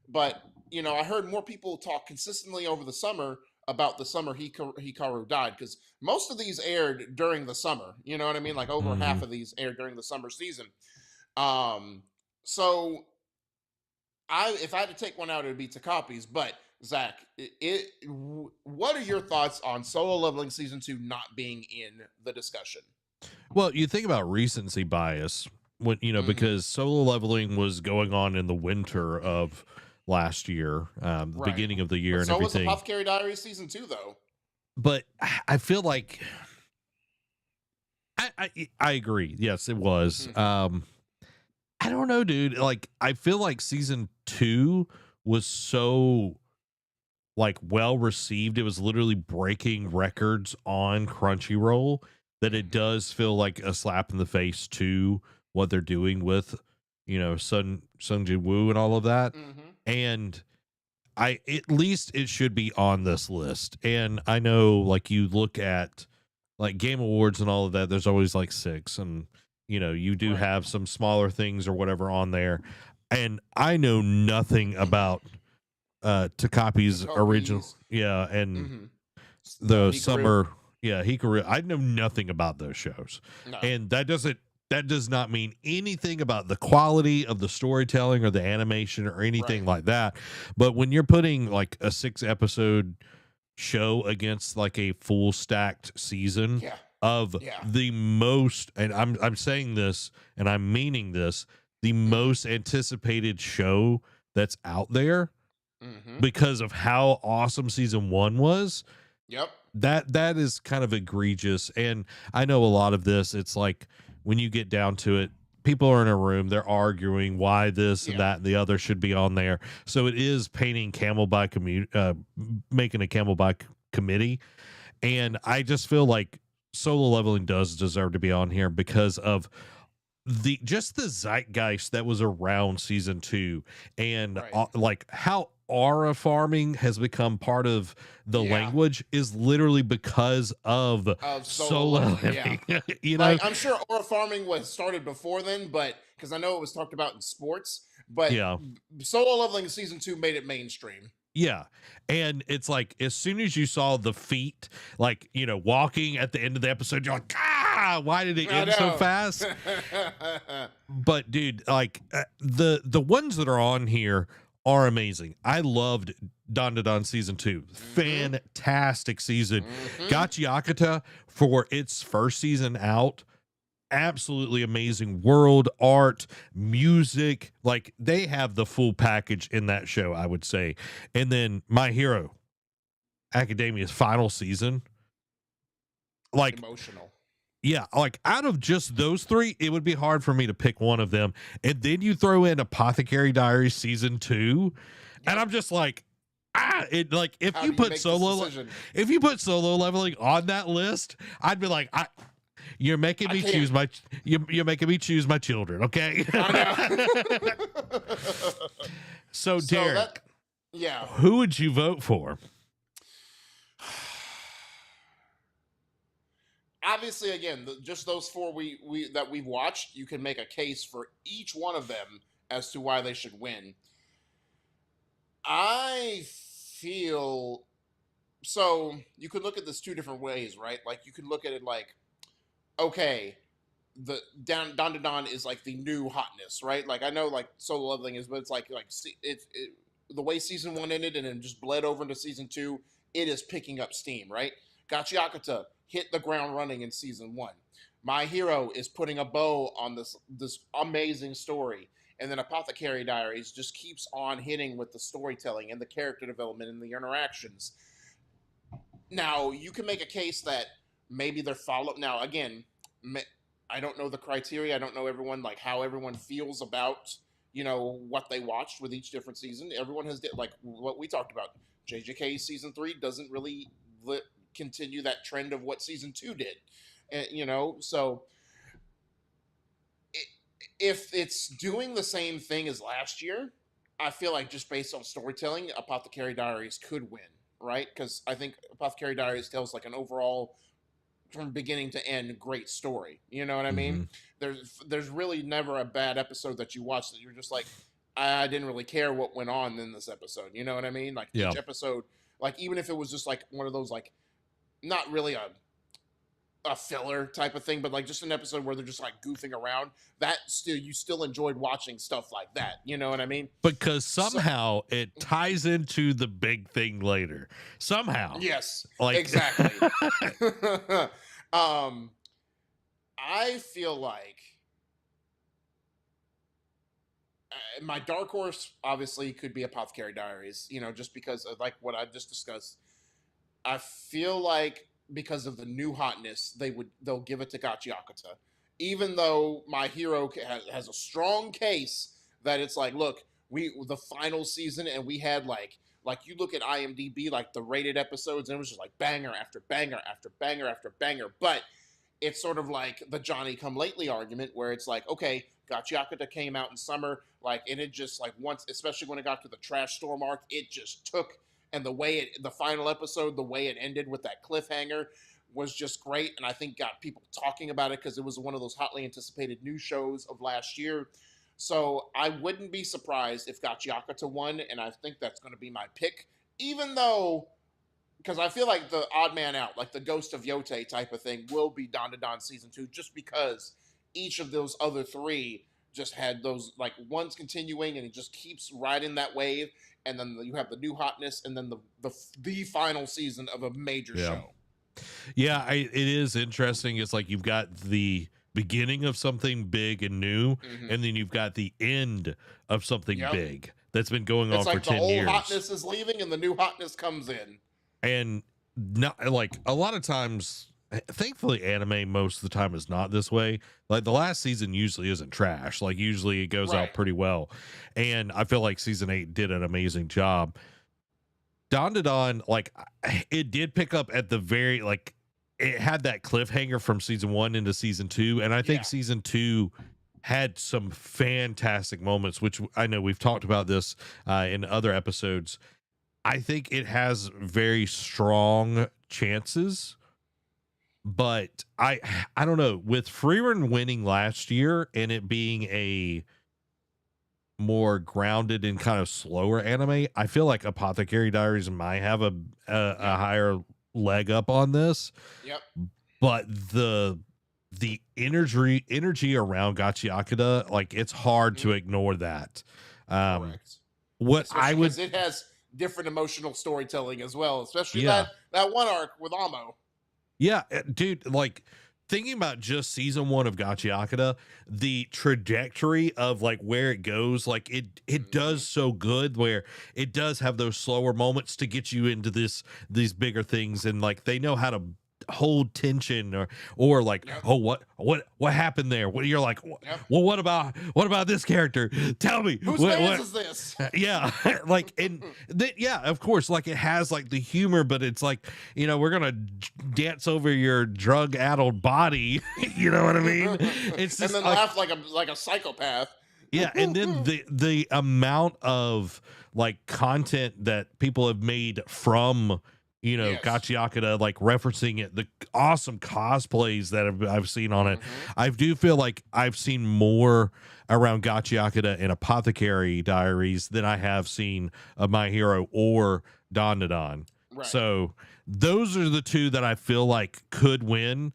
But you know, I heard more people talk consistently over the summer about the summer Hikaru died, because most of these aired during the summer. You know what I mean? Like over Mhm. half of these aired during the summer season. Um, so if I had to take one out, it would be Takapi's. But Zach, what are your thoughts on Solo Leveling season 2 not being in the discussion? Well, you think about recency bias when Mm-hmm. because Solo Leveling was going on in the winter of last year, the Right. beginning of the year, But and so was everything. Apothecary Diaries season 2, though. But I feel like I agree. Yes, it was. Mm-hmm. I don't know, dude. Like I feel like season 2 was so like well received. It was literally breaking records on Crunchyroll that it Mm-hmm. does feel like a slap in the face to what they're doing with, Sung Jin Woo and all of that. Mm-hmm. And I at least it should be on this list. And I know like you look at like Game Awards and all of that, there's always like six, and you do Right. have some smaller things or whatever on there. And I know nothing about Takapi's original, Takapi's. yeah, and Mm-hmm. the Hikaru. summer, yeah, Hikaru. I know nothing about those shows, No. and that does not mean anything about the quality of the storytelling or the animation or anything Right. like that. But when you're putting like a 6 episode show against like a full stacked season Yeah. of Yeah. the most, and I'm saying this and I'm meaning this, the Mm-hmm. most anticipated show that's out there Mm-hmm. because of how awesome season 1 was, Yep. that is kind of egregious. And I know a lot of this, it's like when you get down to it, people are in a room, they're arguing why this and Yeah. that and the other should be on there. So it is painting camel by making a camel by committee. And I just feel like Solo Leveling does deserve to be on here because of the zeitgeist that was around season 2, and Right. like how aura farming has become part of the Yeah. language is literally because of Of Solo Solo Leveling. Yeah. Leveling. you know Like I'm sure aura farming was started before then, but because I know it was talked about in sports, but yeah, Solo Leveling season 2 made it mainstream. yeah. And it's like as soon as you saw the feet like walking at the end of the episode, you're like, why did it I end so know. fast? But dude, like the ones that are on here are amazing. I loved Don season 2. Mm-hmm. Fantastic season. Mm-hmm. Gachiakata for its first season out. Absolutely amazing world, art, music. Like they have the full package in that show, I would say. And then My Hero Academia's final season. Like Emotional. yeah, like out of just those three, it would be hard for me to pick one of them. And then you throw in Apothecary Diaries season 2, and Yep. I'm just like, it like How do you make this decision? if you put Solo Leveling on that list, I'd be like, you're making I me can't. choose you're making me choose my children, okay? I know. So So Derek, that, yeah. who would you vote for? Obviously, again, just those four we that we've watched, you can make a case for each one of them as to why they should win. I feel so. You could look at this two different ways, right? Like you could look at it like, okay, the Don to Don is like the new hotness, right? Like I know like Solo Leveling is, but it's like the way season 1 ended and then just bled over into season 2. It is picking up steam, right? Gachiakata hit the ground running in season 1. My Hero is putting a bow on this amazing story, and then Apothecary Diaries just keeps on hitting with the storytelling and the character development and the interactions. Now you can make a case that maybe they're follow. Now again, I don't know the criteria. I don't know everyone, like how everyone feels about what they watched with each different season. Everyone has like what we talked about. JJK season 3 doesn't really continue that trend of what season 2 did, and so if it's doing the same thing as last year, I feel like just based on storytelling, Apothecary Diaries could win, right? Because I think Apothecary Diaries tells like an overall, from beginning to end, great story. You know what I mean? Mm-hmm. There's really never a bad episode that you watch that you're just like, I didn't really care what went on in this episode. You know what I mean? Like Yeah. each episode, like even if it was just like one of those like not really a filler type of thing, but like just an episode where they're just like goofing around, that still you still enjoyed watching stuff like that. You know what I mean? Because somehow it ties into the big thing later. Somehow. Yes. Like exactly. I feel like my dark horse obviously could be Apothecary Diaries, just because of like what I just discussed. I feel like because of the new hotness, they'll give it to Gachiakata, even though My Hero has a strong case that it's like, look, the final season, and we had like you look at IMDb, like the rated episodes, and it was just like banger after banger after banger after banger. But it's sort of like the Johnny Come Lately argument, where it's like, okay, Gachiakata came out in summer, like, and it just like once, especially when it got to the trash storm arc, it just took. And the final episode, the way it ended with that cliffhanger was just great. And I think got people talking about it because it was one of those hotly anticipated new shows of last year. So I wouldn't be surprised if Gachiakata won. And I think that's going to be my pick, even though, because I feel like the odd man out, like the Ghost of Yote type of thing, will be Don to Don season 2, just because each of those other three just had those, like, one's continuing and it just keeps riding that wave, and then you have the new hotness, and then the final season of a major show. Yeah, it is interesting. It's like you've got the beginning of something big and new, and then you've got the end of something big that's been going on for 10 years. It's like the old hotness is leaving and the new hotness comes in. And not like a lot of times, thankfully, anime most of the time is not this way. Like the last season usually isn't trash. Like usually it goes out pretty well. And I feel like season 8 did an amazing job. Don to Don, like it did pick up at the very, like it had that cliffhanger from season 1 into season 2. And I think season 2 had some fantastic moments, which I know we've talked about this in other episodes. I think it has very strong chances, but I don't know, with Freerun winning last year and it being a more grounded and kind of slower anime, I feel like Apothecary Diaries might have a higher leg up on this. Yep. But the energy around Gachiakata, like it's hard to ignore that. Correct. What especially I would, it has different emotional storytelling as well, especially that one arc with Amo. Yeah, dude, like thinking about just season 1 of Gachiakata, the trajectory of like where it goes, like it does so good, where it does have those slower moments to get you into these bigger things, and like they know how to hold tension, or like oh what happened there, what you're like well what about this character, tell me whose fans is this. Like and of course, like it has like the humor, but it's like, we're gonna dance over your drug addled body. You know what I mean? It's just, and then laugh like a psychopath. And then the amount of like content that people have made from Gachiakata, like referencing it, the awesome cosplays that I've seen on it. I do feel like I've seen more around Gachiakata and Apothecary Diaries than I have seen of My Hero or Don to Don. Right. So those are the two that I feel like could win.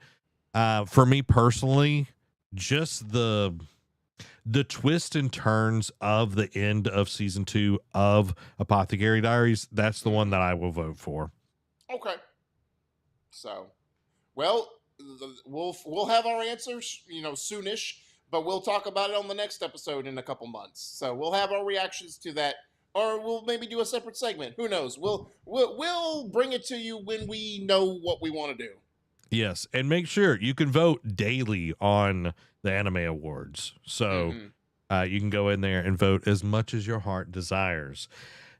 For me personally, just the twist and turns of the end of season 2 of Apothecary Diaries, that's the one that I will vote for. Okay. So, well, we'll have our answers, soonish. But we'll talk about it on the next episode in a couple months. So we'll have our reactions to that, or we'll maybe do a separate segment. Who knows? We'll bring it to you when we know what we want to do. Yes, and make sure you can vote daily on the Anime Awards. So you can go in there and vote as much as your heart desires.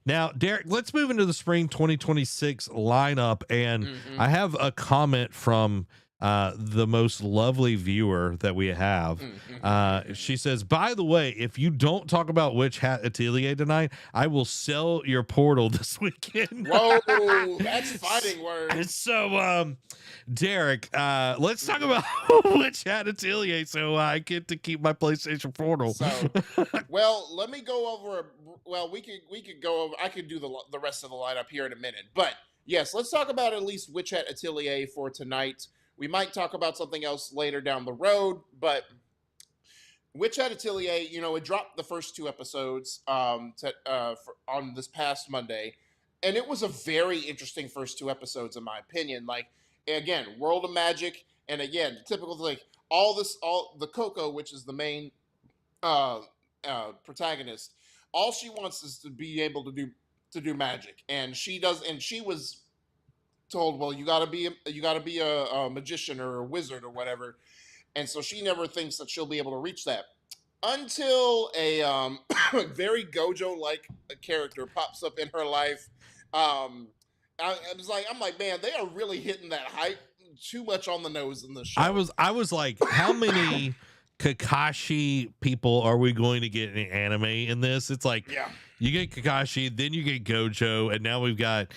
Now, Derek, let's move into the spring 2026 lineup. And I have a comment from the most lovely viewer that we have. She says, by the way, if you don't talk about Witch Hat Atelier tonight, I will sell your portal this weekend. Whoa, that's fighting words. So, Derek, let's talk about Witch Hat Atelier so I get to keep my PlayStation Portal. So, well, let me go over. Well, we could go over. I could do the rest of the lineup here in a minute, but yes, let's talk about at least Witch Hat Atelier for tonight. We might talk about something else later down the road, but Witch Hat Atelier, it dropped the first 2 episodes on this past Monday, and it was a very interesting first 2 episodes, in my opinion. Like, again, World of Magic, and again, typical, like, all the Coco, which is the main protagonist, all she wants is to be able to do magic, and she was told, well, you gotta be a magician or a wizard or whatever, and so she never thinks that she'll be able to reach that until a very Gojo-like character pops up in her life. I'm like, man, they are really hitting that hype too much on the nose in this show. I was like, how many Kakashi people are we going to get in anime in this? It's like, you get Kakashi, then you get Gojo, and now we've got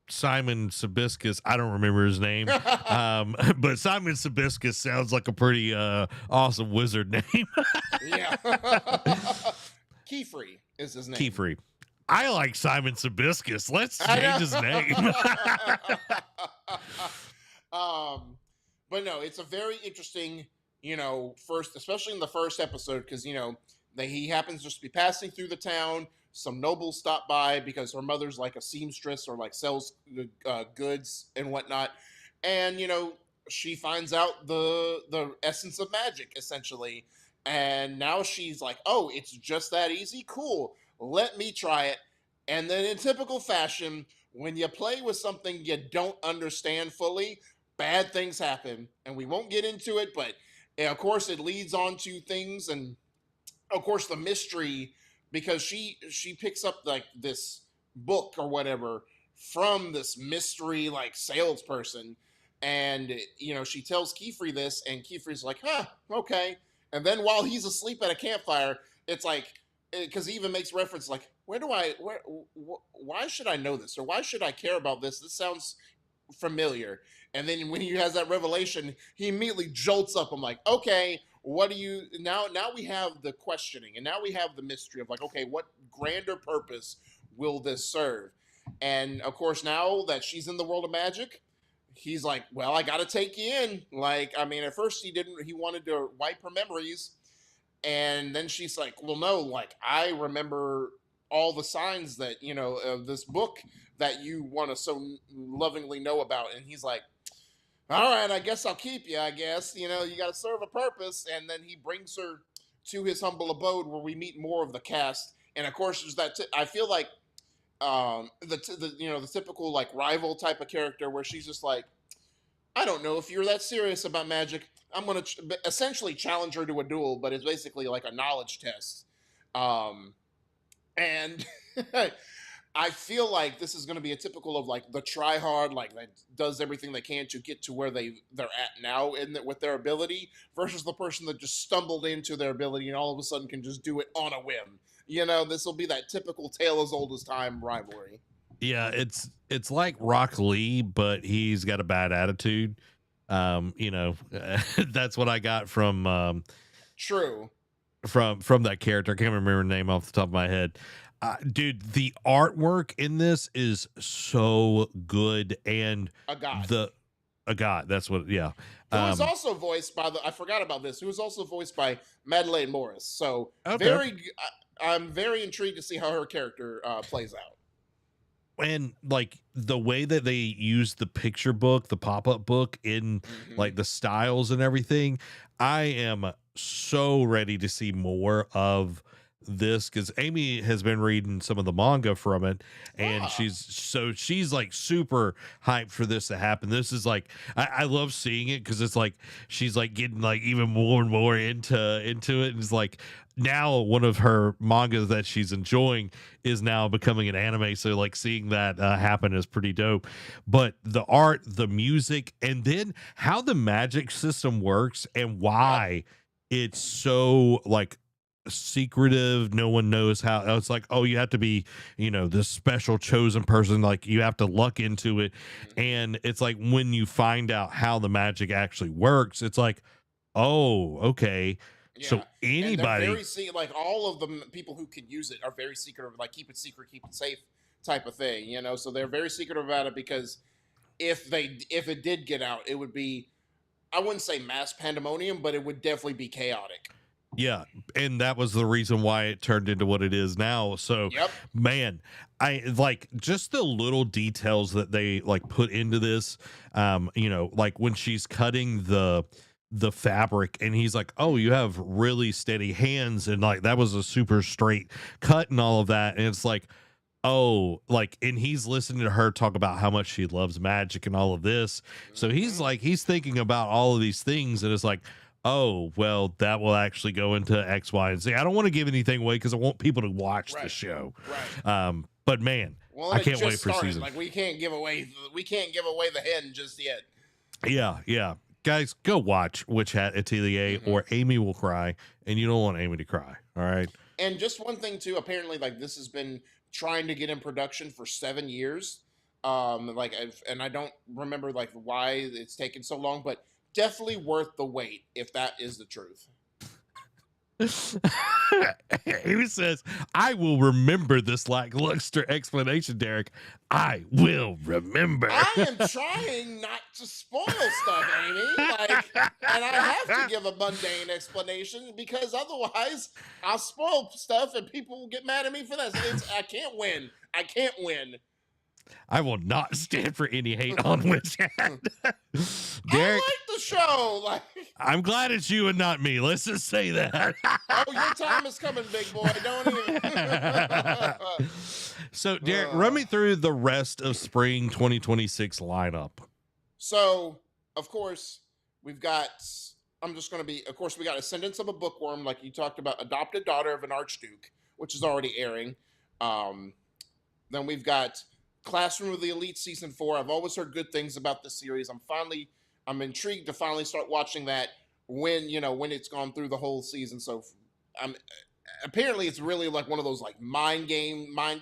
Simon Sabiscus. I don't remember his name, but Simon Sabiscus sounds like a pretty awesome wizard name. Yeah. Keyfree is his name. Keyfree. I like Simon Sabiscus. Let's change his name. But no, it's a very interesting, first, especially in the first episode, because, he happens just to be passing through the town. Some nobles stop by because her mother's like a seamstress or like sells goods and whatnot. And, she finds out the essence of magic, essentially. And now she's like, oh, it's just that easy? Cool. Let me try it. And then in typical fashion, when you play with something you don't understand fully, bad things happen. And we won't get into it, but of course it leads on to things. And of course the mystery, because she picks up like this book or whatever from this mystery like salesperson. And, she tells Keyfree this, and Keyfree's like, okay. And then while he's asleep at a campfire, it's like, because he even makes reference like, why should I know this? Or why should I care about this? This sounds familiar. And then when he has that revelation, he immediately jolts up. I'm like, okay, what do you, now we have the questioning, and now we have the mystery of like, okay, what grander purpose will this serve? And of course, now that she's in the world of magic, he's like, well, I got to take you in. Like, I mean, at first he wanted to wipe her memories. And then she's like, well, no, like, I remember all the signs that, of this book that you want to so lovingly know about. And he's like, all right, I guess I'll keep you, I guess. You got to serve a purpose. And then he brings her to his humble abode where we meet more of the cast. And of course, there's that, I feel like the typical like rival type of character where she's just like, I don't know if you're that serious about magic. I'm going to essentially challenge her to a duel, but it's basically like a knowledge test. And I feel like this is going to be a typical of like the try hard, like that does everything they can to get to where they're at now with their ability, versus the person that just stumbled into their ability and all of a sudden can just do it on a whim. This will be that typical tale as old as time rivalry. Yeah, it's like Rock Lee, but he's got a bad attitude. That's what I got from True. From that character. I can't remember the name off the top of my head. Dude, the artwork in this is so good, and a god. That's what. Yeah. Who was also voiced by I forgot about this. Who was also voiced by Madeleine Morris. So okay. I'm very intrigued to see how her character plays out. and like the way that they use the picture book, the pop-up book in Hmm. like the styles and everything, I am so ready to see more of this because Amy has been reading some of the manga from it, and Ah, she's like super hyped for this to happen. This is like I love seeing it because it's like she's like getting like even more and more into it, and it's like now one of her mangas that she's enjoying is now becoming an anime. So like seeing that happen is pretty dope. But the art, the music, and then how the magic system works and yep. why it's so like secretive. No one knows how. It's like, oh, you have to be, this special chosen person. Like you have to luck into it. Hmm. And it's like when you find out how the magic actually works, it's like, oh, okay. So Yeah, and they're anybody, like all of the people who can use it are very secretive, like keep it secret, keep it safe type of thing, you know. So they're very secretive about it because if it did get out, it would be, I wouldn't say mass pandemonium, but it would definitely be chaotic. yeah, and that was the reason why it turned into what it is now. So, Yep. man, I like just the little details that they like put into this. Like when she's cutting the fabric and he's like, "Oh, you have really steady hands," and like that was a super straight cut and all of that. And it's like, oh, like, and he's listening to her talk about how much she loves magic and all of this. So he's Hmm. like, he's thinking about all of these things, and it's like, oh, well, that will actually go into X, Y, and Z. I don't want to give anything away because I want people to watch the Right. show. Right. But man, Well, I and it can't wait just for started. season. Like we can't give away the hen just yet. Yeah, yeah. Guys, go watch Witch Hat Atelier Hmm. or Amy Will Cry, and you don't want Amy to cry. All right. And just one thing too, apparently, like this has been trying to get in production for 7 years. And I don't remember like why it's taken so long, but definitely worth the wait if that is the truth. Amy says, I will remember this lackluster explanation, Derek. I will remember. I am trying not to spoil stuff, Amy. Like, and I have to give a mundane explanation because otherwise I'll spoil stuff and people will get mad at me for that. I can't win. I can't win. I will not stand for any hate on Witch Hat. Derek, I like the show. Like, I'm glad it's you and not me. Let's just say that. oh, your time is coming, big boy. Don't even. So, Derek, run Uh, me through the rest of spring 2026 lineup. so, of course, we've got. I'm just going to be. Of course, we got Ascendance of a Bookworm, like you talked about, Adopted Daughter of an Archduke, which is already airing. Um, then we've got Classroom of the Elite season 4. I've always heard good things about this series. I'm intrigued to finally start watching that when it's gone through the whole season. So I'm apparently it's really like one of those like mind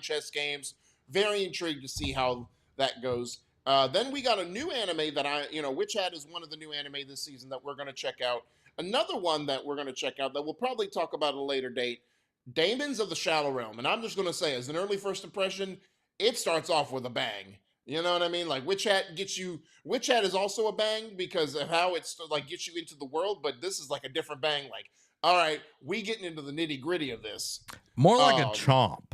chess games. Very intrigued to see how that goes. Then we got a new anime that Witch Hat is one of the new anime this season that we're going to check out. Another one that we're going to check out that we'll probably talk about at a later date, Daemons of the Shallow Realm. And I'm just going to say, as an early first impression, it starts off with a bang. You know what I mean? Like Witch Hat is also a bang because of how it's like gets you into the world, but this is like a different bang. Like, all right, we getting into the nitty gritty of this. More like a Um, chomp.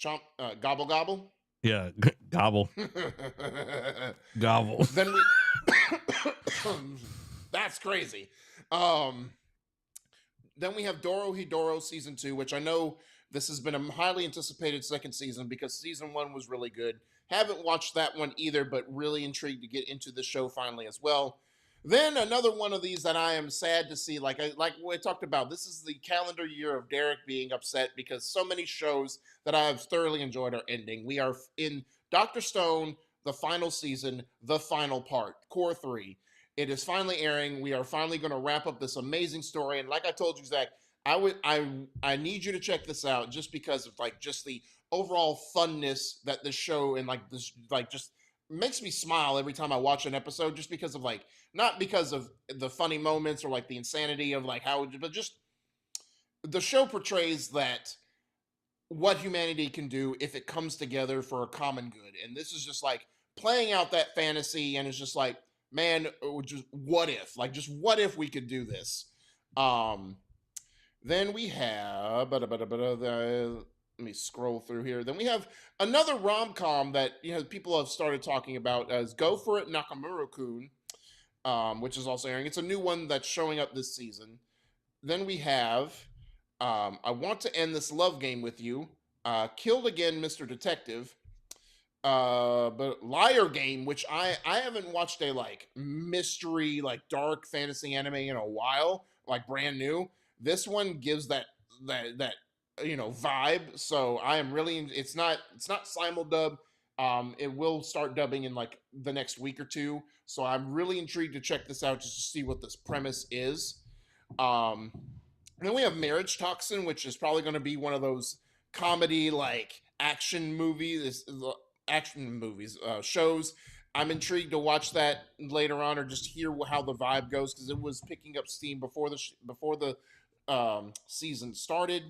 Chomp, gobble gobble. Yeah, gobble, gobble. Then we, that's crazy. Um, then we have Doro Hidoro season 2, which I know this has been a highly anticipated second season because season 1 was really good. Haven't watched that one either, but really intrigued to get into the show finally as well. Then another one of these that I am sad to see, like we talked about, this is the calendar year of Derek being upset because so many shows that I have thoroughly enjoyed are ending. We are in Doctor Stone, the final season, the final part, Core 3. It is finally airing. We are finally going to wrap up this amazing story. And like I told you, Zach, I need you to check this out just because of like just the overall funness that this show and like this like just makes me smile every time I watch an episode just because of like not because of the funny moments or like the insanity of like how but just the show portrays that what humanity can do if it comes together for a common good. And this is just like playing out that fantasy and it's just like, man, just what if? Like just what if we could do this? Um then we have let me scroll through here. Then we have another rom-com that people have started talking about as Go For It Nakamura-kun, which is also airing. It's a new one that's showing up this season. Then we have I Want to End This Love Game With You, Killed Again, Mr. Detective, but Liar Game, which I haven't watched a like mystery, like dark fantasy anime in a while, like brand new. This one gives that vibe. So I am really it's not simuldub. It will start dubbing in like the next week or two. So I'm really intrigued to check this out just to see what this premise is. Um, and then we have Marriage Toxin, which is probably going to be one of those comedy like action movies shows. I'm intrigued to watch that later on, or just hear how the vibe goes, because it was picking up steam before the season started.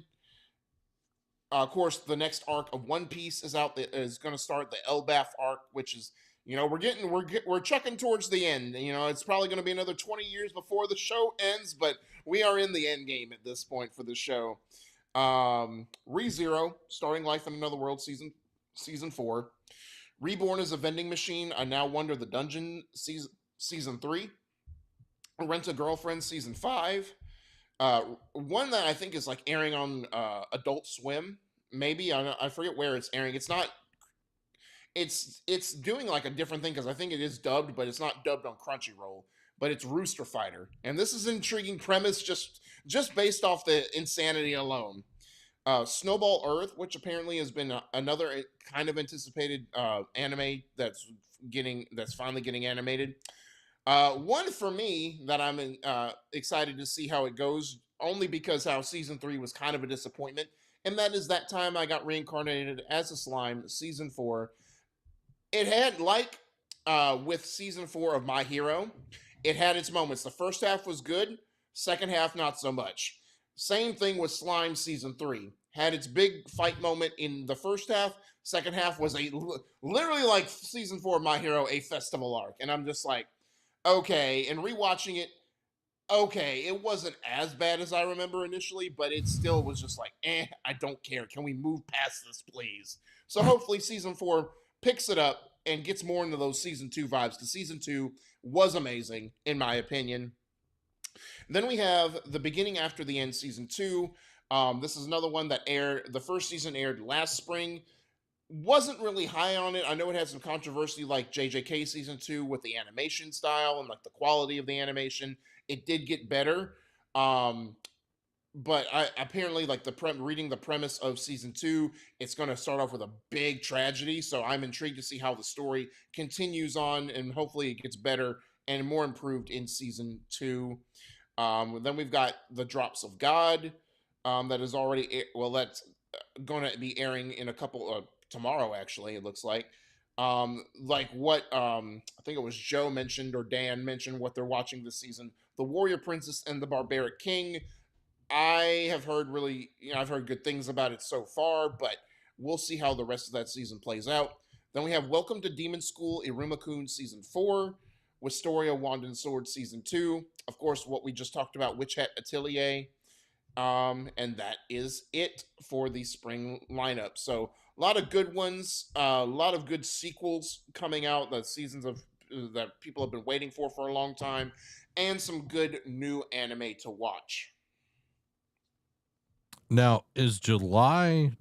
Of course, the next arc of One Piece is going to start, the Elbaf arc, which is we're chucking towards the end. It's probably going to be another 20 years before the show ends, but we are in the end game at this point for the show. ReZero, Starting Life in Another World, season 4. Reborn as a Vending Machine, I Now Wonder the Dungeon, season 3. Rent a Girlfriend, season 5. One that I think is like airing on Adult Swim. Maybe I forget where it's airing. It's not. It's doing like a different thing, because I think it is dubbed, but it's not dubbed on Crunchyroll. But it's Rooster Fighter, and this is an intriguing premise just based off the insanity alone. Snowball Earth, which apparently has been another kind of anticipated anime that's finally getting animated. One for me that I'm excited to see how it goes, only because how season 3 was kind of a disappointment, and that is That Time I Got Reincarnated as a Slime, season 4. It had, like with season 4 of My Hero, it had its moments. The first half was good, second half not so much. Same thing with Slime season 3. Had its big fight moment in the first half. Second half was literally like season 4 of My Hero, a festival arc. And I'm just like, okay. And rewatching it, okay, it wasn't as bad as I remember initially, but it still was just like, I don't care. Can we move past this, please? So hopefully season 4 picks it up and gets more into those season 2 vibes, because season 2 was amazing, in my opinion. Then we have The Beginning After the End, season 2. This is another one that aired. The first season aired last spring. Wasn't really high on it. I know it had some controversy, like JJK season 2, with the animation style and like the quality of the animation. It did get better. But apparently, like reading the premise of season 2, it's going to start off with a big tragedy. So I'm intrigued to see how the story continues on, and hopefully it gets better and more improved in season 2. Then we've got The Drops of God, that is already that's going to be airing in a couple tomorrow. Actually, it looks like. Like what I think it was Joe mentioned, or Dan mentioned, what they're watching this season: The Warrior Princess and the Barbaric King. I've heard good things about it so far, but we'll see how the rest of that season plays out. Then we have Welcome to Demon School, Iruma-kun, season 4, Wisteria, Wand and Sword, season 2. Of course, what we just talked about, Witch Hat Atelier. And that is it for the spring lineup. So a lot of good ones, a lot of good sequels coming out, the seasons that people have been waiting for a long time, and some good new anime to watch. Now, is July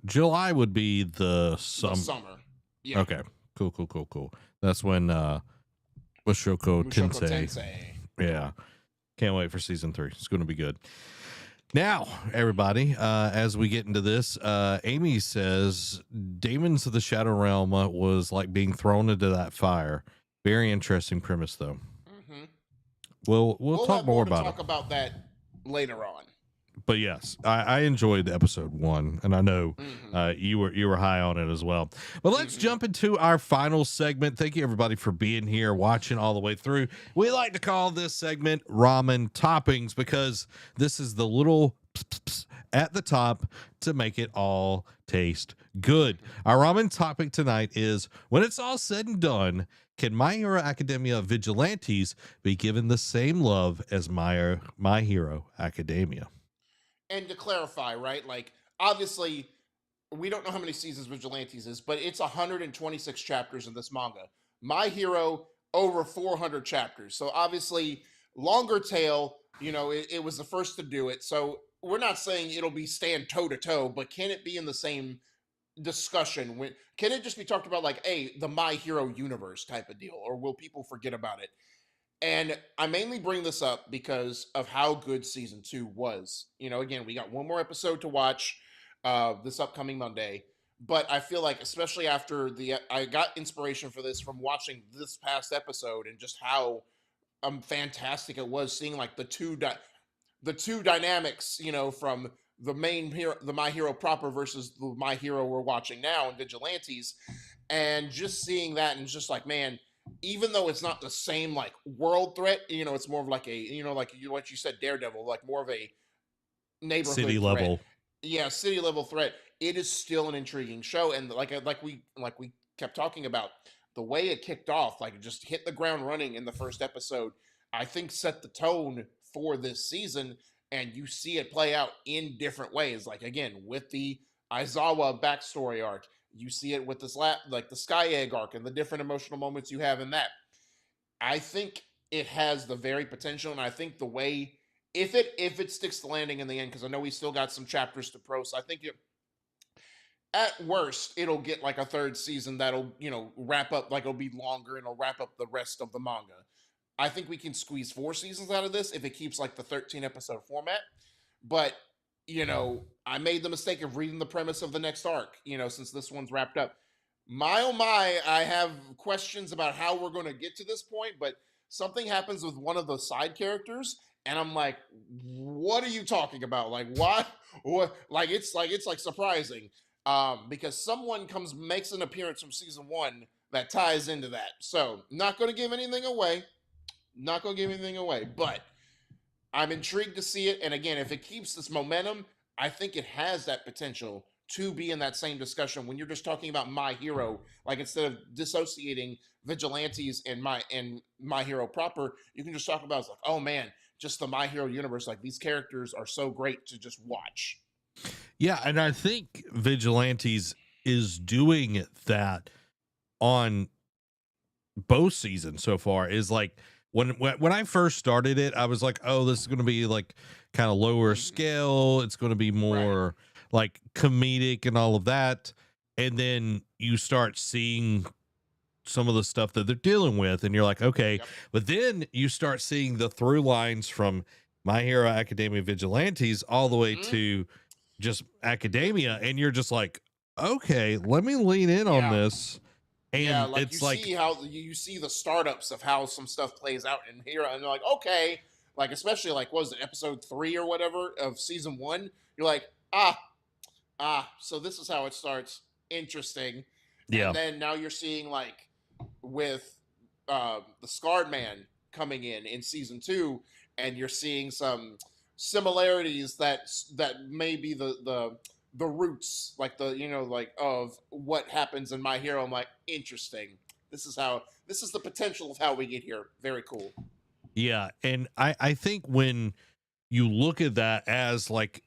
would be the summer. Yeah. Okay. Cool. That's when Mushoku Tensei. Yeah. Can't wait for season 3. It's going to be good. Now, everybody, as we get into this, Amy says Demons of the Shadow Realm was like being thrown into that fire. Very interesting premise, though. Mm-hmm. We'll talk more about talk about that later on. But yes, I enjoyed episode 1, and I know you were high on it as well. But let's jump into our final segment. Thank you, everybody, for being here, watching all the way through. We like to call this segment Ramen Toppings, because this is the little at the top to make it all taste good. Our ramen topic tonight is, when it's all said and done, can My Hero Academia Vigilantes be given the same love as My Hero Academia? And to clarify, right, like, obviously we don't know how many seasons Vigilantes is, but it's 126 chapters in this manga. My Hero, over 400 chapters. So obviously, longer tail. It was the first to do it. So we're not saying it'll be stand toe to toe, but can it be in the same discussion? Can it just be talked about like, hey, the My Hero universe type of deal, or will people forget about it? And I mainly bring this up because of how good season 2 was. Again, we got one more episode to watch this upcoming Monday. But I feel like, especially after I got inspiration for this from watching this past episode and just how fantastic it was seeing like the two dynamics, from the main hero, the My Hero proper versus the My Hero we're watching now in Vigilantes, and just seeing that and just like, man, even though it's not the same like world threat, it's more of like a, like what you said, Daredevil, like more of a City neighborhood threat. level. Yeah, city level threat. It is still an intriguing show, and like we kept talking about, the way it kicked off, like just hit the ground running in the first episode. I think set the tone for this season, and you see it play out in different ways. Like again with the Aizawa backstory arc, you see it with this like the Sky Egg arc and the different emotional moments you have in that. I think it has the very potential, and I think the way, if it sticks the landing in the end, because I know we still got some chapters to pro, so I think at worst it'll get like a third season that'll wrap up, like it'll be longer and it'll wrap up the rest of the manga. I think we can squeeze 4 seasons out of this if it keeps like the 13 episode format. But I made the mistake of reading the premise of the next arc. Since this one's wrapped up, my oh my, I have questions about how we're going to get to this point. But something happens with one of the side characters, and I'm like, what are you talking about? Like, why? What? Like it's like surprising, because someone makes an appearance from season 1 that ties into that. So not going to give anything away. Not going to give anything away, but I'm intrigued to see it. And again, if it keeps this momentum, I think it has that potential to be in that same discussion when you're just talking about My Hero. Like instead of dissociating Vigilantes and My Hero proper, you can just talk about, it's like, oh man, just the My Hero universe. Like these characters are so great to just watch. Yeah, and I think Vigilantes is doing that on both seasons so far. Is like when I first started it, I was like, oh, this is going to be like kind of lower scale. It's going to be more like comedic and all of that. And then you start seeing some of the stuff that they're dealing with, and you're like, okay. Yep. But then you start seeing the through lines from My Hero Academia Vigilantes all the way to just Academia, and you're just like, okay, let me lean in on this. And like it's you like, see how you see the startups of how some stuff plays out in here, and you're like, okay, like especially like what was it, episode 3 or whatever of season 1? You're like, so this is how it starts. Interesting. yeah, And then now you're seeing like with the Scarred Man coming in season 2, and you're seeing some similarities that may be the roots, like like of what happens in My Hero. I'm like, interesting. This is the potential of how we get here. Very cool. yeah. And I think when you look at that as like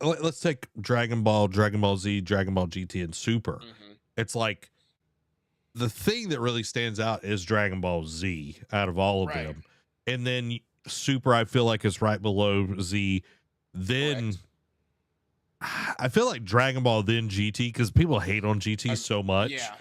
let's take Dragon Ball, Dragon Ball Z, Dragon Ball GT, and Super. It's like the thing that really stands out is Dragon Ball Z out of all of them. And then Super, I feel like, is right below Z. Then I feel like Dragon Ball, then GT, because people hate on GT so much. Yeah.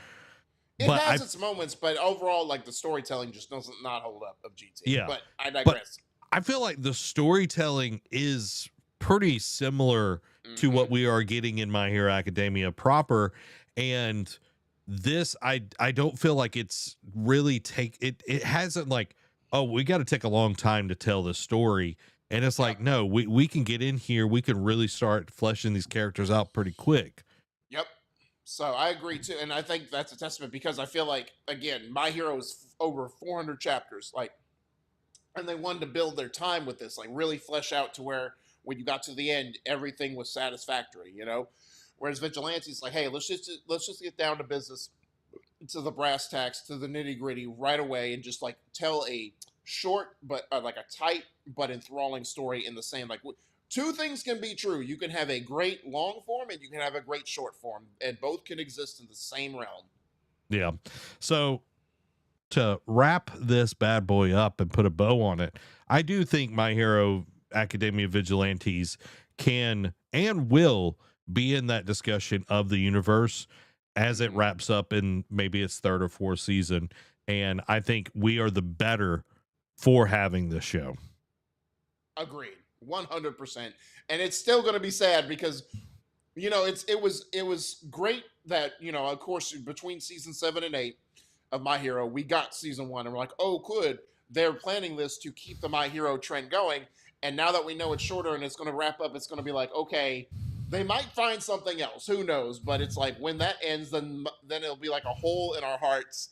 It has its moments, but overall, like the storytelling just doesn't not hold up of GT. Yeah. But I digress. But I feel like the storytelling is pretty similar to what we are getting in My Hero Academia proper. And this, I don't feel like it's really it hasn't like, oh, we got to take a long time to tell this story. And it's like, no, we can get in here. We can really start fleshing these characters out pretty quick. Yep. So I agree too. And I think that's a testament, because I feel like, again, My Hero is over 400 chapters. Like, and they wanted to build their time with this, like really flesh out to where when you got to the end, everything was satisfactory, Whereas Vigilante's like, hey, let's just get down to business, to the brass tacks, to the nitty gritty right away, and just like tell a short but like a tight but enthralling story in the same, like two things can be true. You can have a great long form and you can have a great short form, and both can exist in the same realm. Yeah. So to wrap this bad boy up and put a bow on it, I do think My Hero Academia Vigilantes can and will be in that discussion of the universe as it wraps up in maybe its third or fourth season. And I think we are the better for having this show. Agreed, 100%. And it's still going to be sad because it was great that of course between season 7 and 8 of My Hero, we got season 1, and we're like, oh, good. They're planning this to keep the My Hero trend going. And now that we know it's shorter and it's going to wrap up, it's going to be like, okay, they might find something else. Who knows? But it's like when that ends, then it'll be like a hole in our hearts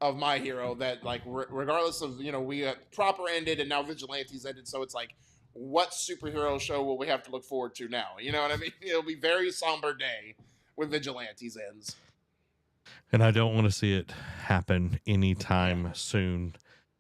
of My Hero that, like, regardless of we proper ended and now Vigilantes ended. So it's like, what superhero show will we have to look forward to now? You know what I mean? It'll be very somber day when Vigilantes ends. And I don't want to see it happen anytime soon.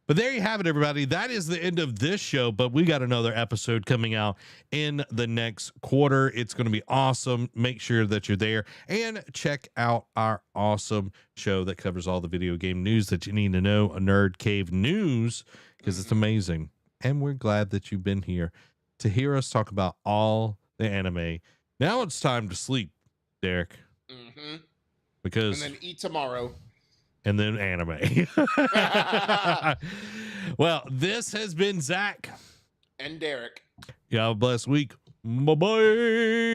But there you have it, everybody. That is the end of this show, but we got another episode coming out in the next quarter. It's going to be awesome. Make sure that you're there and check out our awesome show that covers all the video game news that you need to know, a Nerd Cave News, because it's amazing. And we're glad that you've been here to hear us talk about all the anime. Now it's time to sleep, Derek. Because and then eat tomorrow. And then anime. Well, this has been Zach. And Derek. You have a blessed week. Bye-bye.